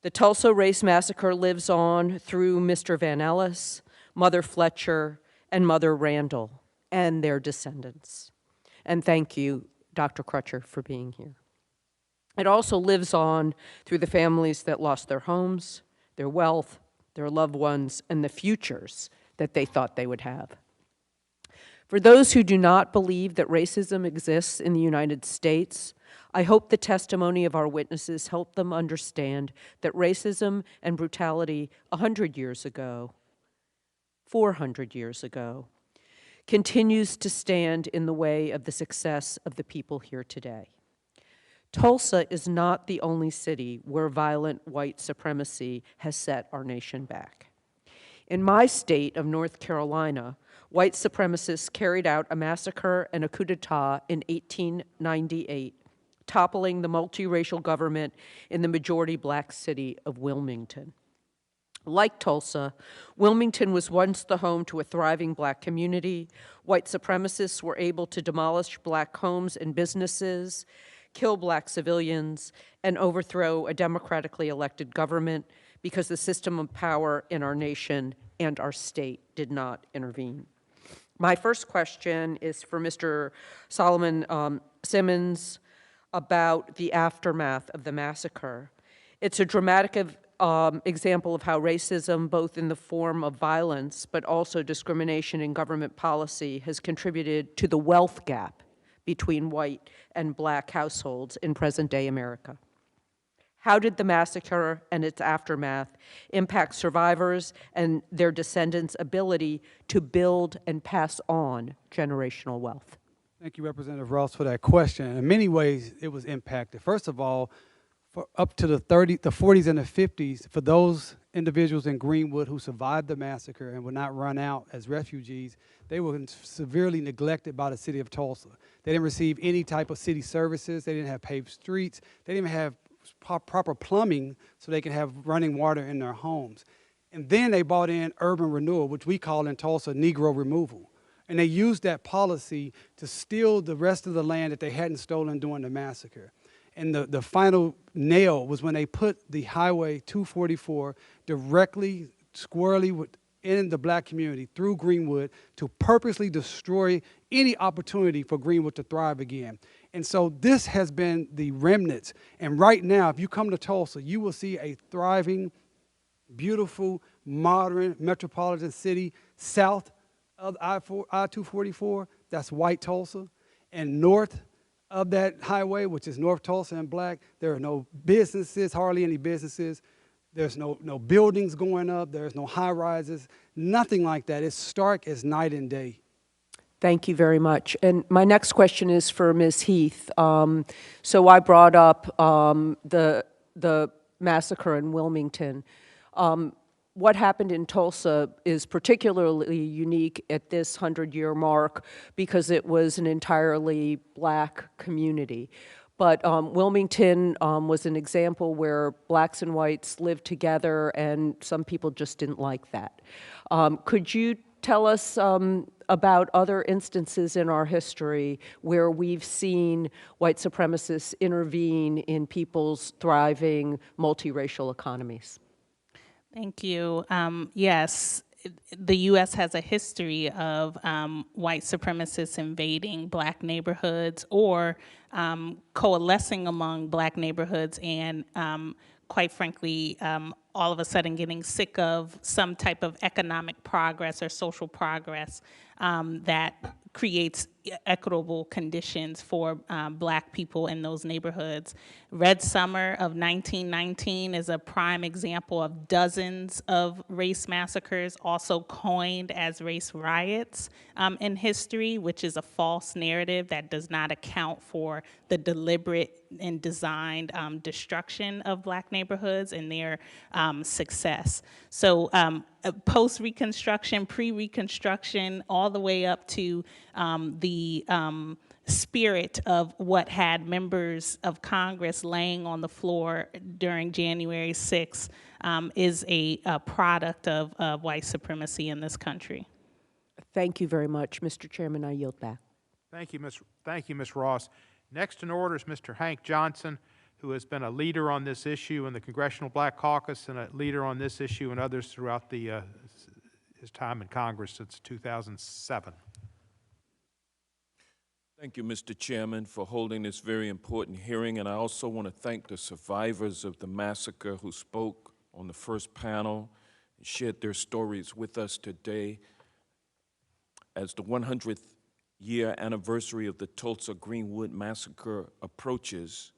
The Tulsa Race Massacre lives on through Mr. Van Ellis, Mother Fletcher, and Mother Randle, and their descendants. And thank you, Dr. Crutcher, for being here. It also lives on through the families that lost their homes, their wealth, their loved ones, and the futures that they thought they would have. For those who do not believe that racism exists in the United States, I hope the testimony of our witnesses helped them understand that racism and brutality 100 years ago, 400 years ago, continues to stand in the way of the success of the people here today. Tulsa is not the only city where violent white supremacy has set our nation back. In my state of North Carolina, white supremacists carried out a massacre and a coup d'etat in 1898, toppling the multiracial government in the majority black city of Wilmington. Like Tulsa, Wilmington was once the home to a thriving black community. White supremacists were able to demolish black homes and businesses, kill black civilians, and overthrow a democratically elected government because the system of power in our nation and our state did not intervene. My first question is for Mr. Solomon-Simmons about the aftermath of the massacre. It's a dramatic example of how racism, both in the form of violence but also discrimination in government policy, has contributed to the wealth gap between white and black households in present-day America. How did the massacre and its aftermath impact survivors and their descendants' ability to build and pass on generational wealth? Thank you, Representative Ross, for that question. In many ways, it was impacted. First of all, for up to the 40s and the 50s, for those individuals in Greenwood who survived the massacre and were not run out as refugees, they were severely neglected by the city of Tulsa. They didn't receive any type of city services. They didn't have paved streets. They didn't even have proper plumbing so they can have running water in their homes. And then they brought in urban renewal, which we call in Tulsa Negro removal. And they used that policy to steal the rest of the land that they hadn't stolen during the massacre. And the final nail was when they put the Highway 244 directly, squarely in the black community through Greenwood to purposely destroy any opportunity for Greenwood to thrive again. And so this has been the remnants. And right now, if you come to Tulsa, you will see a thriving, beautiful, modern metropolitan city south of I-244, that's white Tulsa, and north of that highway, which is North Tulsa and black, there are no businesses, hardly any businesses. There's no buildings going up. There's no high rises, nothing like that. It's stark as night and day. Thank you very much. And my next question is for Ms. Heath. So I brought up the massacre in Wilmington. What happened in Tulsa is particularly unique at this 100-year mark because it was an entirely black community. But Wilmington was an example where blacks and whites lived together, and some people just didn't like that. Could you tell us about other instances in our history where we've seen white supremacists intervene in people's thriving multiracial economies? Thank you. Yes, the U.S. has a history of white supremacists invading black neighborhoods or coalescing among black neighborhoods and, quite frankly, all of a sudden getting sick of some type of economic progress or social progress that creates equitable conditions for black people in those neighborhoods. Red Summer of 1919 is a prime example of dozens of race massacres, also coined as race riots in history, which is a false narrative that does not account for the deliberate and designed destruction of black neighborhoods and their success. So post-Reconstruction, pre-Reconstruction, all the way up to the spirit of what had members of Congress laying on the floor during January 6th is a product of white supremacy in this country. Thank you very much. Mr. Chairman, I yield back. Thank you, Ms. Ross. Next in order is Mr. Hank Johnson, who has been a leader on this issue in the Congressional Black Caucus and a leader on this issue and others throughout his time in Congress since 2007. Thank you, Mr. Chairman, for holding this very important hearing, and I also want to thank the survivors of the massacre who spoke on the first panel and shared their stories with us today. As the 100th year anniversary of the Tulsa Greenwood Massacre approaches,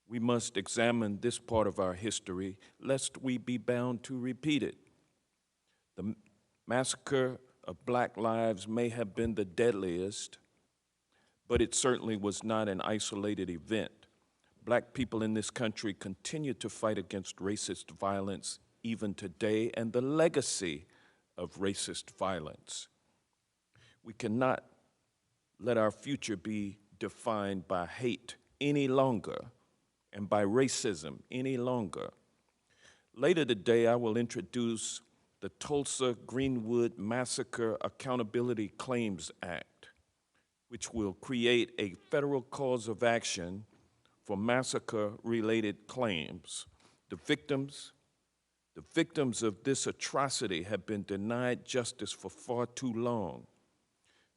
we must examine this part of our history, lest we be bound to repeat it. The massacre of black lives may have been the deadliest, but it certainly was not an isolated event. Black people in this country continue to fight against racist violence even today, and the legacy of racist violence. We cannot let our future be defined by hate any longer and by racism any longer. Later today, I will introduce the Tulsa Greenwood Massacre Accountability Claims Act, which will create a federal cause of action for massacre-related claims. The victims of this atrocity have been denied justice for far too long.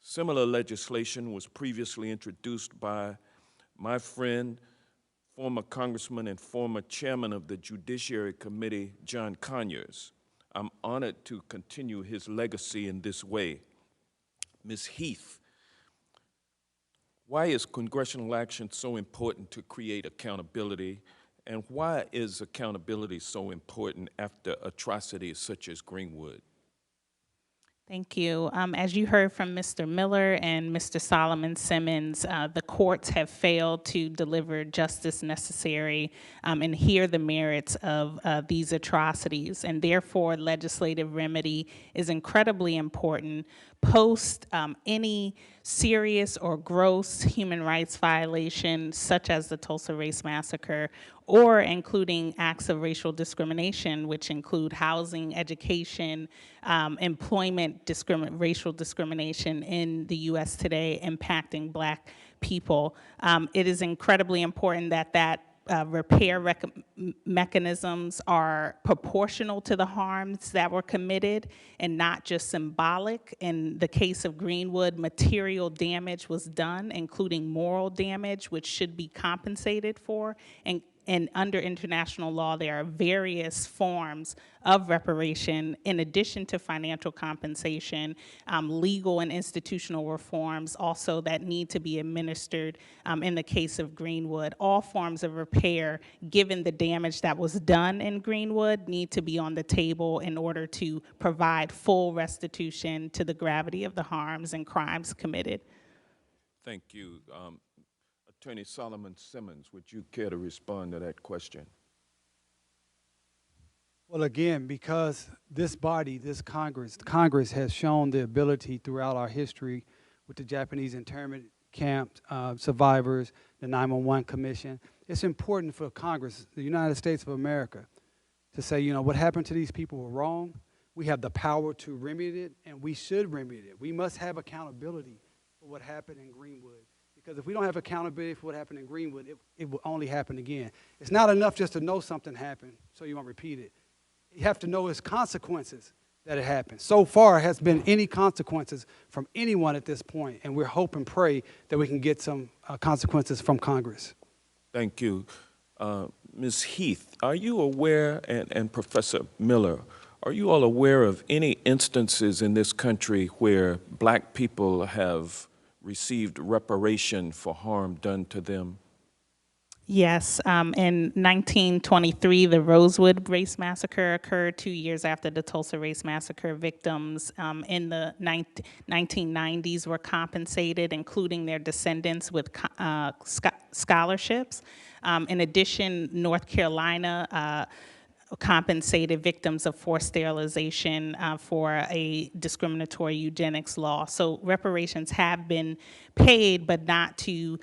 Similar legislation was previously introduced by my friend, former Congressman and former Chairman of the Judiciary Committee, John Conyers. I'm honored to continue his legacy in this way. Ms. Heath, why is congressional action so important to create accountability, and why is accountability so important after atrocities such as Greenwood? Thank you. As you heard from Mr. Miller and Mr. Solomon-Simmons, the courts have failed to deliver justice necessary and hear the merits of these atrocities, and therefore legislative remedy is incredibly important post any serious or gross human rights violation, such as the Tulsa Race Massacre, or including acts of racial discrimination, which include housing, education, employment, racial discrimination in the U.S. today impacting Black people. It is incredibly important that repair mechanisms are proportional to the harms that were committed and not just symbolic. In the case of Greenwood, material damage was done, including moral damage, which should be compensated for. And under international law, there are various forms of reparation in addition to financial compensation, legal and institutional reforms also that need to be administered in the case of Greenwood. All forms of repair, given the damage that was done in Greenwood, need to be on the table in order to provide full restitution to the gravity of the harms and crimes committed. Thank you. Attorney Solomon-Simmons, would you care to respond to that question? Well, again, because this body, this Congress has shown the ability throughout our history with the Japanese internment camp survivors, the 911 Commission, it's important for Congress, the United States of America, to say, you know, what happened to these people were wrong. We have the power to remedy it, and we should remedy it. We must have accountability for what happened in Greenwood. Because if we don't have accountability for what happened in Greenwood, it will only happen again. It's not enough just to know something happened so you won't repeat it. You have to know its consequences that it happened. So far, has been any consequences from anyone at this point, and we're hope and pray that we can get some consequences from Congress. Thank you. Ms. Heath, are you aware, and Professor Miller, are you all aware of any instances in this country where Black people have received reparation for harm done to them? Yes, in 1923, the Rosewood Race Massacre occurred 2 years after the Tulsa Race Massacre. Victims in the 1990s were compensated, including their descendants, with scholarships. In addition, North Carolina compensated victims of forced sterilization for a discriminatory eugenics law. So reparations have been paid, but not to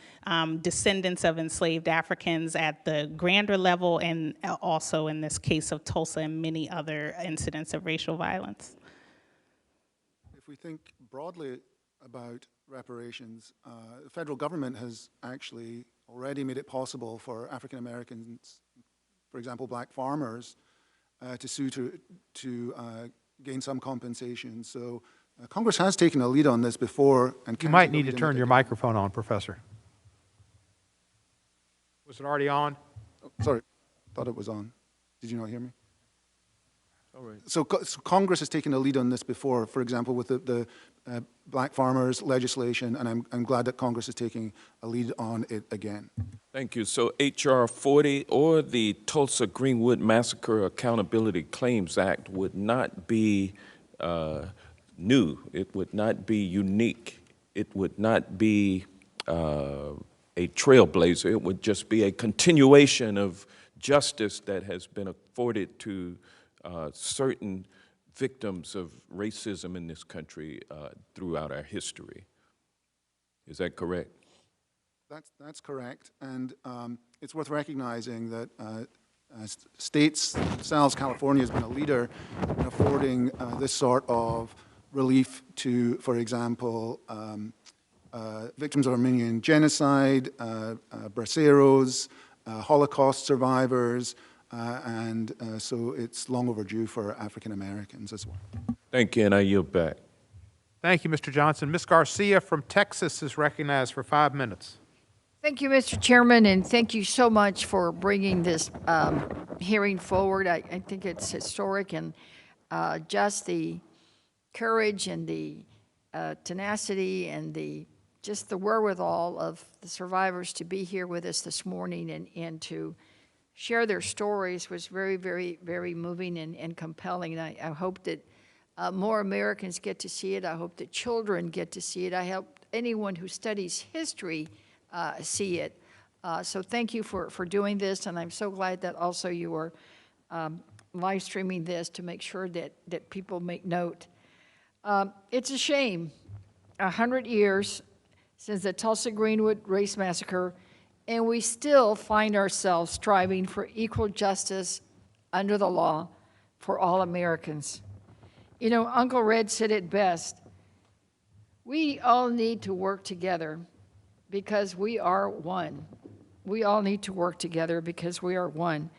descendants of enslaved Africans at the grander level, and also in this case of Tulsa and many other incidents of racial violence. If we think broadly about reparations, the federal government has actually already made it possible for African Americans, for example, Black farmers, to sue to gain some compensation. So Congress has taken a lead on this before. And you might need to turn your microphone on, Professor. Was it already on? Oh, sorry, thought it was on. Did you not hear me? All right. So Congress has taken a lead on this before, for example, with the Black farmers legislation, and I'm glad that Congress is taking a lead on it again. Thank you. So H.R. 40 or the Tulsa Greenwood Massacre Accountability Claims Act would not be new. It would not be unique. It would not be a trailblazer. It would just be a continuation of justice that has been afforded to certain victims of racism in this country throughout our history. Is that correct? That's correct, and it's worth recognizing that states themselves, California has been a leader in affording this sort of relief to, for example, victims of Armenian genocide, braceros, Holocaust survivors, and so it's long overdue for African Americans as well. Thank you, and I yield back. Thank you, Mr. Johnson. Ms. Garcia from Texas is recognized for 5 minutes. Thank you, Mr. Chairman, and thank you so much for bringing this hearing forward. I think it's historic, and just the courage and the tenacity and just the wherewithal of the survivors to be here with us this morning and to share their stories was very, very, very moving and compelling. And I hope that more Americans get to see it. I hope that children get to see it. I hope anyone who studies history see it. So thank you for doing this, and I'm so glad that also you are live streaming this to make sure that people make note. It's a shame, 100 years since the Tulsa Greenwood Race Massacre, and we still find ourselves striving for equal justice under the law for all Americans. You know, Uncle Red said it best. We all need to work together because we are one. We all need to work together because we are one.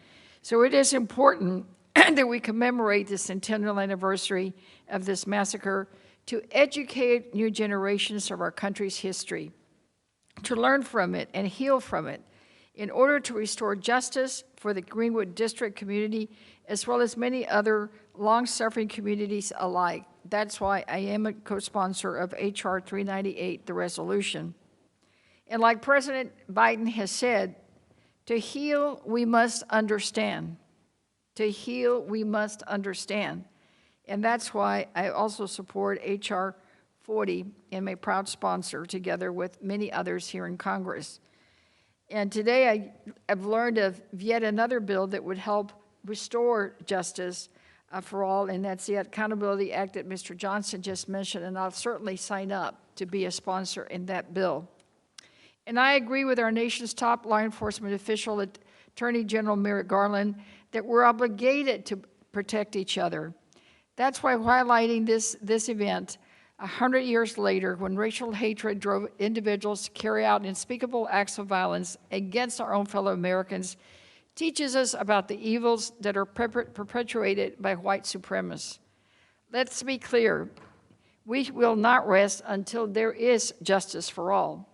So it is important that we commemorate the centennial anniversary of this massacre to educate new generations of our country's history, to learn from it and heal from it in order to restore justice for the Greenwood District community as well as many other long-suffering communities alike. That's why I am a co-sponsor of H.R. 398, the resolution. And like President Biden has said, to heal, we must understand. To heal, we must understand. And that's why I also support H.R. 40 and am a proud sponsor together with many others here in Congress. And today I've learned of yet another bill that would help restore justice for all, and that's the Accountability Act that Mr. Johnson just mentioned, and I'll certainly sign up to be a sponsor in that bill. And I agree with our nation's top law enforcement official, Attorney General Merrick Garland, that we're obligated to protect each other. That's why highlighting this event 100 years later, when racial hatred drove individuals to carry out unspeakable acts of violence against our own fellow Americans, teaches us about the evils that are perpetuated by white supremacists. Let's be clear, we will not rest until there is justice for all.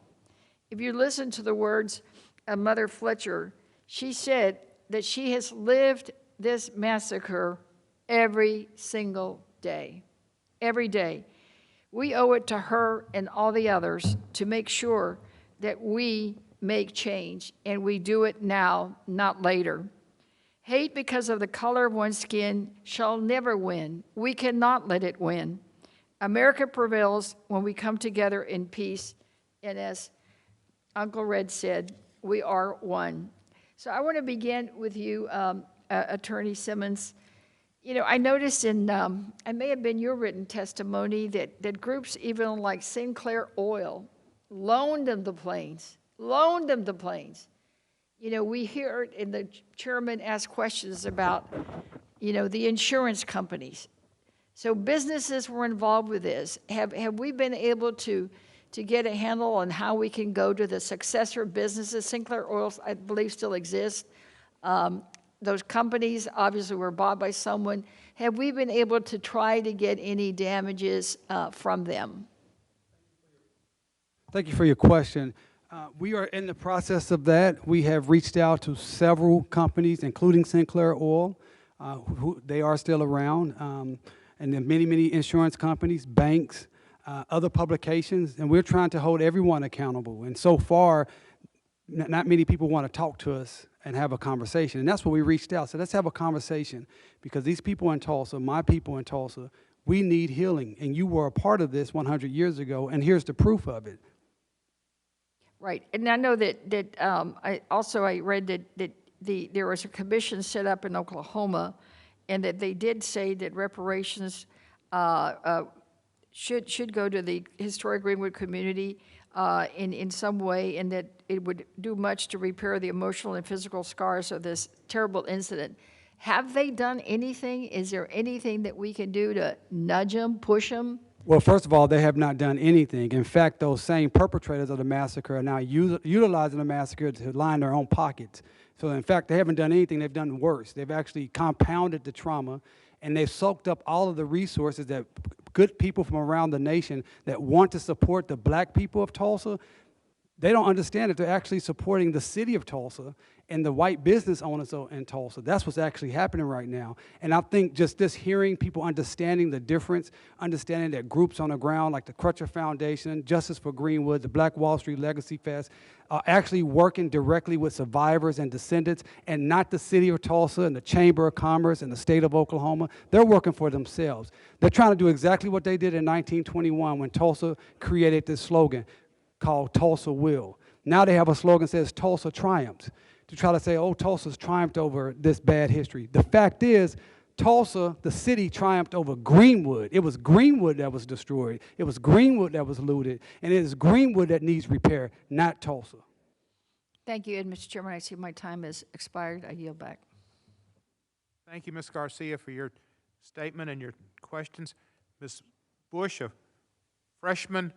If you listen to the words of Mother Fletcher, she said that she has lived this massacre every single day, every day. We owe it to her and all the others to make sure that we make change, and we do it now, not later. Hate because of the color of one's skin shall never win. We cannot let it win. America prevails when we come together in peace, and as Uncle Red said, we are one. So I want to begin with you, Attorney Simmons. You know, I noticed in, it may have been your written testimony that groups even like Sinclair Oil loaned them the planes. You know, we hear it, and the chairman asked questions about, you know, the insurance companies. So businesses were involved with this. Have we been able to get a handle on how we can go to the successor businesses? Sinclair Oil, I believe, still exists. Those companies obviously were bought by someone. Have we been able to try to get any damages from them? Thank you for your question. We are in the process of that. We have reached out to several companies, including Sinclair Oil. They are still around, and then many insurance companies, banks, other publications, and we're trying to hold everyone accountable. And so far, not many people want to talk to us and have a conversation. And that's what we reached out. So let's have a conversation, because these people in Tulsa, my people in Tulsa, we need healing. And you were a part of this 100 years ago, and here's the proof of it. Right. And I know that I read that there was a commission set up in Oklahoma, and that they did say that reparations should go to the historic Greenwood community in some way, and that it would do much to repair the emotional and physical scars of this terrible incident. Have they done anything? Is there anything that we can do to nudge them, push them? Well, first of all, they have not done anything. In fact, those same perpetrators of the massacre are now utilizing the massacre to line their own pockets. So in fact, they haven't done anything. They've done worse. They've actually compounded the trauma, and they've soaked up all of the resources that good people from around the nation that want to support the black people of Tulsa. They don't understand that they're actually supporting the city of Tulsa and the white business owners in Tulsa. That's what's actually happening right now. And I think just this hearing, people understanding the difference, understanding that groups on the ground like the Crutcher Foundation, Justice for Greenwood, the Black Wall Street Legacy Fest, are actually working directly with survivors and descendants, and not the city of Tulsa and the Chamber of Commerce and the state of Oklahoma. They're working for themselves. They're trying to do exactly what they did in 1921 when Tulsa created this slogan called Tulsa Will. Now they have a slogan that says Tulsa Triumphs, to try to say, oh, Tulsa's triumphed over this bad history. The fact is, Tulsa, the city, triumphed over Greenwood. It was Greenwood that was destroyed. It was Greenwood that was looted. And it is Greenwood that needs repair, not Tulsa. Thank you, and Mr. Chairman, I see my time has expired. I yield back. Thank you, Ms. Garcia, for your statement and your questions. Ms. Bush, a freshman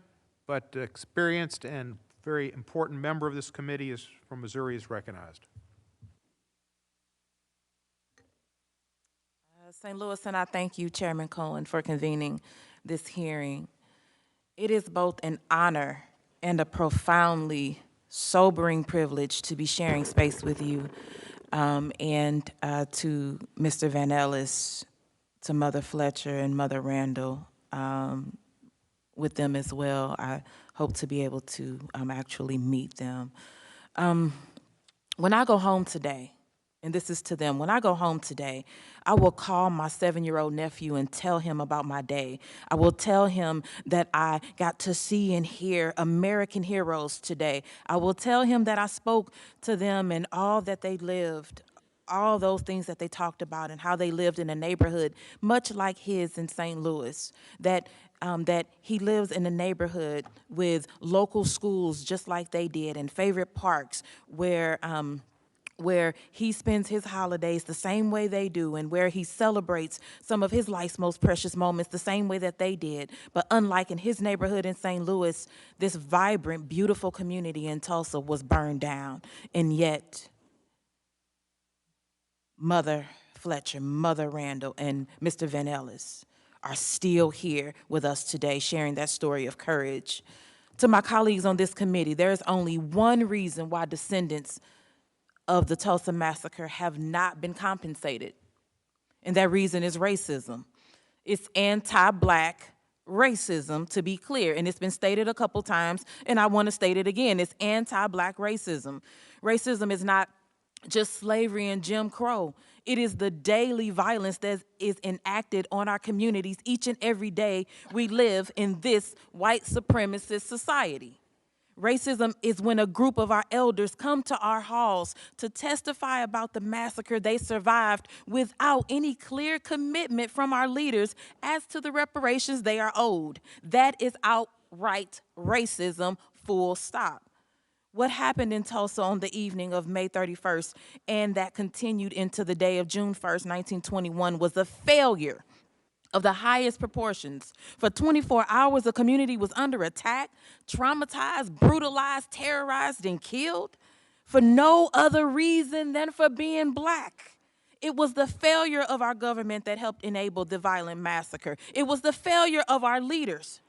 but experienced and very important member of this committee is from Missouri, is recognized. St. Louis, and I thank you, Chairman Cohen, for convening this hearing. It is both an honor and a profoundly sobering privilege to be sharing space with you and to Mr. Van Ellis, to Mother Fletcher and Mother Randle, with them as well. I hope to be able to actually meet them. When I go home today, and this is to them, when I go home today, I will call my 7-year-old nephew and tell him about my day. I will tell him that I got to see and hear American heroes today. I will tell him that I spoke to them and all that they lived, all those things that they talked about and how they lived in a neighborhood much like his in St. Louis, that he lives in a neighborhood with local schools just like they did and favorite parks where he spends his holidays the same way they do and where he celebrates some of his life's most precious moments the same way that they did. But unlike in his neighborhood in St. Louis, this vibrant, beautiful community in Tulsa was burned down. And yet, Mother Fletcher, Mother Randle, and Mr. Van Ellis are still here with us today sharing that story of courage. To my colleagues on this committee, there is only one reason why descendants of the Tulsa Massacre have not been compensated, and that reason is racism. It's anti-Black racism, to be clear, and it's been stated a couple times, and I want to state it again. It's anti-Black racism. Racism is not just slavery and Jim Crow. It is the daily violence that is enacted on our communities each and every day we live in this white supremacist society. Racism is when a group of our elders come to our halls to testify about the massacre they survived without any clear commitment from our leaders as to the reparations they are owed. That is outright racism, full stop. What happened in Tulsa on the evening of May 31st and that continued into the day of June 1st, 1921 was a failure of the highest proportions. For 24 hours, the community was under attack, traumatized, brutalized, terrorized, and killed for no other reason than for being Black. It was the failure of our government that helped enable the violent massacre. It was the failure of our leaders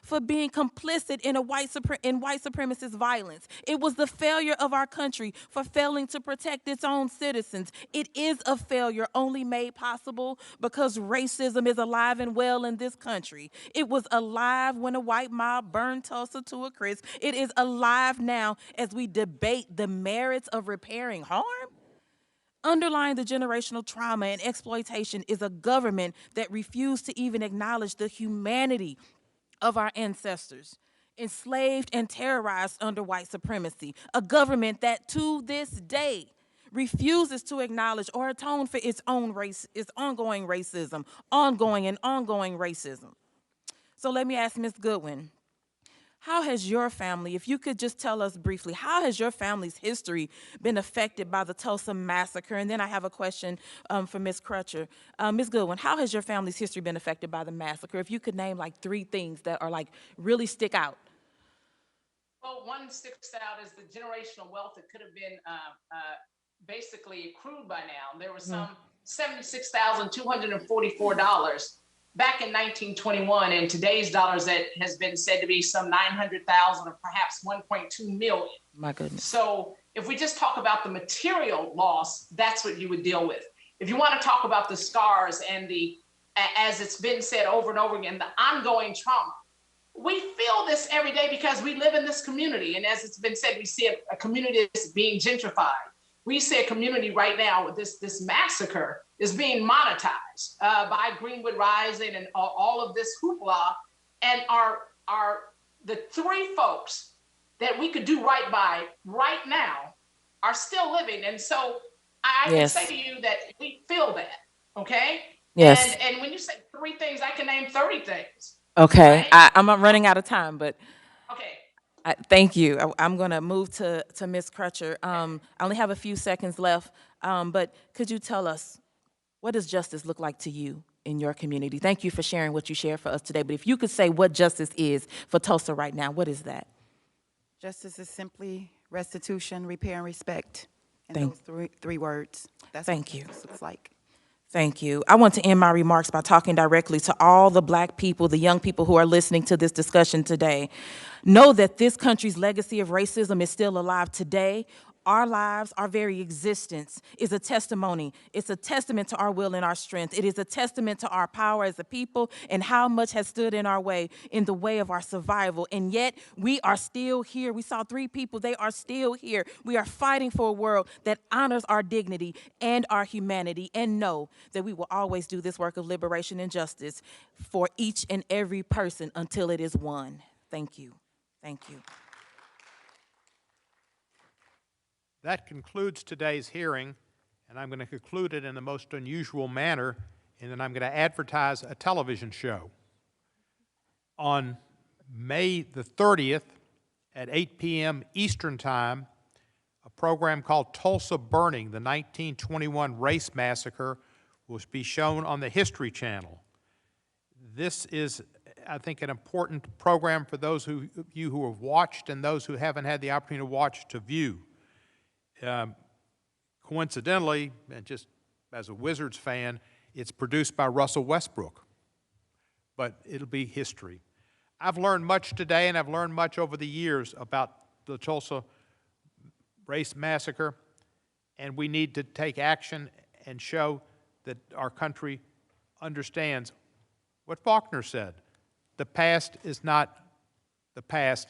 for being complicit in white supremacist violence. It was the failure of our country for failing to protect its own citizens. It is a failure only made possible because racism is alive and well in this country. It was alive when a white mob burned Tulsa to a crisp. It is alive now as we debate the merits of repairing harm. Underlying the generational trauma and exploitation is a government that refused to even acknowledge the humanity of our ancestors, enslaved and terrorized under white supremacy. A government that to this day refuses to acknowledge or atone for its own ongoing racism. So let me ask Ms. Goodwin, how has your family, if you could just tell us briefly, how has your family's history been affected by the Tulsa Massacre? And then I have a question for Ms. Crutcher. Ms. Goodwin, how has your family's history been affected by the massacre? If you could name like 3 things that are like really stick out. Well, one sticks out is the generational wealth that could have been basically accrued by now. There was some $76,244 back in 1921, in today's dollars, that has been said to be some 900,000 or perhaps 1.2 million. My goodness. So if we just talk about the material loss, that's what you would deal with. If you want to talk about the scars and the, as it's been said over and over again, the ongoing trauma, we feel this every day because we live in this community. And as it's been said, we see a community that's being gentrified. We see a community right now with this massacre is being monetized by Greenwood Rising and all of this hoopla. And are the three folks that we could do right by right now are still living. And so I Yes. can say to you that we feel that, okay? Yes. And when you say three things, I can name 30 things. Okay, Right? I'm running out of time, but Okay. thank you. I'm going to move to Ms. Crutcher. I only have a few seconds left, but could you tell us, what does justice look like to you in your community? Thank you for sharing what you shared for us today, but if you could say what justice is for Tulsa right now, what is that? Justice is simply restitution, repair, and respect. And Thank- those three words. That's Thank what you. justice looks like. Thank you. I want to end my remarks by talking directly to all the Black people, the young people who are listening to this discussion today. Know that this country's legacy of racism is still alive today. Our lives, our very existence is a testimony. It's a testament to our will and our strength. It is a testament to our power as a people and how much has stood in our way, in the way of our survival. And yet we are still here. We saw three people, they are still here. We are fighting for a world that honors our dignity and our humanity, and know that we will always do this work of liberation and justice for each and every person until it is won. Thank you. Thank you. That concludes today's hearing, and I'm going to conclude it in the most unusual manner, and then I'm going to advertise a television show. On May the 30th at 8 p.m. Eastern Time, a program called Tulsa Burning, the 1921 Race Massacre, will be shown on the History Channel. This is, I think, an important program for those of you who have watched and those who haven't had the opportunity to watch to view. Coincidentally, and just as a Wizards fan, it's produced by Russell Westbrook, but it'll be history. I've learned much today, and I've learned much over the years about the Tulsa Race Massacre, and we need to take action and show that our country understands what Faulkner said. The past is not the past.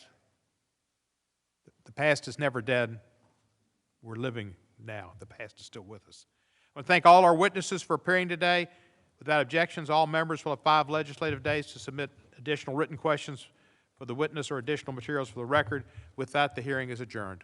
The past is never dead. We're living now. The past is still with us. I want to thank all our witnesses for appearing today. Without objections, all members will have 5 legislative days to submit additional written questions for the witness or additional materials for the record. With that, the hearing is adjourned.